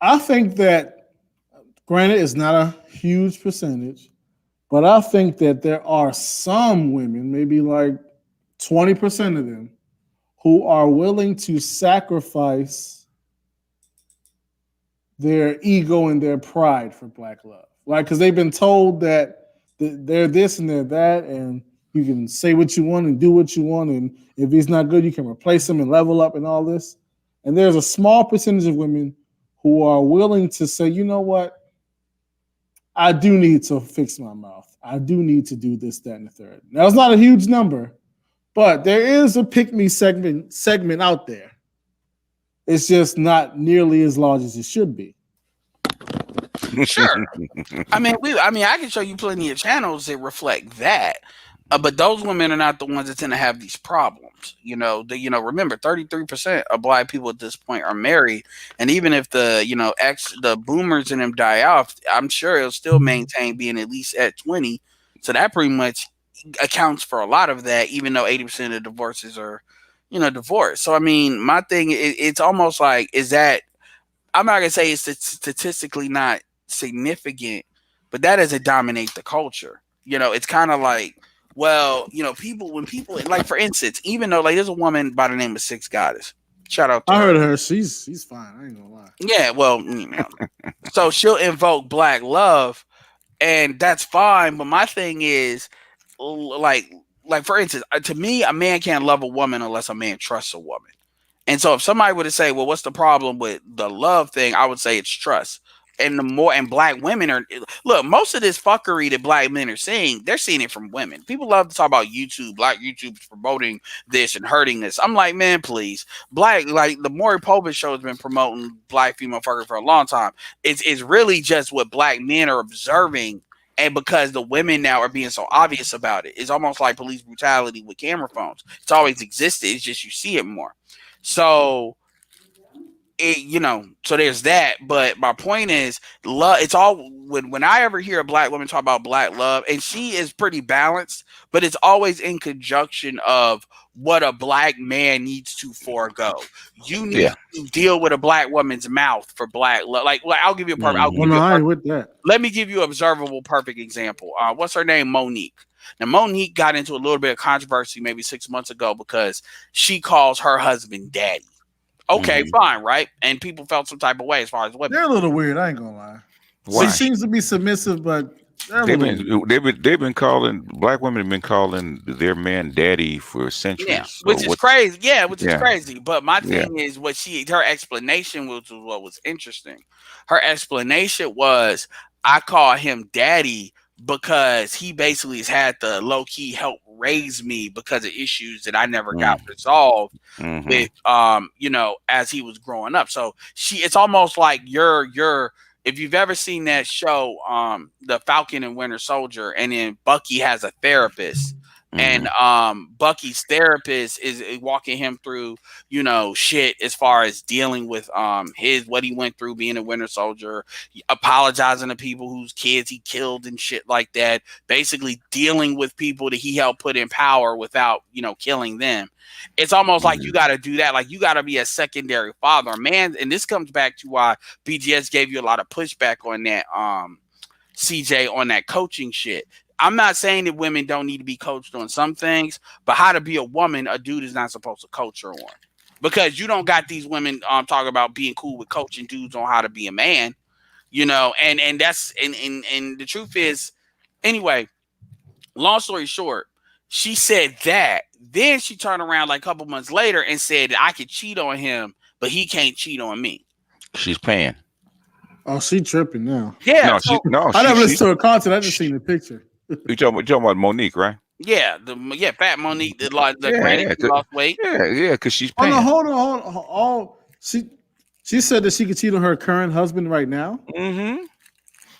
I think that, granted, it's not a huge percentage, but I think that there are some women, maybe like 20% of them, who are willing to sacrifice their ego and their pride for black love. Like, because they've been told that they're this and they're that, and you can say what you want and do what you want, and if he's not good, you can replace him and level up and all this. And there's a small percentage of women who are willing to say, you know what, I do need to fix my mouth. I do need to do this, that, and the third. Now it's not a huge number, but there is a pick me segment out there. It's just not nearly as large as it should be. Sure. I can show you plenty of channels that reflect that. But those women are not the ones that tend to have these problems. Remember, 33% of black people at this point are married, and even if the boomers and them die off, I'm sure it'll still maintain being at least at 20. So that pretty much accounts for a lot of that, even though 80% of divorces are, divorce. So I mean, my thing, it's almost like, is that, I'm not gonna say it's statistically not significant, but that doesn't dominate the culture. It's kind of like, well, when people, like, for instance, even though, like, there's a woman by the name of Six Goddess. Shout out to I her. heard of her. She's fine. I ain't gonna lie. Yeah, well, so she'll invoke black love, and that's fine. But my thing is, like for instance, to me, a man can't love a woman unless a man trusts a woman. And so if somebody were to say, well, what's the problem with the love thing? I would say it's trust. And black women are, look, most of this fuckery that black men are seeing, they're seeing it from women. People love to talk about YouTube, black YouTube's promoting this and hurting this. I'm like, man, please. Like the Maury Povich show has been promoting black female fuckery for a long time. It's really just what black men are observing. And because the women now are being so obvious about it, it's almost like police brutality with camera phones. It's always existed. It's just you see it more. So so there's that. But my point is, love. It's all when I ever hear a black woman talk about black love, and she is pretty balanced, but it's always in conjunction of what a black man needs to forego. You need to deal with a black woman's mouth for black love. Like I'll give you a perfect. I'll give you a perfect, with that. Let me give you an observable perfect example. What's her name? Monique. Now, Monique got into a little bit of controversy maybe 6 months ago because she calls her husband daddy. Okay, fine, right? And people felt some type of way as far as women. They're a little weird. I ain't gonna lie. Why? She seems to be submissive, but Definitely. They've been calling black women have been calling their man daddy for Yeah, centuries. So which is what's crazy. Yeah, which is yeah crazy. But my yeah thing is her explanation was what was interesting. Her explanation was, I call him daddy because he basically has had to low key help raise me because of issues that I never got mm, resolved mm-hmm with as he was growing up. So it's almost like you're if you've ever seen that show, The Falcon and Winter Soldier, and then Bucky has a therapist, and mm-hmm Bucky's therapist is walking him through, shit as far as dealing with his what he went through being a Winter Soldier, apologizing to people whose kids he killed and shit like that, basically dealing with people that he helped put in power without, killing them. It's almost like you got to do that. Like you got to be a secondary father, man. And this comes back to why BGS gave you a lot of pushback on that, CJ, on that coaching shit. I'm not saying that women don't need to be coached on some things, but how to be a woman, a dude is not supposed to coach her on. Because you don't got these women talking about being cool with coaching dudes on how to be a man, and that's and the truth is, anyway, long story short, she said that. Then she turned around like a couple months later and said that I could cheat on him, but he can't cheat on me. she's paying. Oh, she tripping now. Yeah. No, So I never she listened to her content. I just she seen the picture. you talking about Monique, right? yeah, Fat Monique, the Yeah, granny yeah, who lost weight. yeah, because she's Oh no, paying. hold on. Oh, she said that she could cheat on her current husband right now. Mm-hmm.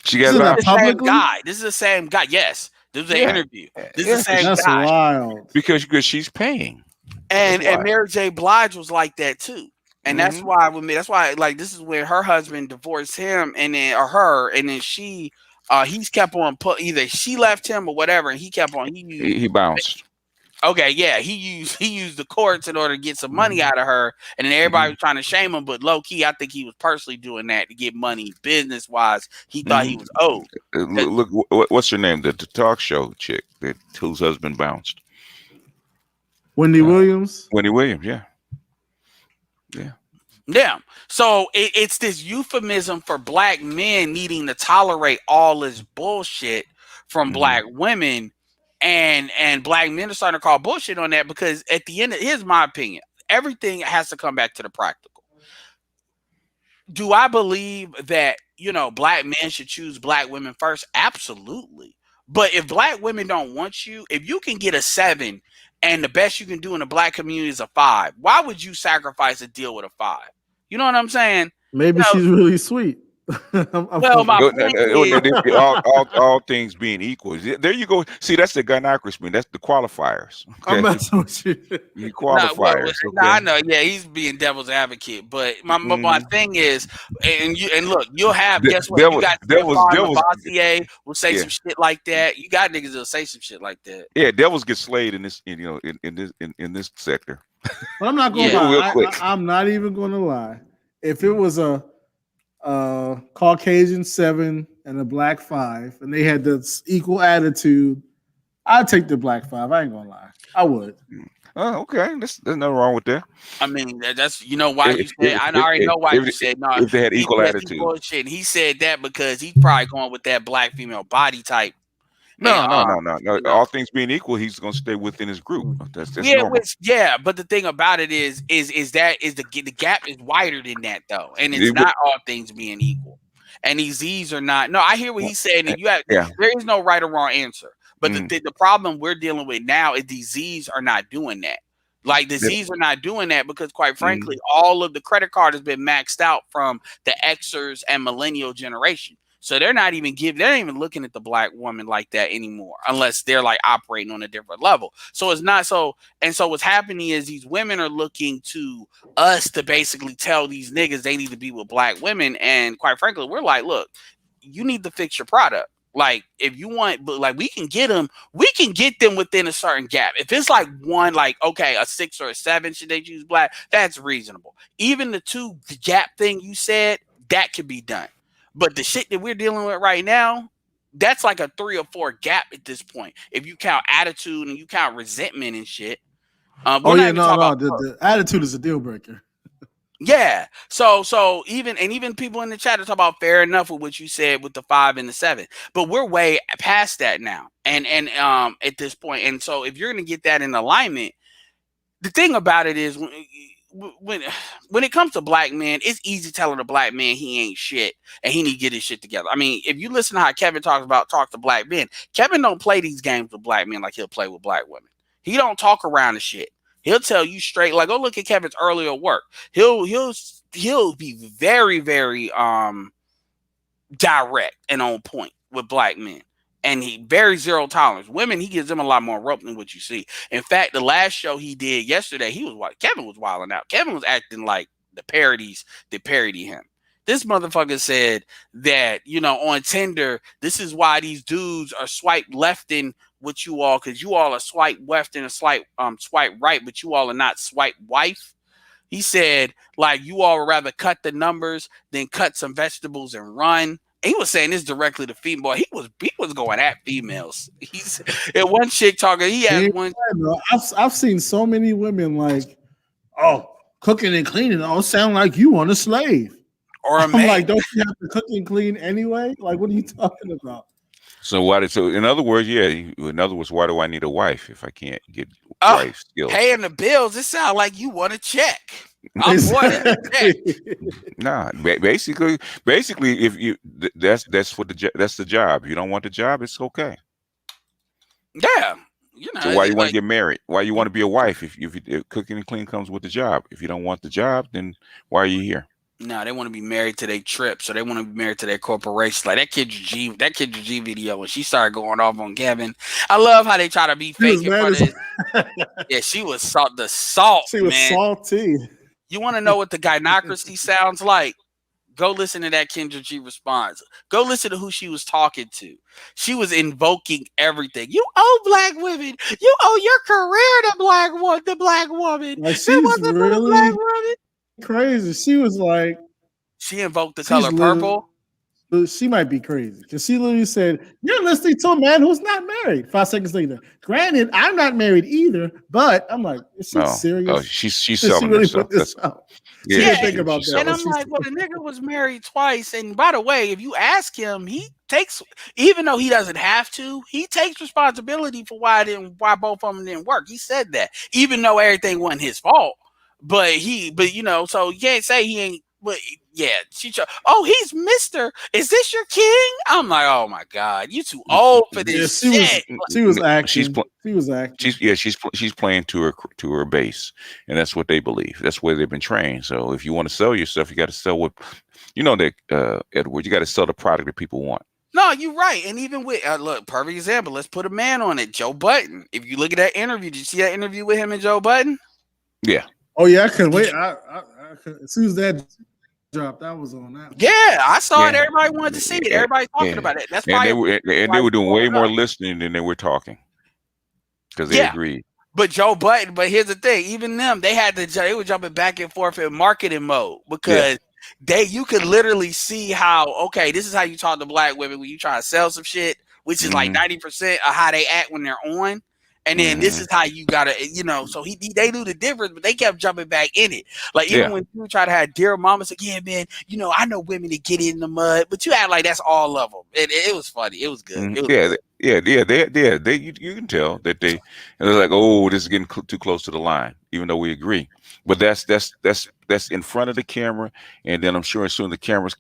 She This got is This is live. not the same publicly. guy. This is the same guy. Yes, this was an Yeah, interview. This is the yeah, same That's guy. wild. because she's paying. That's And why. Mary J. Blige was like that too. And Mm-hmm. that's why like this is when her husband divorced him and then or her and then he's kept on put either she left him or whatever and he kept on he used He bounced. okay, yeah, he used the courts in order to get some money Mm-hmm. out of her, and then everybody Mm-hmm. was trying to shame him, but low key, I think he was personally doing that to get money business wise. He thought he Mm-hmm. was owed. 'Cause- Look, what's her name? The talk show chick that whose husband bounced. Wendy Uh, Williams. Wendy Williams. Yeah, yeah. Yeah, so it's this euphemism for black men needing to tolerate all this bullshit from Mm-hmm. black women, and black men are starting to call bullshit on that because at the end, here's my opinion: everything has to come back to the practical. Do I believe that, black men should choose black women first? Absolutely. But if black women don't want you, if you can get a 7 and the best you can do in the black community is a 5, why would you sacrifice a deal with a 5? You know what I'm saying? Maybe You know, she's really sweet. I'm well, my fucking. point is, All things being equal. There you go. See, that's the gynocracy. That's the qualifiers. I'm Okay, messing with you. you well, qualifiers. nah, I Okay. know, yeah, he's being devil's advocate, but my Mm-hmm. thing is, and look, you'll have guess what? You got Stefan Lavoisier will say Yeah, some shit like that. You got niggas that'll say some shit like that. yeah. Devils get slayed in this, in this sector. But I'm not gonna Yeah. Real lie. quick. I'm not even gonna lie. If it was a Caucasian 7 and a black 5, and they had this equal attitude, I'd take the black 5. I ain't gonna lie. I would. Oh, okay. There's nothing wrong with that. I mean, that's why you said. I already know why you said no. If they had equal BTS he attitude. bullshit. And he said that because he's probably going with that black female body type. And No. you know, All things being equal, he's going to stay within his group. That's yeah, normal. but the thing about it is the gap is wider than that though, and it's It would- not all things being equal. And these Z's are not. No, I hear what he's saying, and yeah. there is no right or wrong answer. But Mm. the problem we're dealing with now is these Z's are not doing that. Like the Z's are not doing that because, quite frankly, all of the credit card has been maxed out from the Xers and millennial generation. So they're not even looking at the black woman like that anymore, unless they're like operating on a different level. So it's not so. And so what's happening is these women are looking to us to basically tell these niggas they need to be with black women. And quite frankly, we're like, look, you need to fix your product. Like if you want, but like we can get them within a certain gap. If it's like one, like okay, a 6 or a 7, should they choose black? That's reasonable. Even the 2 gap thing you said, that could be done. But the shit that we're dealing with right now, that's like a 3 or 4 gap at this point. If you count attitude and you count resentment and shit, we're Oh not yeah, even talking no. about. The attitude is a deal breaker. Yeah. So even people in the chat are talking about fair enough with what you said with the 5 and the 7. But we're way past that now. And at this point. And so if you're gonna get that in alignment, the thing about it is when when it comes to black men, it's easy telling a black man he ain't shit and he need to get his shit together. I mean, if you listen to how Kevin talk to black men, Kevin don't play these games with black men like he'll play with black women. He don't talk around the shit. He'll tell you straight. Like, go look at Kevin's earlier work. He'll be very direct and on point with black men. And he very zero tolerance. Women, he gives them a lot more rope than what you see. In fact, the last show he did yesterday, Kevin was wilding out. Kevin was acting like the parodies that parody him. This motherfucker said that, on Tinder, this is why these dudes are swipe lefting with you all, because you all are swipe left and a swipe right, but you all are not swipe wife. He said, like, you all would rather cut the numbers than cut some vegetables and run. He was saying this directly to female. He was going at females. He's and one chick talking. He has one. I've seen so many women like, oh, cooking and cleaning all sound like you want a slave or a I'm man. like, don't you have to cook and clean anyway? Like, what are you talking about? So in other words, why do I need a wife if I can't get wife skills? Paying the bills, it sounds like you want a check. I'm exactly. Nah, basically, if you that's the job. You don't want the job, it's okay. Yeah, So why you want to get married? Why you want to be a wife if cooking and clean comes with the job? If you don't want the job, then why are you here? No, they want to be married to their trips, or they want to be married to their corporation. Like that Kid G video when she started going off on Kevin. I love how they try to be fake in front of Yeah, she was the salt. She was salty. You want to know what the gynocracy sounds like? Go listen to that Kendra G response. Go listen to who she was talking to. She was invoking everything. You owe black women. You owe your career to the black woman. Like, she's really black woman. Crazy. She was like, she invoked the color purple. She might be crazy because she literally said, "You're listening to a man who's not married." 5 seconds later, granted, I'm not married either, but I'm like, is she serious? Oh, she's selling really herself. Put this out. She didn't think about that. And I'm like, well, the nigga was married twice. And by the way, if you ask him, he takes, even though he doesn't have to, he takes responsibility for why both of them didn't work. He said that, even though everything wasn't his fault. But so you can't say he ain't. But yeah, oh, he's Mr. Is this your king? I'm like, oh my God, you too old for this shit. She was acting. She was acting. She's playing to her base, and that's what they believe. That's where they've been trained. So if you want to sell yourself, you got to sell what, Edward. You got to sell the product that people want. No, you're right. And even with look, perfect example. Let's put a man on it, Joe Budden. If you look at that interview, did you see that interview with him and Joe Budden? Yeah. Oh yeah, I couldn't wait. I as soon as that dropped, I was on that. Yeah, I saw it. Everybody wanted to see it. Everybody talking about it. That's why they were doing way more listening than they were talking because they agreed. But Joe Budden. But here's the thing: even them, they were jumping back and forth in marketing mode because you could literally see how this is how you talk to black women when you try to sell some shit, which is like 90% of how they act when they're on. And then this is how you gotta, so they knew the difference, but they kept jumping back in it. Like even when you try to have dear mama say, yeah, man, I know women that get in the mud, but you act like that's all of them. It was funny. It was good. You can tell that they're like, oh, this is getting too close to the line, even though we agree. But that's in front of the camera, and then I'm sure as soon as the cameras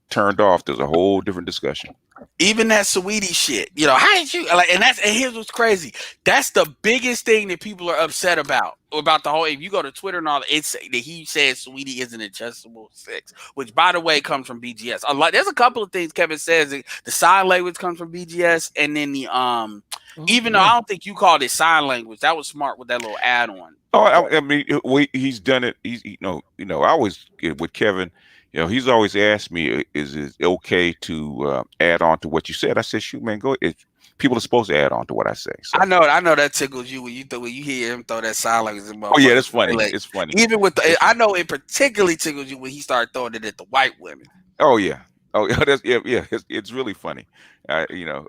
turned off, there's a whole different discussion. Even that Saweetie shit, how did you like? And here's what's crazy. That's the biggest thing that people are upset about the whole. If you go to Twitter and all, it's that he says Saweetie is an adjustable sex, which by the way comes from BGS. There's a couple of things Kevin says. The sign language comes from BGS, and then the even though I don't think you called it sign language, that was smart with that little add-on. Oh, I mean, he's done it. I always with Kevin. He's always asked me, is it okay to add on to what you said? I said, shoot, man, go. People are supposed to add on to what I say. So. I know that tickles you when you hear him throw that sound like it's oh yeah, that's funny. Like, it's funny. Even with I know it particularly tickles you when he started throwing it at the white women. Oh yeah. Oh, that's yeah. It's really funny. You know,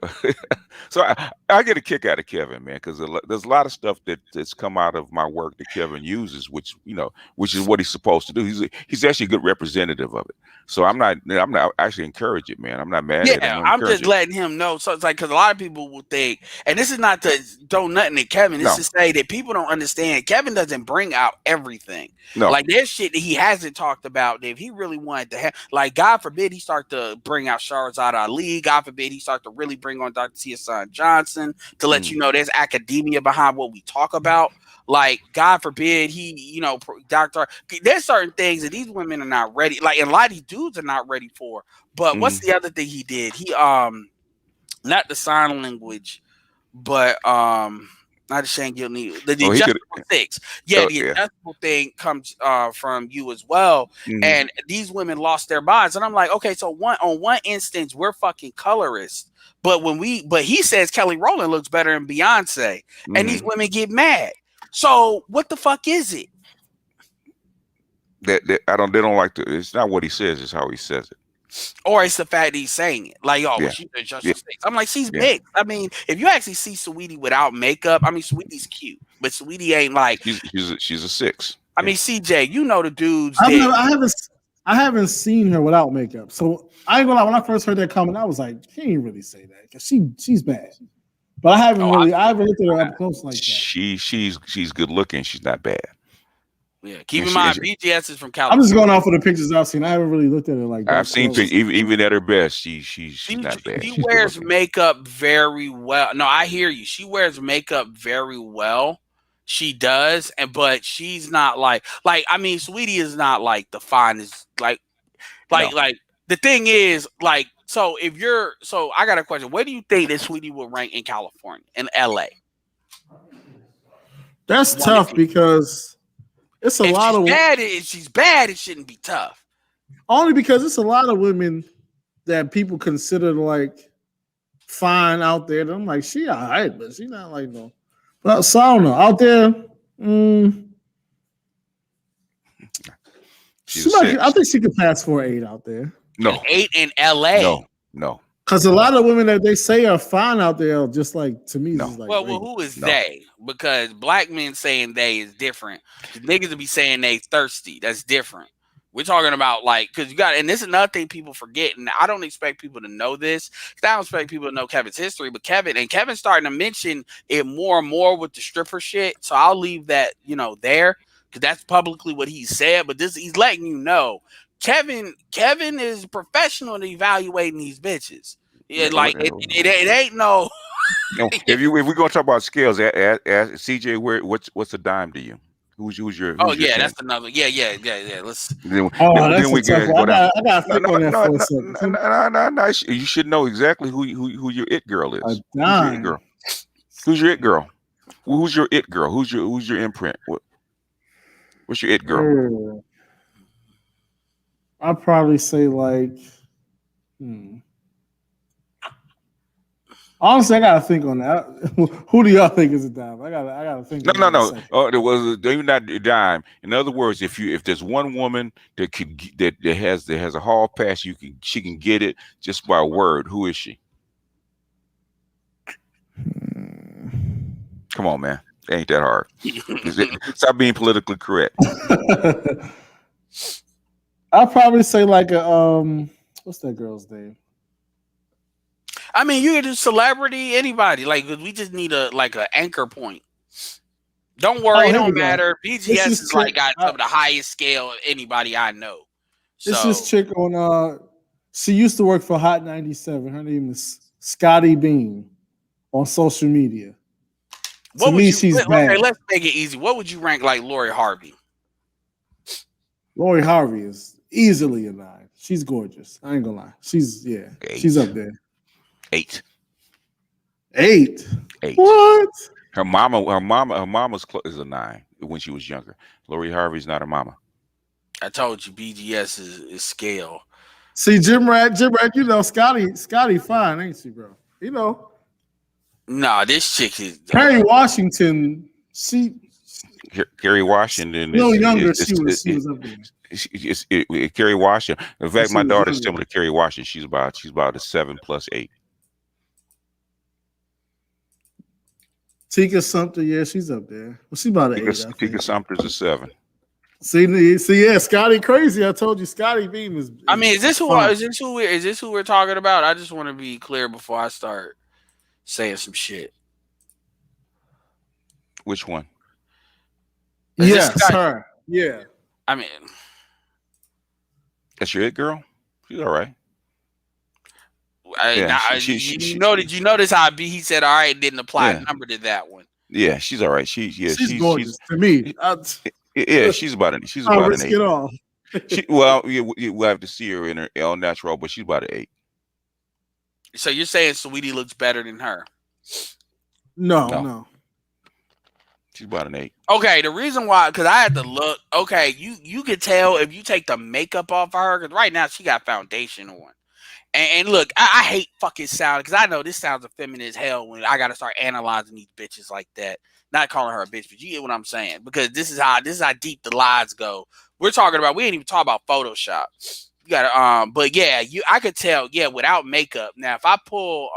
so I get a kick out of Kevin, man, because there's a lot of stuff that's come out of my work that Kevin uses, which which is what he's supposed to do. He's actually a good representative of it. So I'm not actually encourage it, man. I'm not mad at it. I'm Yeah, gonna I'm encourage just it. letting him know. So it's like, because a lot of people will think, and this is not to throw nothing at Kevin. This No, is to say that people don't understand. Kevin doesn't bring out everything. no. Like, there's shit that he hasn't talked about that if he really wanted to have, like, God forbid he start to bring out Shahrazad Ali. God forbid he start to really bring on Dr. Son Johnson to let you know there's academia behind what we talk about. Like, God forbid he, doctor, there's certain things that these women are not ready. Like, and a lot of these dudes are not ready for. But what's Mm. the other thing he did? He not the sign language, but not the Shane Gilney, the Oh, he could. adjustable things. Yeah, the Yeah. adjustable thing comes from you as well. Hmm. And these women lost their minds. And I'm like, okay, so on one instance, we're fucking colorists. But he says Kelly Rowland looks better than Beyonce. And these Hmm. women get mad. So what the fuck is it? That I don't. They don't like to. It's not what he says. It's how he says it. Or it's the fact that he's saying it. Like, oh, well, Yeah. she's just Yeah. I'm like, she's Yeah. mixed. I mean, if you actually see Sweetie without makeup, I mean, Sweetie's cute, but Sweetie ain't like, She's a 6. I Yeah. mean, CJ, you know the dudes I haven't seen her without makeup. So I ain't gonna lie, when I first heard that comment, I was like, he ain't really say that because she's bad. But I haven't looked at her up close like that. She's good looking. She's not bad. Yeah, keep And in she- mind, and she- BGS is from I'm California. just going off of the pictures I've seen. I haven't really looked at it like that. I've seen close. even at her best, she's not bad. She She's good wears looking. makeup very well. No, I hear you. She wears makeup very well. She does, but she's not like I mean, Sweetie is not like the finest. Like the thing is, like, so I got a question. Where do you think that Sweetie will rank in California, in LA? That's tough because it's a lot of if she's bad, it shouldn't be tough. Only because it's a lot of women that people consider like fine out there. And I'm like, she all right, but she not like no. But so I don't know. Out there, I think she could pass for 8 out there. No. An 8 in LA. No. Because a lot of women that they say are fine out there, just like to me, just like well, who is they? Because black men saying they is different. Niggas will be saying they thirsty. That's different. We're talking about because you got, and this is another thing people forget, and I don't expect people to know this. I don't expect people to know Kevin's history, but Kevin's starting to mention it more and more with the stripper shit. So I'll leave that there because that's publicly what he said. But he's letting you know, Kevin is professional in evaluating these bitches. Yeah, it ain't no. If we're gonna talk about scales, ask CJ, what's a dime to you? Who's your? That's another. Yeah. Let's. Then we go down. I got to think on that for a second. No. You should know exactly who your it girl is. A dime. Who's your it girl? Who's your it girl? Who's your imprint? What's your it girl? I'd probably say Honestly, I gotta think on that. Who do y'all think is a dime? I gotta think. No. Oh, there was not a dime. In other words, if there's one woman that has a hall pass, she can get it just by a word. Who is she? Come on, man. It ain't that hard. Stop being politically correct. I'll probably say like a what's that girl's name? I mean, you can do celebrity, anybody. We just need a anchor point. Don't worry, it don't matter. BGS is got some of the highest scale of anybody I know. This is chick on she used to work for Hot 97. Her name is Scotty Beam on social media. To me, she's bad. Okay, let's make it easy. What would you rank like Lori Harvey? Lori Harvey is easily a 9. She's gorgeous. I ain't gonna lie. She's 8. She's up there. 8. 8. What? Her mama's is a 9 when she was younger. Lori Harvey's not her mama. I told you BGS is scale. See, Jim Rat, Scotty fine, ain't she, bro? Nah, this chick is Kerry Washington. Kerry Washington is no younger. She was up there. Kerry Washington. In fact, my daughter's similar to Kerry Washington. She's about a 7 + 8. Tika Sumter, yeah, she's up there. Well, she's about an 8, I Tika think. Sumter's a 7. See, yeah, Scotty crazy. I told you, Scotty Beam I mean, is is this who fun. is this who we're talking about? I just want to be clear before I start saying some shit. Which one? Is this Yes, guy? her. Yeah. I mean, That's your it girl. She's all right. Yeah, did you notice how he said all right, didn't apply a yeah, number to that one? yeah. She's all right. She's gorgeous to me. Yeah. She's about an I'll an risk 8. it all. We'll have to see her in her El Natural, but she's about an 8. So you're saying Sweetie looks better than her? No. She's about an 8. Okay, the reason why, because I had to look. Okay, you could tell if you take the makeup off of her, because right now she got foundation on. And look, I hate fucking sound, because I know this sounds effeminate as hell when I got to start analyzing these bitches like that. Not calling her a bitch, but you get what I'm saying, because this is how deep the lies go. We ain't even talking about Photoshop. You gotta but yeah, I could tell, yeah, without makeup. Now if I pull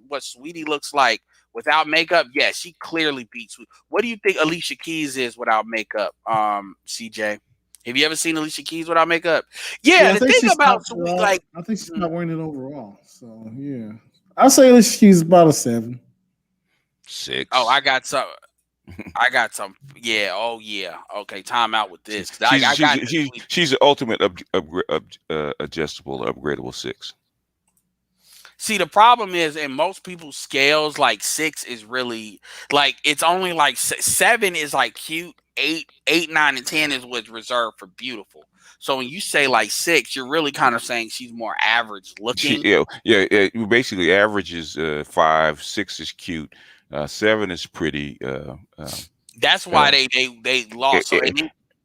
what Sweetie looks like without makeup, yeah, she clearly beats. What do you think Alicia Keys is without makeup, CJ? Have you ever seen Alicia Keys without makeup? Yeah, I the think thing about Sweetie, like, I think she's not wearing it overall. So yeah, I'll say Alicia Keys about a 7. 6. Oh, I got some. Yeah. Oh, yeah. Okay. Time out with this. She's the ultimate adjustable, upgradable 6. See, the problem is in most people's scales, like 6 is really like it's only like 7 is like cute. 8, 9, and 10 is what's reserved for beautiful. So when you say like 6, you're really kind of saying she's more average looking. Yeah. Basically, average is 5, 6 is cute, 7 is pretty. That's why they lost. So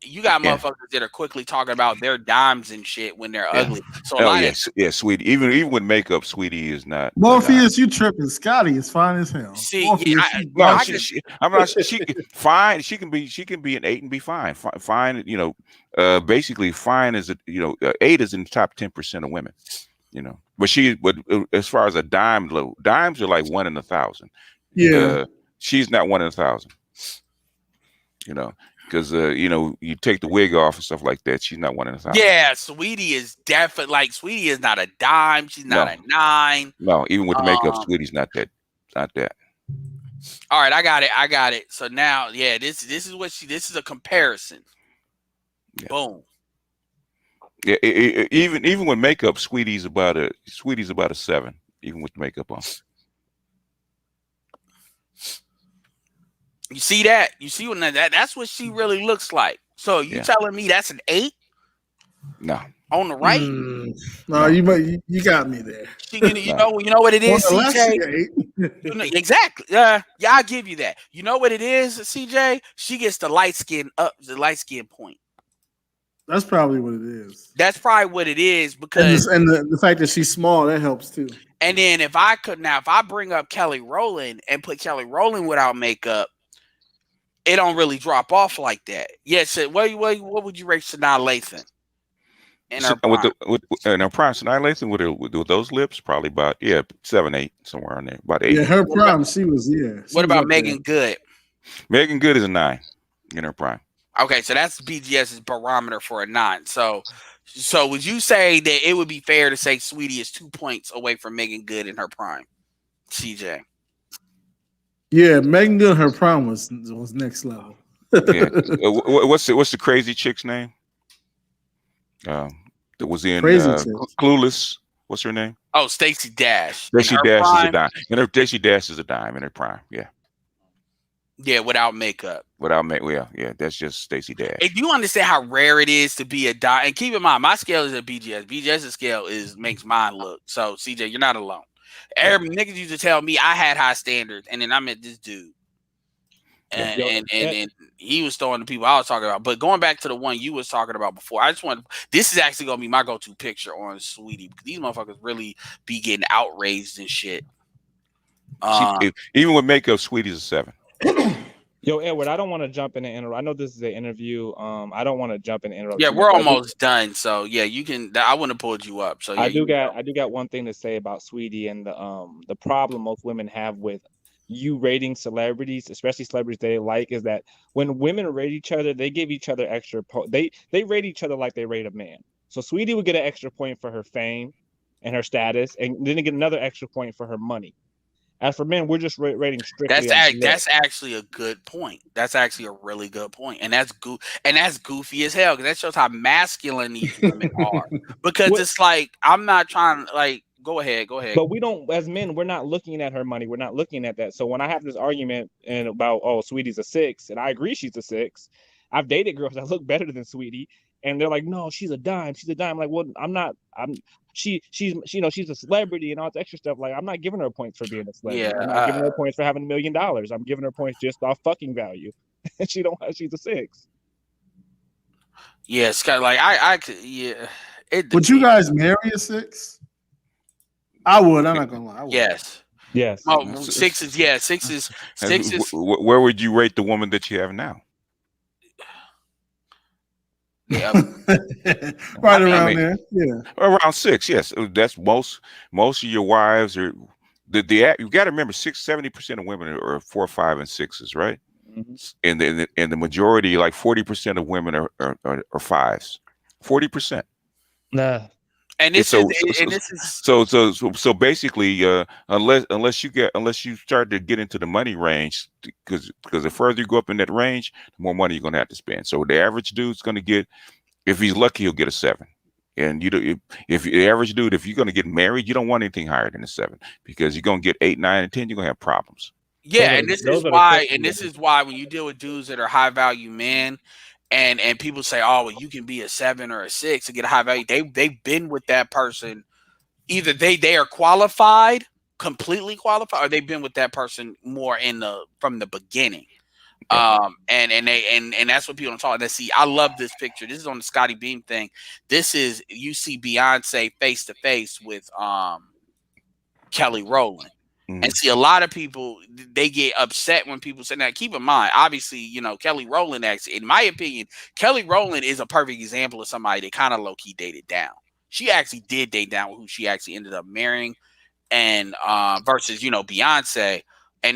you got motherfuckers that are quickly talking about their dimes and shit when they're ugly. So Sweetie. Even with makeup, Sweetie is not. Morpheus, you tripping? Scotty is fine as hell. See, Morpheus, I'm not. She fine. She can be an 8 and be fine. Fine. Basically, fine is 8 is in the top 10% of women. But as far as a dime, dimes are like 1 in 1,000. Yeah. She's not 1 in 1,000. Because you take the wig off and stuff like that. She's not 1 in 1,000. Yeah, Sweetie is definitely Sweetie is not a dime. She's not a 9. No, even with the makeup, Sweetie's not that. All right, I got it. So now, yeah, this is a comparison. Yeah. Boom. Yeah, even with makeup, Sweetie's about a 7, even with the makeup on. You see that? You see when that's what she really looks like. So you telling me that's an 8? No. On the right? No, you got me there. You know what it is, CJ? Exactly. Yeah, I'll give you that. You know what it is, CJ? She gets the light skin point. That's probably what it is. That's probably what it is, because and the fact that she's small, that helps too. And then if I bring up Kelly Rowland and put Kelly Rowland without makeup, it don't really drop off like that. Yes. What would you rate Sanaa Lathan? In her prime? In her prime, Sanaa Lathan with those lips, probably about 7, 8, somewhere on there, about 8. Yeah, her prime, she was. What about Megan Good? Megan Good is a 9 in her prime. Okay, so that's BGS's barometer for a 9. So would you say that it would be fair to say Sweetie is 2 points away from Megan Good in her prime, CJ? Yeah, Megan Good, her prime was next level. Yeah. What's the crazy chick's name? That was in Clueless. What's her name? Oh, Stacey Dash. Stacey Dash is a dime. Stacey Dash is a dime in her prime. Yeah. Yeah, without makeup. Yeah, that's just Stacey Dash. If you understand how rare it is to be a dime, and keep in mind, my scale is a BGS. BGS's scale makes mine look. So, CJ, you're not alone. Every niggas used to tell me I had high standards, and then I met this dude, and he was throwing the people I was talking about. But going back to the one you was talking about before, this is actually gonna be my go-to picture on Sweetie, because these motherfuckers really be getting outraged and shit. Even with makeup, Sweetie's a 7. Yo, Edward, I don't want to jump in and interrupt. I know this is an interview. I don't want to jump in and interrupt. Yeah, we're almost done. So yeah, you can. I wouldn't have pulled you up. So yeah, I do got one thing to say about Sweetie and the problem most women have with you rating celebrities, especially celebrities they like, is that when women rate each other, they give each other extra they rate each other like they rate a man. So Sweetie would get an extra point for her fame and her status, and then they get another extra point for her money. As for men, we're just rating strictly on That's actually a good point. That's actually a really good point, and that's goofy as hell because that shows how masculine these women are. Because What? it's like I'm not trying to like. Go ahead. But we don't, as men, we're not looking at her money. We're not looking at that. So when I have this argument and about, oh, Sweetie's a 6, and I agree she's a 6. I've dated girls that look better than Sweetie, and they're like, no, she's a dime. She's a dime. Like, well, I'm not. She's she's a celebrity and all this extra stuff. Like, I'm not giving her points for being a celebrity. Yeah, I'm not giving her points for having $1 million. I'm giving her points just off fucking value. And she's a 6. yeah. It's kind of like I could. Yeah. Would you guys marry a 6? I would. I'm not gonna lie. I would. Yes. Yes. Oh, 6 is yeah. 6 is. Where would you rate the woman that you have now? Yeah. Right around there. Yeah. Around 6. Yes, that's most of your wives are. You got to remember 70% of women are 4, 5, and 6s, right? Mm-hmm. And the majority, like 40% of women are 5s. 40%. Nah. And this so basically, unless you start to get into the money range, because the further you go up in that range, the more money you're going to have to spend. So the average dude's going to get, if he's lucky, he'll get a 7. And if the average dude, if you're going to get married, you don't want anything higher than a 7, because you're going to get 8, 9, and 10. You're going to have problems. Yeah, and this is why when you deal with dudes that are high value men, and people say, oh, well, you can be a 7 or a 6 to get a high value. They've been with that person. Either they are qualified, completely qualified, or they've been with that person more from the beginning. And that's what people don't talk about. See, I love this picture. This is on the Scotty Beam thing. This is, you see Beyonce face to face with Kelly Rowland. And see, a lot of people, they get upset when people say that. Keep in mind, obviously, Kelly Rowland, actually, in my opinion, Kelly Rowland is a perfect example of somebody that kind of low-key dated down. She actually did date down with who she actually ended up marrying, and versus, Beyonce.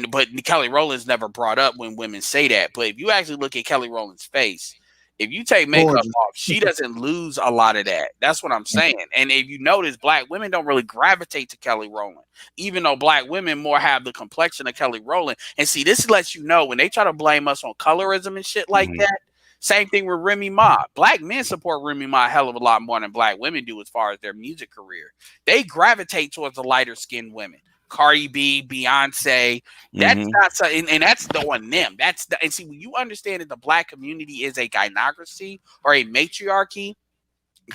But Kelly Rowland's never brought up when women say that. But if you actually look at Kelly Rowland's face, if you take makeup off, she doesn't lose a lot of that. That's what I'm saying. And if you notice, black women don't really gravitate to Kelly Rowland, even though black women more have the complexion of Kelly Rowland. And see, this lets you know when they try to blame us on colorism and shit like that. Same thing with Remy Ma. Black men support Remy Ma a hell of a lot more than black women do as far as their music career. They gravitate towards the lighter skinned women. Cardi B, Beyonce, that's not so, and that's on them. And see, when you understand that the black community is a gynocracy or a matriarchy,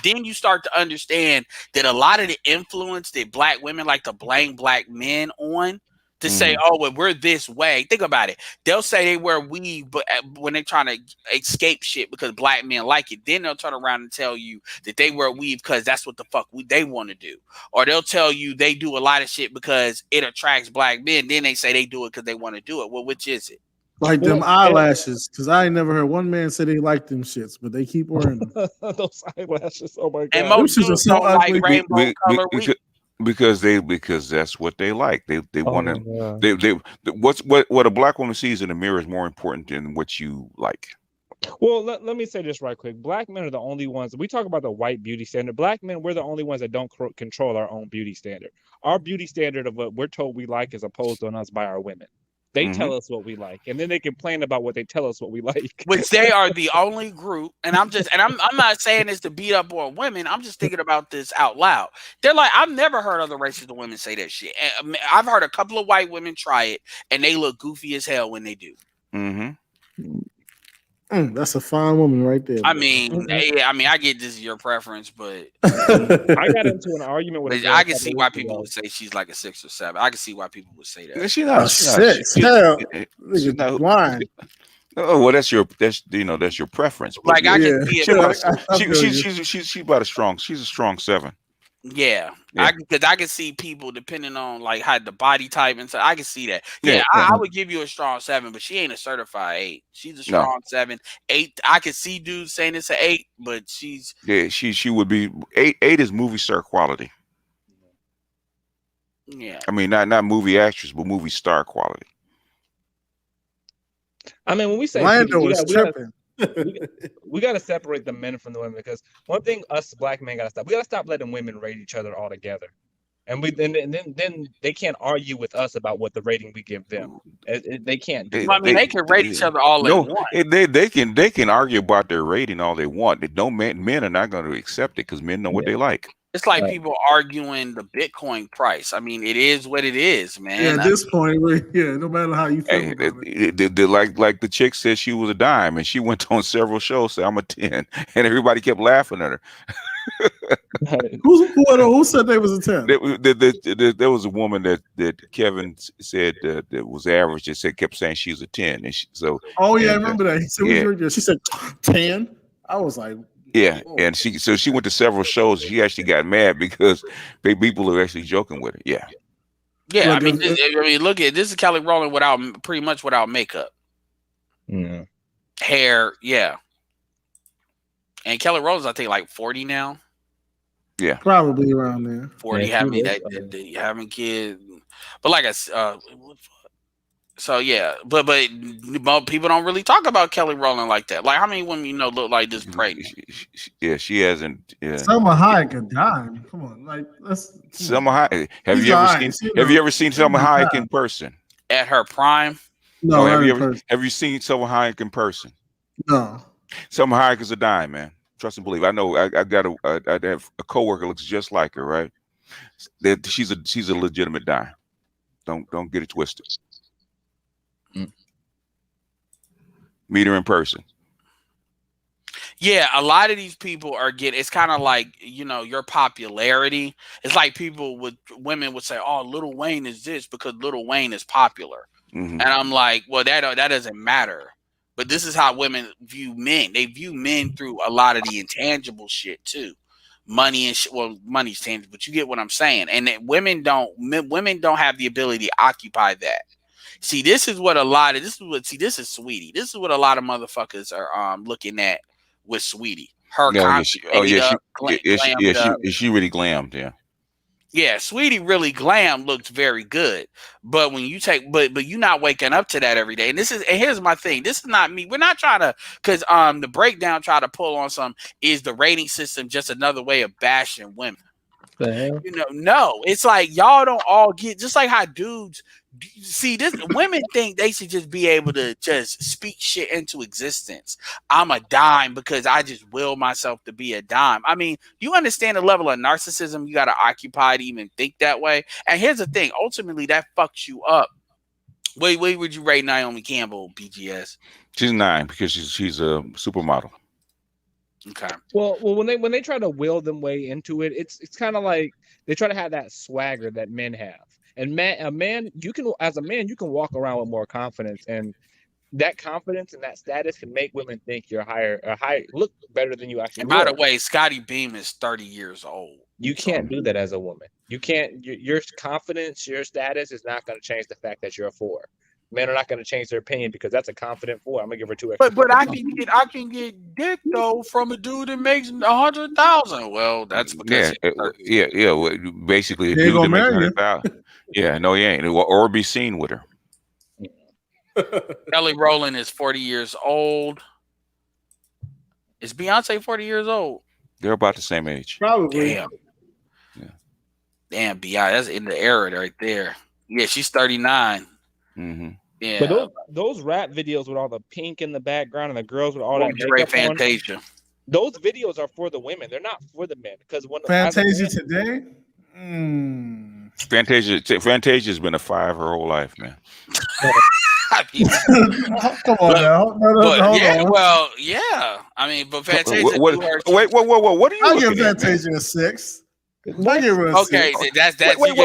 then you start to understand that a lot of the influence that black women like to blame black men on to say, oh, well, we're this way. Think about it. They'll say they wear weave, but when they're trying to escape shit because black men like it, then they'll turn around and tell you that they wear weave because that's what the fuck they want to do. Or they'll tell you they do a lot of shit because it attracts black men. Then they say they do it because they want to do it. Well, which is it? Like them eyelashes, because I ain't never heard one man say they like them shits, but they keep wearing them. Those eyelashes, oh my god! And most dudes don't like rainbow color weave. Because that's what they like. They want to. What a black woman sees in the mirror is more important than what you like. Well, let me say this right quick. Black men are the only ones. We talk about the white beauty standard. Black men, we're the only ones that don't control our own beauty standard. Our beauty standard of what we're told we like is imposed on us by our women. They tell us what we like, and then they complain about what they tell us what we like. Which they are the only group, and I'm not saying this to beat up on women. I'm just thinking about this out loud. They're like, I've never heard other races of women say that shit. I've heard a couple of white women try it, and they look goofy as hell when they do. That's a fine woman right there. I mean, I get this is your preference, but I got into an argument with. I can see why people would say she's like a 6 or 7. I can see why people would say that. She's not 6. Hell, she's not blind. Oh well, that's your preference. Like I can see it. She's about she's a strong 7. Yeah. Because I can see people depending on like how the body type and so I can see that. I would give you a strong 7, but she ain't a certified 8. She's a strong 7. 8. I can see dudes saying it's an 8, but she's she would be 8. 8 is movie star quality. Yeah. I mean, not movie actress, but movie star quality. I mean, when we say Lando PD, was tripping. we got to separate the men from the women, because one thing us black men got to stop. We got to stop letting women rate each other all together. And then they can't argue with us about what the rating we give them. They can't do that. They can rate each other all they want. They can argue about their rating all they want. No men are not going to accept it because men know what they like. It's like people arguing the Bitcoin price. I mean, it is what it is, man. Yeah, at this point, no matter how you feel about it. Like the chick said she was a dime, and she went on several shows saying I'm a 10, and everybody kept laughing at her. Who said they was a 10? There was a woman that Kevin said that was average. That kept saying she was a 10, and I remember that. He said, she said 10. I was like, yeah, and she went to several shows. She actually got mad because people are actually joking with her. Yeah. I mean, look at this is Kelly Rowland pretty much without makeup, hair, and Kelly Rowland's I think like 40 now. Yeah, probably around there. 40 having kids, but like I said, so yeah, but people don't really talk about Kelly Rowland like that. Like how many women look like this pregnant? She hasn't. Yeah. Selma Hayek a dime. Come on, like let's. Selma Hayek. Have you ever seen Selma Hayek in person? At her prime? No. Have you seen Selma Hayek in person? No. Selma Hayek is a dime, man. Trust and believe. I know. I have a coworker looks just like her. Right? That she's a legitimate dime. Don't get it twisted. Meet her in person. Yeah, a lot of these people are it's kind of like, your popularity. It's like women would say, oh, Lil Wayne is this because Lil Wayne is popular. And I'm like, well, that doesn't matter. But this is how women view men. They view men through a lot of the intangible shit too. Money and shit. Well, money's tangible, but you get what I'm saying. And that women don't have the ability to occupy that. See, this is Sweetie. This is what a lot of motherfuckers are looking at with Sweetie. Her is she really glammed? Yeah. Yeah, Sweetie really glam looks very good. But when you but you're not waking up to that every day. And here's my thing. This is not me. We're not trying to, because the breakdown try to pull on is the rating system just another way of bashing women. No, it's like y'all don't all get, just like how dudes see this. Women think they should just be able to just speak shit into existence. I'm a dime because I just will myself to be a dime. I mean, you understand the level of narcissism you got to occupy to even think that way. And here's the thing: ultimately, that fucks you up. Wait, would you rate Naomi Campbell, BGS? She's 9 because she's a supermodel. Okay. Well, when they try to will them way into it, it's kind of like they try to have that swagger that men have. And a man, you can walk around with more confidence, and that confidence and that status can make women think you're look better than you actually. And by the way, Scotty Beam is 30 years old. You can't do that as a woman. You can't. Your confidence, your status is not going to change the fact that you're a 4. Men are not going to change their opinion because that's a confident 4. I'm gonna give her 2 extra. But I can get dick though from a dude that makes 100,000. Well, that's because Well, basically, a dude that makes 100,000. Yeah, no, he ain't, or be seen with her. Kelly Rowland is 40 years old. Is Beyonce 40 years old? They're about the same age. Probably. Damn. Yeah. Damn, Beyonce, that's in the era right there. Yeah, she's 39. Mm-hmm. Yeah, but those rap videos with all the pink in the background and the girls with all that makeup Fantasia on, those videos are for the women. They're not for the men. Because when Fantasia today, Fantasia's been a 5 her whole life, man. Come on now. Hold on. Well, yeah. I mean, but Fantasia. Wait, what are you? I'll give Fantasia a 6. Okay, that's wait.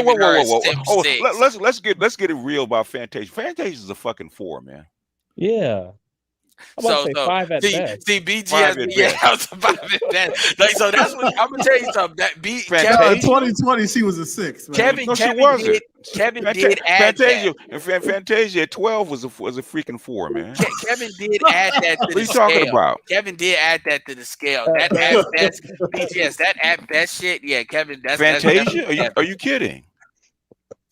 Let's get it real about Fantasia. Fantasia is a fucking 4, man. Yeah. So 5 at best. See, BGS, I was 5 at best. Like, so that's what I'm gonna tell you something. That Kevin, 2020, she was a 6. Man. Kevin did add Fantasia, that. Fantasia at 12 was a freaking 4, man. Kevin did add that to the scale. What are you talking about? Kevin did add that to the scale. That at best, BGS, that at best shit. Yeah, Kevin. That's Fantasia. Are you kidding?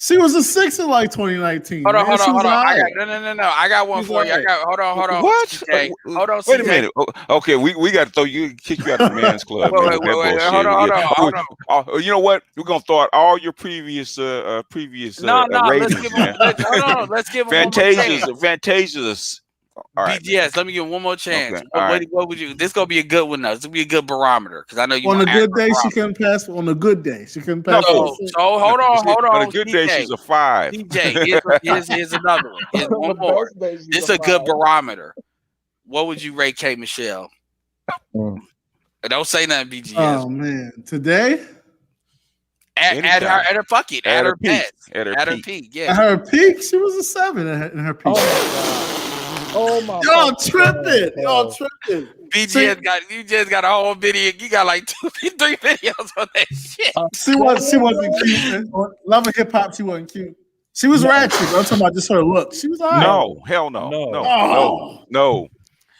She was a 6 in like 2019. Hold on, man. hold She on, was hold on. all right. No. I got one She's for you. all right. Hold on, What? CJ. Hold on, Wait a CJ. minute. Okay, we got to kick you out of the man's club, man. With that bullshit. Hold on. You know what? We're gonna throw out all your previous No. ratings, man. Hold on. Let's give him one more chance. Fantasia's. All right, BGS, let me give him one more chance. Okay, all right. What would you? This gonna be a good one though. This will be a good barometer because I know you On want a good day, she couldn't pass. On a good day, she couldn't pass. No. So hold on. On a good day, she's a 5. DJ, here's another one. Here's one more. This is a good barometer. What would you rate K Michelle? Don't say nothing, BGS. Oh man, today At her fuck it. At her best. At her peak. Yeah. at her peak, she was a 7 in her peak. Oh my! Y'all tripping. You just got a whole video. You got like 2-3 videos on that shit. She wasn't cute. Love and Hip Hop, she wasn't cute. She was ratchet. I'm talking about just her look. She was all right. No, hell no.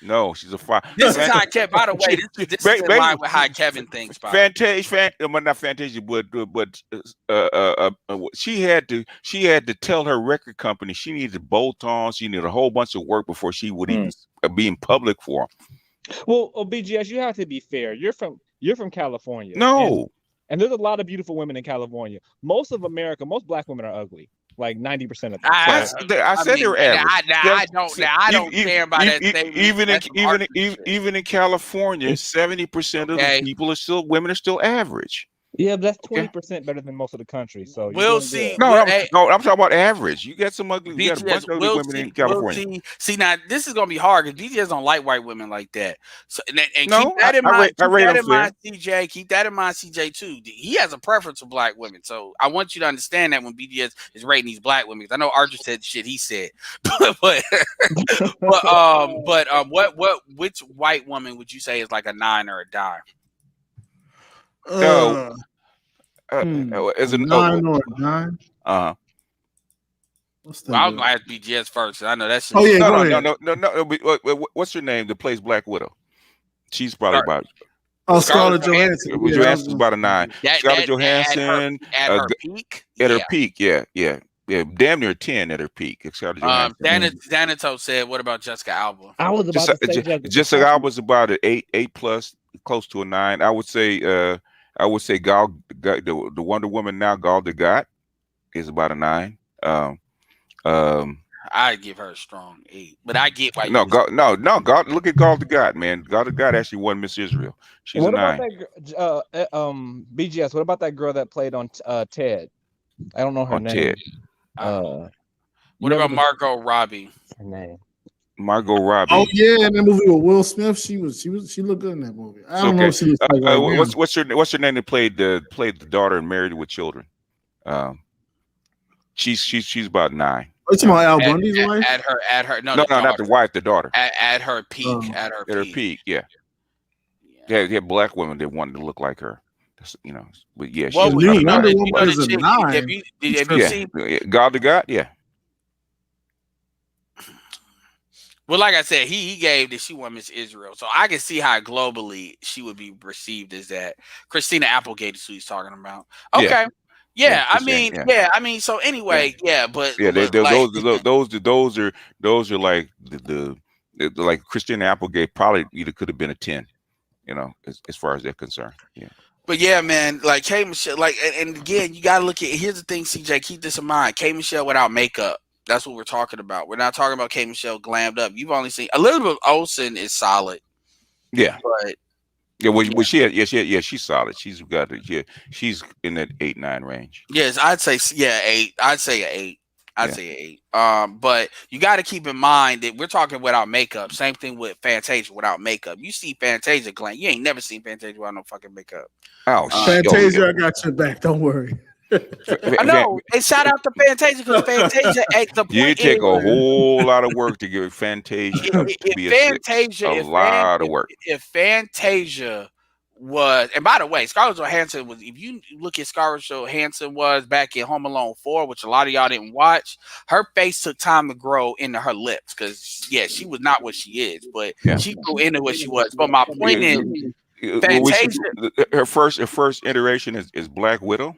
No, she's a 5. This is how Kevin. By the way, this is in line with how Kevin thinks. Not Fantasia, but she had to tell her record company she needed bolt-ons. She needed a whole bunch of work before she would even be in public for them. Well, BGS, you have to be fair. You're from California. No, and there's a lot of beautiful women in California. Most black women are ugly. Like 90% of them. I said they were average. I don't care about that statement. Even in California, 70% of the people women are still average. Yeah, but that's 20% better than most of the country. So we'll see. No, I'm talking about average. You got some ugly. You got a bunch of ugly women in California. See, now this is gonna be hard because BJs don't like white women like that. So and keep that in mind, CJ. Keep that in mind, CJ too. He has a preference for black women, so I want you to understand that when BJs is rating these black women. I know Archer said shit he said, which white woman would you say is like a 9 or a dime? No. Is it 9 or a 9? I'm gonna ask BGS first. I know that's. Oh yeah, no. What's her name that plays Black Widow? She's probably about. Oh, Scarlett Johansson. Johansson's about a 9. Scarlett Johansson at her peak. At her peak, yeah, damn near 10 at her peak. Danato said, "What about Jessica Alba?" I was about to say Jessica Alba's about an 8 plus, close to a 9. I would say the Wonder Woman now, Gal Gadot, is about a 9. I give her a strong 8, but I get why. No. Look at Gal Gadot, man. Gal Gadot actually won Miss Israel. She's a 9. BGS. What about that girl that played on Ted? I don't know her name. Ted. What about Margot Robbie? Her name. Margot Robbie. Oh yeah, in that movie with Will Smith, she looked good in that movie. I don't know if she was like what's her name that played the daughter and Married with Children? She's about 9. What's about Al Bundy's wife? At her no, not the wife, the daughter. At her peak. At her peak, yeah. Yeah, black women that wanted to look like her. But yeah, Wonder Woman is a 9. Have you seen Gal Gadot? Yeah. Well, like I said, he gave that she won Miss Israel, so I can see how globally she would be received as that. Christina Applegate is who he's talking about. Okay, I mean, so anyway, but those are like the like Christina Applegate probably either could have been a 10, as far as they're concerned. Yeah. But yeah, man, like K Michelle, like, and again, you gotta look at. Here's the thing, CJ, keep this in mind: K Michelle without makeup. That's what we're talking about. We're not talking about K Michelle glammed up. You've only seen Elizabeth Olsen is solid. Yeah, but she's solid. She's got it. She's in that 8-9 range. Yes, I'd say 8. I'd say an 8. But you got to keep in mind that we're talking without makeup. Same thing with Fantasia without makeup. You see Fantasia glam. You ain't never seen Fantasia without no fucking makeup. Oh, Fantasia, I got your back. Don't worry. I know. And shout out to Fantasia because Fantasia at the point. You take a whole lot of work to give Fantasia to be a lot of work. If Fantasia was, and by the way, Scarlett Johansson was, if you look at Scarlett Johansson was back in Home Alone 4, which a lot of y'all didn't watch, her face took time to grow into her lips because, she was not what she is, but she grew into what she was. But my point is, Fantasia, her first iteration is Black Widow.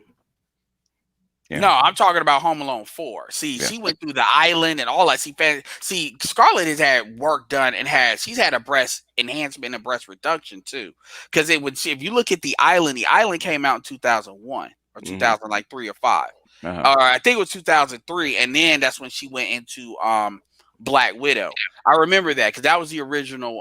Yeah. No, I'm talking about Home Alone 4. See, Yeah. she went through the island and all that. See, Scarlett has had work done and she's had a breast enhancement and breast reduction too. Because if you look at the island came out in 2001 or Mm-hmm. 2003 or five. Uh-huh. I think it was 2003, and then that's when she went into Black Widow. I remember that because that was the original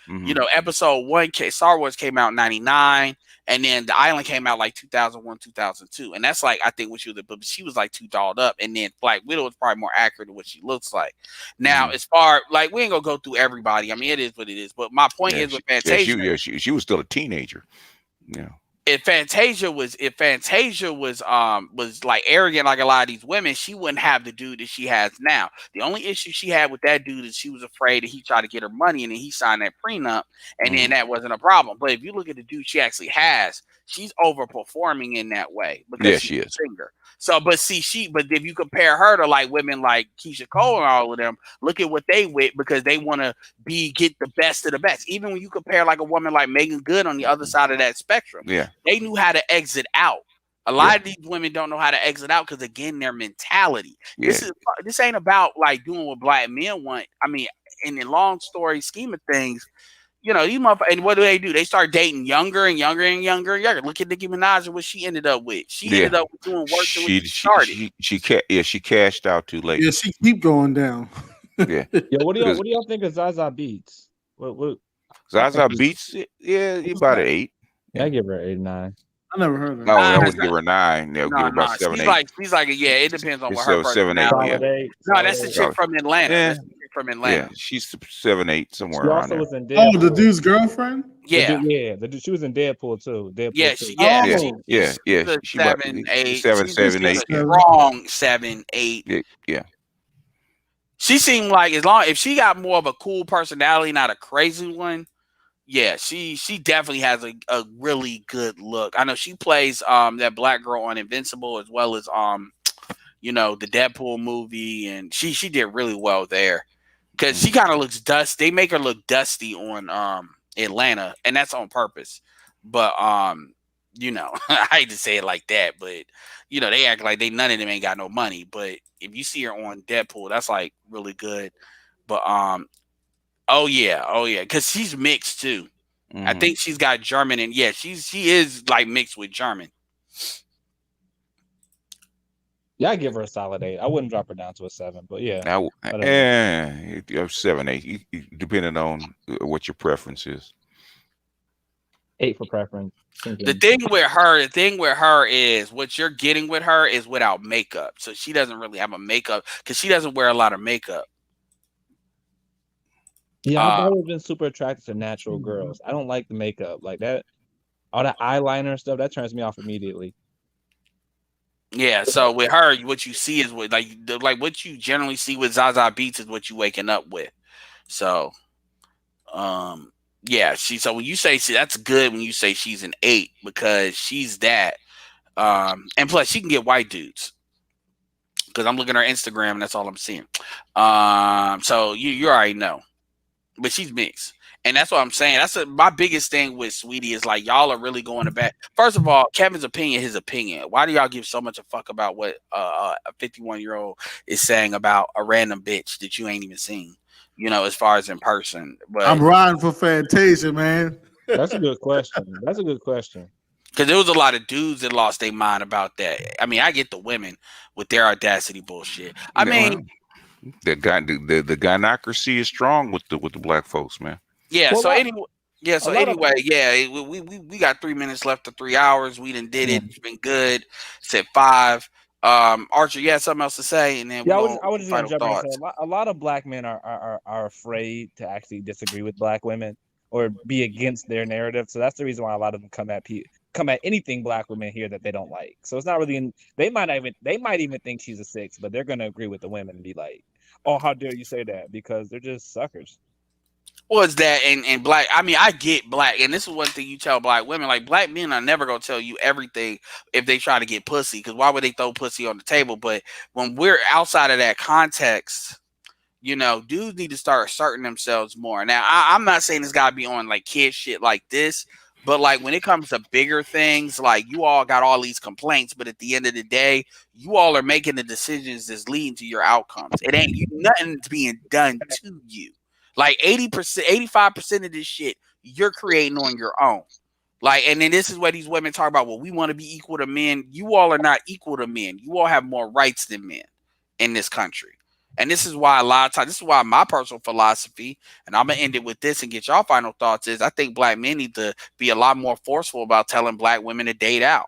Mm-hmm. episode one. Star Wars came out in '99, and then the Island came out like 2001, 2002, and that's like I think what she was, but she was like too dolled up, and then Black Widow is probably more accurate to what she looks like. Now, Mm-hmm. as far like we ain't gonna go through everybody. I mean, it is what it is. But my point Yeah, is with Fantasia. she was still a teenager. Yeah. If Fantasia was like arrogant like a lot of these women, she wouldn't have the dude that she has now. The only issue she had with that dude is she was afraid that he tried to get her money and then he signed that prenup, and then Mm-hmm. that wasn't a problem. But if you look at the dude she actually has, she's overperforming in that way because Yeah, she's she a is. singer. So, but if you compare her to like women like Keisha Cole and all of them, look at what they with because they want to get the best of the best. Even when you compare like a woman like Megan Good on the other side of that spectrum, Yeah. they knew how to exit out. A Yeah. lot of these women don't know how to exit out because again, their mentality. Yeah. This ain't about like doing what black men want. I mean, in the long story scheme of things, these motherfuckers, and what do? They start dating younger and younger and younger and younger. Look at Nicki Minaj and what she ended up with. She Yeah. ended up doing worse than what She she she started. she cashed out too late. Yeah, she keep going down. Yeah. Yo, what do Because y'all think of Zaza Beats? What Zaza Beats, yeah, Who's about that? an 8. Yeah, I give her 8 9. I never heard of No, her. I Nah, wouldn't give her 9. They'll give her about 7, 8. She's like yeah. It depends on It's what her 7, 8. personality. Yeah. Solid 8. No, that's the Solid 8. chick Oh, from Atlanta. yeah. That's the chick from Atlanta. Yeah. She's 7, 8, somewhere She around also there. was in Oh, the Deadpool. dude's girlfriend? Yeah, She was in Deadpool too. Deadpool yeah, 2. yeah. Yeah. Oh, Yeah. She's Yeah. a She about 7, 8. 7, She's 7, a 8. Yeah. strong 7, 8. Yeah. Yeah. She seemed like if she got more of a cool personality, not a crazy one. Yeah, she definitely has a really good look. I know she plays that black girl on Invincible as well as the Deadpool movie, and she did really well there because she kind of looks dusty. They make her look dusty on Atlanta, and that's on purpose. But I hate to say it like that, but they act like none of them ain't got no money. But if you see her on Deadpool, that's like really good. But oh yeah, because she's mixed too. I Mhm. think she's got German, and yeah, she is like mixed with German. Yeah, I give her a solid 8. I wouldn't drop her down to a 7, but yeah. Now, whatever. 7, 8, depending on what your preference is. 8 for preference. The thing with her is what you're getting with her is without makeup, so she doesn't really have a makeup because she doesn't wear a lot of makeup. Yeah, I've always been super attracted to natural girls. I don't like the makeup like that. All that eyeliner and stuff that turns me off immediately. Yeah, so with her, what you see is what like what you generally see with Zaza Beats is what you waking up with. So, yeah, so when you say that's good when you say she's an 8 because she's that, and plus she can get white dudes because I'm looking at her Instagram and that's all I'm seeing. So you already know, but she's mixed. And that's what I'm saying. My biggest thing with Sweetie is like y'all are really going to bat. First of all, Kevin's opinion, his opinion. Why do y'all give so much a fuck about what a 51-year-old is saying about a random bitch that you ain't even seen? As far as in person. But I'm riding for Fantasia, man. That's a good question. That's a good question. because there was a lot of dudes that lost their mind about that. I mean, I get the women with their audacity bullshit. I mean, the gynocracy is strong with the black folks, man. yeah. Well, So lot- anyway. Yeah, so a lot of- anyway, yeah, we got 3 minutes left to 3 hours. We done did it. It's been good. It's at 5. Archer, you had something else to say, and then Yeah, I we was just gonna final jump in and thoughts. say a lot of black men are afraid to actually disagree with black women or be against their narrative. So that's the reason why a lot of them come at anything black women here that they don't like. So it's not really they might even think she's a 6, but they're gonna agree with the women and be like, oh, how dare you say that? Because they're just suckers. Was that and black? I mean, I get black, and this is one thing you tell black women. Like black men are never gonna tell you everything if they try to get pussy, because why would they throw pussy on the table? But when we're outside of that context, dudes need to start asserting themselves more. Now, I'm not saying it's gotta be on like kid shit like this, But like when it comes to bigger things, like you all got all these complaints, but at the end of the day, you all are making the decisions that's leading to your outcomes. It ain't nothing's being done to you. Like 80%, 85% of this shit you're creating on your own. Like, and then this is what these women talk about. Well, we want to be equal to men. You all are not equal to men. You all have more rights than men in this country. And this is why a lot of times, this is why my personal philosophy, and I'm gonna end it with this and get y'all final thoughts, is I think black men need to be a lot more forceful about telling black women to date out.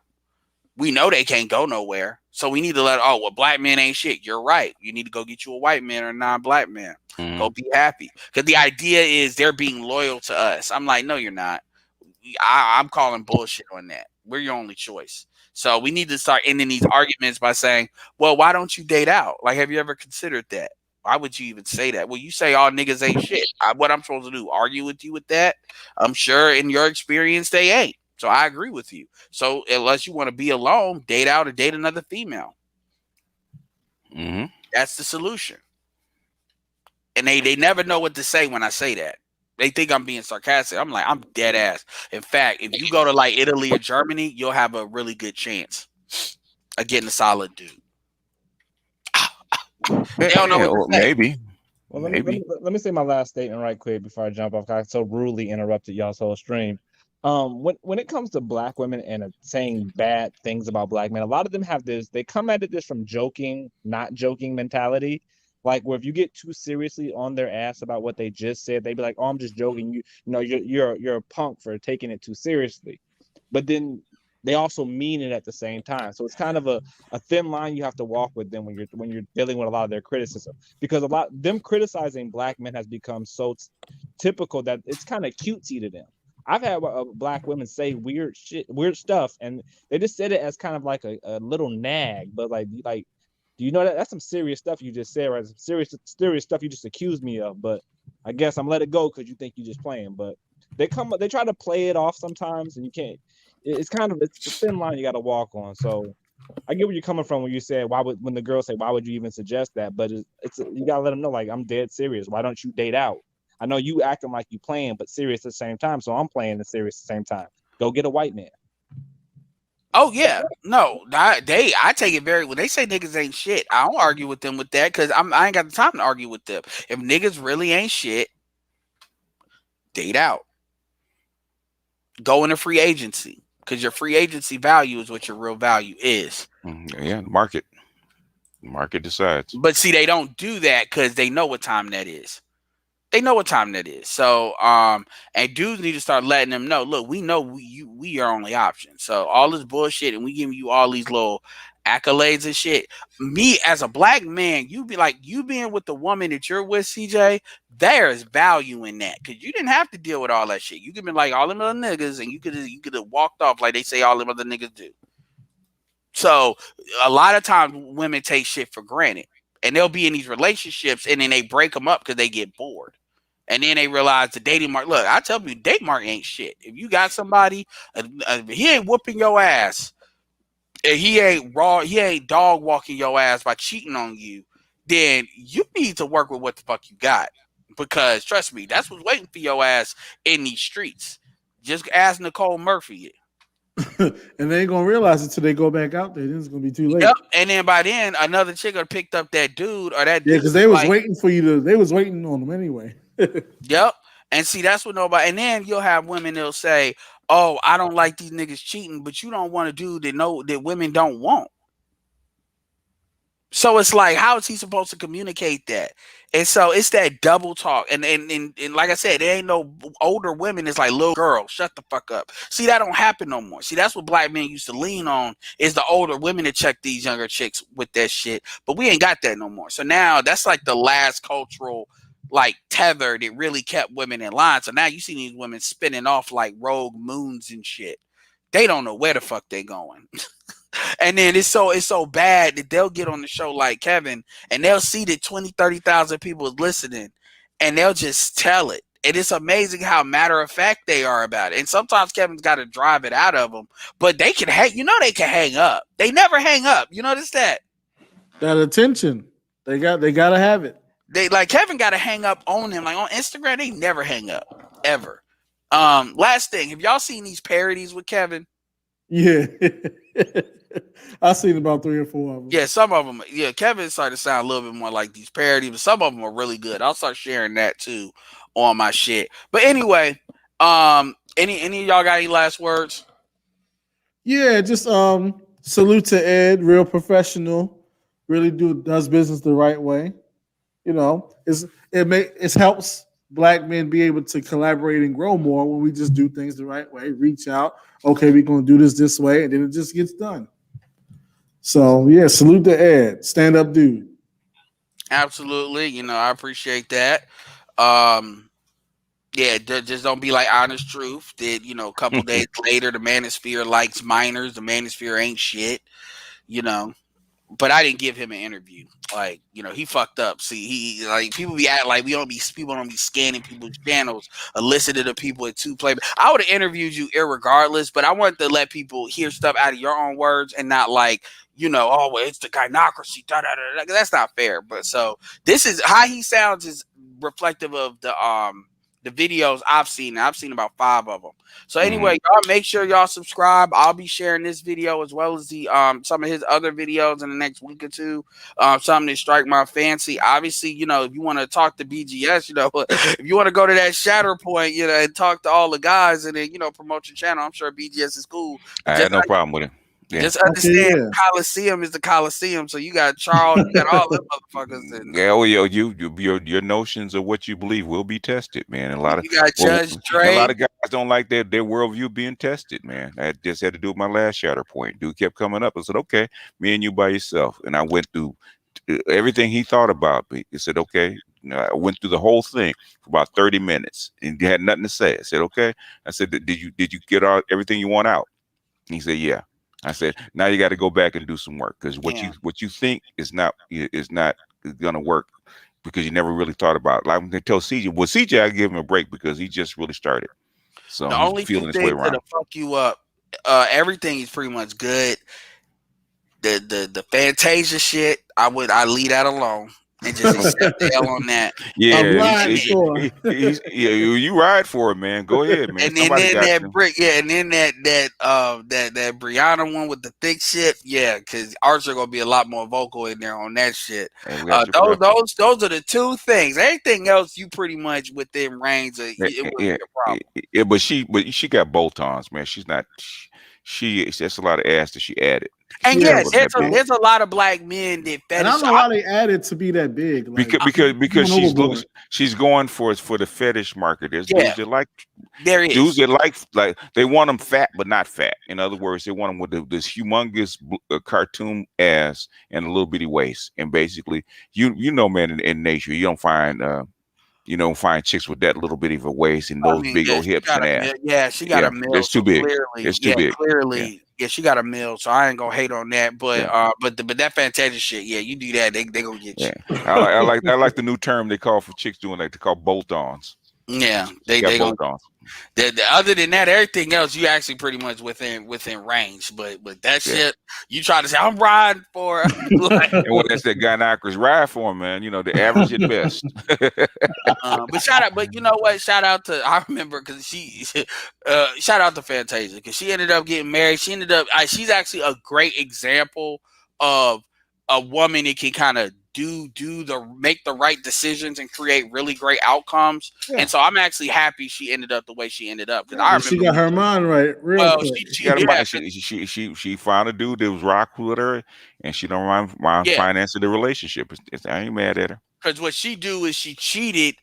We know they can't go nowhere. So we need to well, black men ain't shit. You're right. You need to go get you a white man or a non-black man. Go be happy. Because the idea is they're being loyal to us. I'm like, no, you're not. I'm calling bullshit on that. We're your only choice. So we need to start ending these arguments by saying, well, why don't you date out? Like, have you ever considered that? Why would you even say that? Well, you say all niggas ain't shit. What I'm supposed to do? Argue with you with that? I'm sure in your experience they ain't. So I agree with you. So unless you want to be alone, date out or date another female. That's the solution. And they never know what to say when I say that. They think I'm being sarcastic. I'm like, I'm dead ass. In fact, if you go to like Italy or Germany, you'll have a really good chance of getting a solid dude. They don't know what to say. Maybe. Well, let me say my last statement right quick before I jump off. I so rudely interrupted y'all's whole stream. When it comes to black women and saying bad things about black men, a lot of them have this. They come at this from joking, not joking mentality. Like where if you get too seriously on their ass about what they just said, they'd be like, "Oh, I'm just joking." You know, you're a punk for taking it too seriously. But then they also mean it at the same time. So it's kind of a thin line you have to walk with them when you're dealing with a lot of their criticism. Because a lot them criticizing black men has become so typical that it's kind of cutesy to them. I've had black women say weird stuff, and they just said it as kind of like a little nag, but like. Do you know that's some serious stuff you just said, right? Some serious stuff you just accused me of, but I guess I'm let it go because you think you're just playing. But they try to play it off sometimes, and you can't. It's a thin line you got to walk on. So I get where you're coming from when you said when the girls say why would you even suggest that? But you gotta let them know like I'm dead serious. Why don't you date out? I know you acting like you playing, but serious at the same time. So I'm playing and serious at the same time. Go get a white man. Oh yeah, no, I take it very when they say niggas ain't shit. I don't argue with them with that because I ain't got the time to argue with them. If niggas really ain't shit, date out. Go into free agency because your free agency value is what your real value is. Yeah, market decides. But see, they don't do that because they know what time that is. They know what time that is. So, and dudes need to start letting them know. Look, we know we are only option. So all this bullshit, and we giving you all these little accolades and shit. Me as a black man, you being with the woman that you're with, CJ. There is value in that because you didn't have to deal with all that shit. You could be like all them other niggas, and you could have walked off like they say all them other niggas do. So a lot of times women take shit for granted, and they'll be in these relationships, and then they break them up because they get bored. And then they realize the dating market. Look, I tell you, dating market ain't shit. If you got somebody, he ain't whooping your ass. He ain't dog walking your ass by cheating on you. Then you need to work with what the fuck you got. Because trust me, that's what's waiting for your ass in these streets. Just ask Nicole Murphy. And they ain't gonna realize it till they go back out there. Then it's gonna be too late. Yep. And then by then, another chick would have picked up that dude or that dude. Yeah, because they was waiting for you to. They was waiting on them anyway. Yep. And see, that's what nobody. And then you'll have women that'll say, "Oh, I don't like these niggas cheating," but you don't want to do that women don't want. So it's like, how is he supposed to communicate that? And so it's that double talk. And like I said, there ain't no older women. It's like, little girl, shut the fuck up. See, that don't happen no more. See, that's what black men used to lean on is the older women to check these younger chicks with that shit. But we ain't got that no more. So now that's like the last cultural like tether that really kept women in line. So now you see these women spinning off like rogue moons and shit. They don't know where the fuck they going. And then it's so bad that they'll get on the show like Kevin and they'll see that 20, 30,000 people is listening and they'll just tell it. And it's amazing how matter of fact they are about it. And sometimes Kevin's got to drive it out of them, but they can they can hang up. They never hang up. You notice that? That attention. They gotta have it. They like Kevin got to hang up on him. Like on Instagram, they never hang up ever. Last thing, have y'all seen these parodies with Kevin? Yeah. I've seen about 3 or 4 of them. Yeah, some of them. Yeah, Kevin started to sound a little bit more like these parodies, but some of them are really good. I'll start sharing that too on my shit. But anyway, any of y'all got any last words? Yeah, just salute to Ed, real professional, really does business the right way. You know, it helps black men be able to collaborate and grow more when we just do things the right way, reach out, okay, we're gonna do this way, and then it just gets done. So yeah, salute to Ed, stand up dude. Absolutely. I appreciate that. Um, yeah, just don't be like honest truth. That a couple days later, the manosphere likes minors. The manosphere ain't shit. You know, but I didn't give him an interview. Like, he fucked up. See, he like people be acting like people don't be scanning people's channels or listening to people at two play. I would have interviewed you irregardless, but I wanted to let people hear stuff out of your own words and not like, oh well, it's the gynocracy. Da, da, da, da. That's not fair. But so this is how he sounds is reflective of the videos I've seen. I've seen about 5 of them. So Mhm. anyway, y'all make sure y'all subscribe. I'll be sharing this video as well as the some of his other videos in the next week or two. Something that strike my fancy. Obviously, if you want to talk to BGS, if you want to go to that shatter point, and talk to all the guys and then promote your channel, I'm sure BGS is cool. I But had no problem with it. Yeah. just Okay, understand yeah. Coliseum is the Coliseum. So you got Charles, you got all them motherfuckers in Yeah, well, your notions of what you believe will be tested, man. And you got well, Judge a Dre. lot of guys don't like their worldview being tested, man. I just had to do with my last shatter point. Dude kept coming up. I said, okay, me and you by yourself. And I went through everything he thought about me. He said, okay. I went through the whole thing for about 30 minutes and he had nothing to say. I said, okay. I said, did you get everything you want out? He said, yeah. I said, now you got to go back and do some work because Yeah. what you think is not gonna work because you never really thought about it. Like I'm gonna tell CJ, well, CJ, I give him a break because he just really started, so The he's only few feeling his way things around. that'll fuck you up, everything is pretty much good. The Fantasia shit, I leave that alone and just accept the L on that. And I'm Yeah, and, riding for it. yeah, you ride for it, man. Go ahead, man. Somebody then got that you. brick, yeah, and then that Brianna one with the thick shit, yeah, because Archer gonna be a lot more vocal in there on that shit. Hey, we got your Those preference. those are the two things. Everything else, you pretty much within range. It wouldn't Yeah, be a problem. yeah, but she got bolt-ons, man. She's not. That's a lot of ass that she added to And keep Yeah. her yeah, from there's that a big. there's a lot of black men that And I fetish. don't know why they added to be that big. Like because you because because going she's overboard. she's going for the fetish market. There's Yeah, there dudes is. that like they want them fat but not fat. In other words, they want them with this humongous cartoon ass and a little bitty waist. And basically, man, in nature, you don't find chicks with that little bitty of a waist and I those mean, big yeah, old she hips got and a ass. mill. Yeah, she got Yeah, a mill. it's too So big. It's too big. Yeah, clearly, yeah, she got a mill. So I ain't gonna hate on that. But yeah, but that Fantasia shit, yeah, you do that, they gonna get yeah. you. I like the new term they call for chicks doing that. They call bolt-ons. Yeah, She got they gonna. bolt-ons. Other than that, everything else you actually pretty much within range. But that Yeah. shit, you try to say I'm riding for her, like. And when that's that gynocracy ride for him, man, the average at best. But shout out, but you know what? Shout out to I remember because shout out to Fantasia because she ended up getting married. She ended up, she's actually a great example of a woman that can kind of make the right decisions and create really great outcomes. Yeah. And so I'm actually happy she ended up the way she ended up because I Yeah, she remember got her mind right real well quick. She got a yeah, mind. She found a dude that was rock with her, and she don't mind yeah, financing the relationship. I ain't mad at her. because what she do is she cheated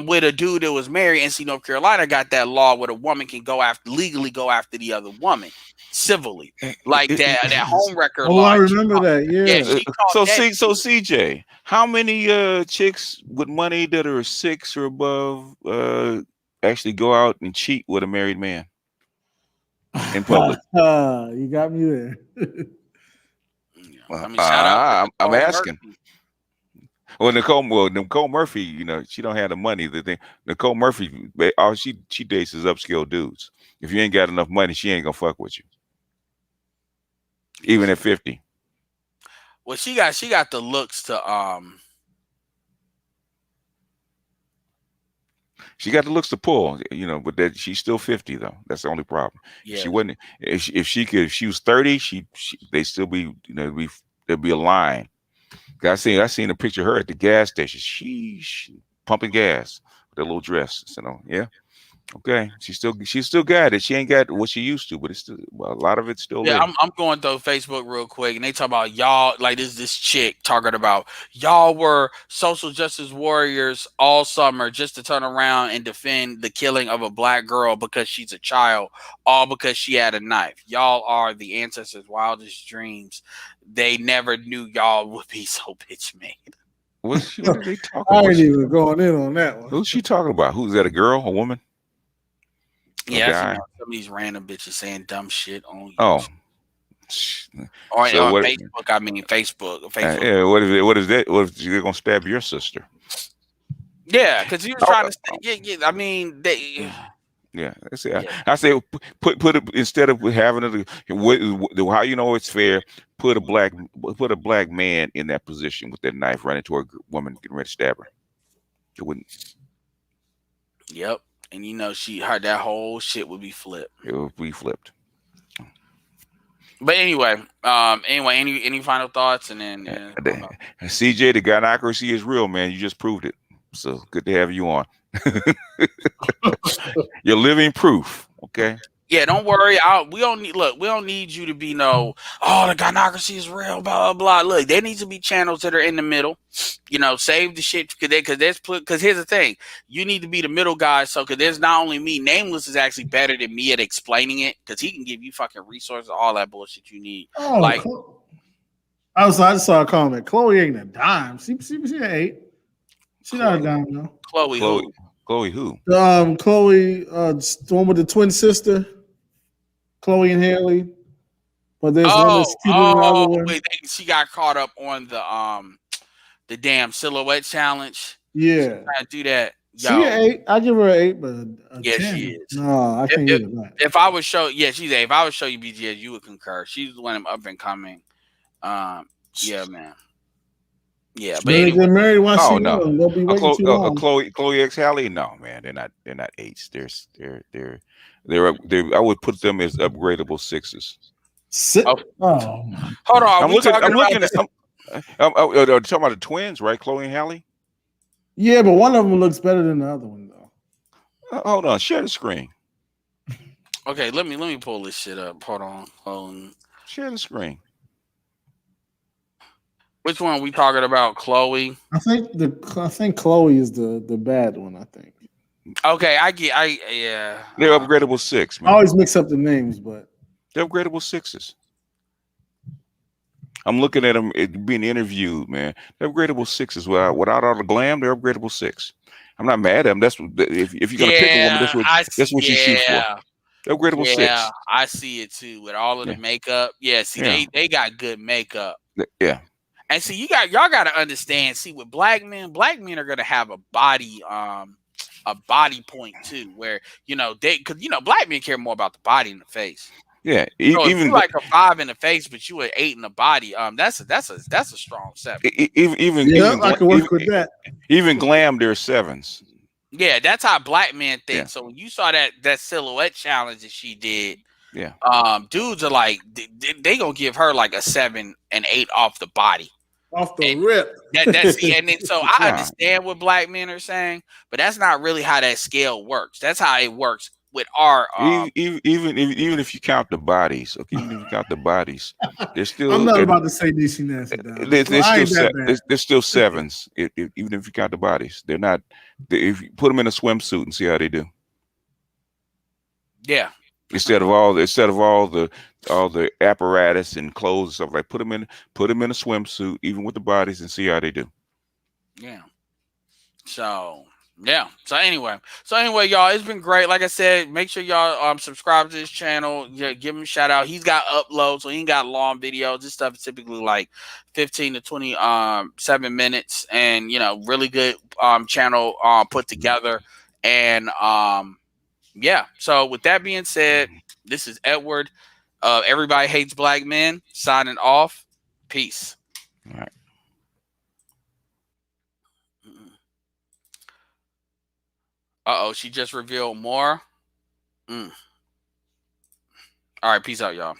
with a dude that was married. NC North Carolina got that law where a woman can legally go after the other woman civilly, like that home wrecker Oh, law. I remember that. Yeah, Yeah. she caught that. CJ, how many chicks with money that are 6 or above actually go out and cheat with a married man in public? You got me there. Yeah, I mean, shout out to I'm Nicole asking. Murphy. Nicole Murphy, she don't have the money. The thing, Nicole Murphy, all she dates is upscale dudes. If you ain't got enough money, she ain't gonna fuck with you, even at 50. Well, she got the looks to She got the looks to pull, but that she's still 50 though. That's the only problem. If she Yeah, wasn't, if she was 30, they still be, there'd be a line. I seen a picture of her at the gas station. She pumping gas with that little dress. So yeah, okay. She still got it. She ain't got what she used to, but it's still, well, a lot of it's still yeah. there. I'm going through Facebook real quick, and they talk about y'all like this chick talking about y'all were social justice warriors all summer just to turn around and defend the killing of a black girl because she's a child, all because she had a knife. Y'all are the ancestors' wildest dreams. They never knew y'all would be so bitch made. What are they talking? I ain't even going in on that one. Who's she talking about? Who's that? A girl? A woman? A Yeah, guy? some of these random bitches saying dumb shit on Oh, YouTube sh- or so on what? Facebook. I mean, Facebook. Yeah, what is it? What is that? What if they're gonna stab your sister? Yeah, because he was Oh, trying to say, yeah, yeah. I mean, they, yeah, yeah, I say put it instead of having how it's fair. Put a black man in that position with that knife running to a woman getting ready to stab her. It wouldn't. yep. And she her that whole shit would be flipped. It would be flipped. But anyway, any final thoughts, and then CJ, the gynocracy is real, man. You just proved it. So good to have you on. You're living proof. Okay. yeah, don't worry. We don't need we don't need you to be the gynocracy is real, blah blah blah. Look, there needs to be channels that are in the middle. Save the shit because here's the thing, you need to be the middle guy. So because there's not only me, Nameless is actually better than me at explaining it because he can give you fucking resources, all that bullshit you need. Oh, Like, I just saw a comment. Chloe ain't a dime. She an 8. She's not a dime though. Chloe Chloe, who? Chloe, who? Chloe, the one with the twin sister, Chloe and Haley. But there's one that's cuter than the other one. Wait, she got caught up on the damn silhouette challenge. She Yeah, trying to do that. she Yo, an 8. I give her an 8, but a yeah, 10. she is. No, I can't If, give it that. if I would show, yeah, she's a. If I would show you BGS, you would concur. She's one of them up and coming. Yeah, man. Yeah, but Better anyway, get married while she Oh no, young. Don't be waiting too long. Chloe X Halle. No, man, they're not 8s. I would put them as upgradable 6s. Sit. oh, Oh my. hold on. We talking I'm about looking at. this? Talking about the twins, right? Chloe and Halle. Yeah, but one of them looks better than the other one though. Hold on, share the screen. Okay, let me pull this shit up. Hold on. Share the screen. Which one are we talking about? Chloe. I think Chloe is the bad one. I think. Okay, yeah. They're upgradable 6, I man. always mix up the names, but They're upgradable 6s. I'm looking at them being interviewed, man. They're upgradable 6s. Without all the glam, they're upgradable 6. I'm not mad at them. If you're gonna pick a woman, Yeah, I that's what you shoot for. yeah. They're upgradable Yeah, 6. I see it too with all of the Yeah, makeup. Yeah, see yeah, they got good makeup. yeah. And see y'all got to understand, see with black men are going to have a body point too where they cuz black men care more about the body than the face. Yeah, So if you even like a 5 in the face but you an 8 in the body, that's a strong 7. yeah, I can work with that. even glam, they're 7s. Yeah, that's how black men Yeah, think. So when you saw that silhouette challenge that she did, yeah. dudes are like they gonna give her like a 7 and 8 off the body. Off the And rip. that's and then, so I Nah, understand what black men are saying, but that's not really how that scale works. That's how it works with our even if you count the bodies, okay, even if you count the bodies, they're I'm still not about to say DC Nancy down. they're I still ain't that bad. they're still 7s. Even if you count the bodies, they're not. If you put them in a swimsuit and see how they do, yeah. instead of all the apparatus and clothes and stuff, like put them in a swimsuit, even with the bodies, and see how they do. Yeah. So yeah. So anyway, y'all, it's been great. Like I said, make sure y'all subscribe to this channel. Yeah, give him a shout out. He's got uploads, so he ain't got long videos. This stuff is typically like 15 to 7 minutes, and really good channel put together. And yeah. So with that being said, this is Edward. Everybody hates black men. Signing off. Peace. All right. Uh oh, she just revealed more. All right, peace out, y'all.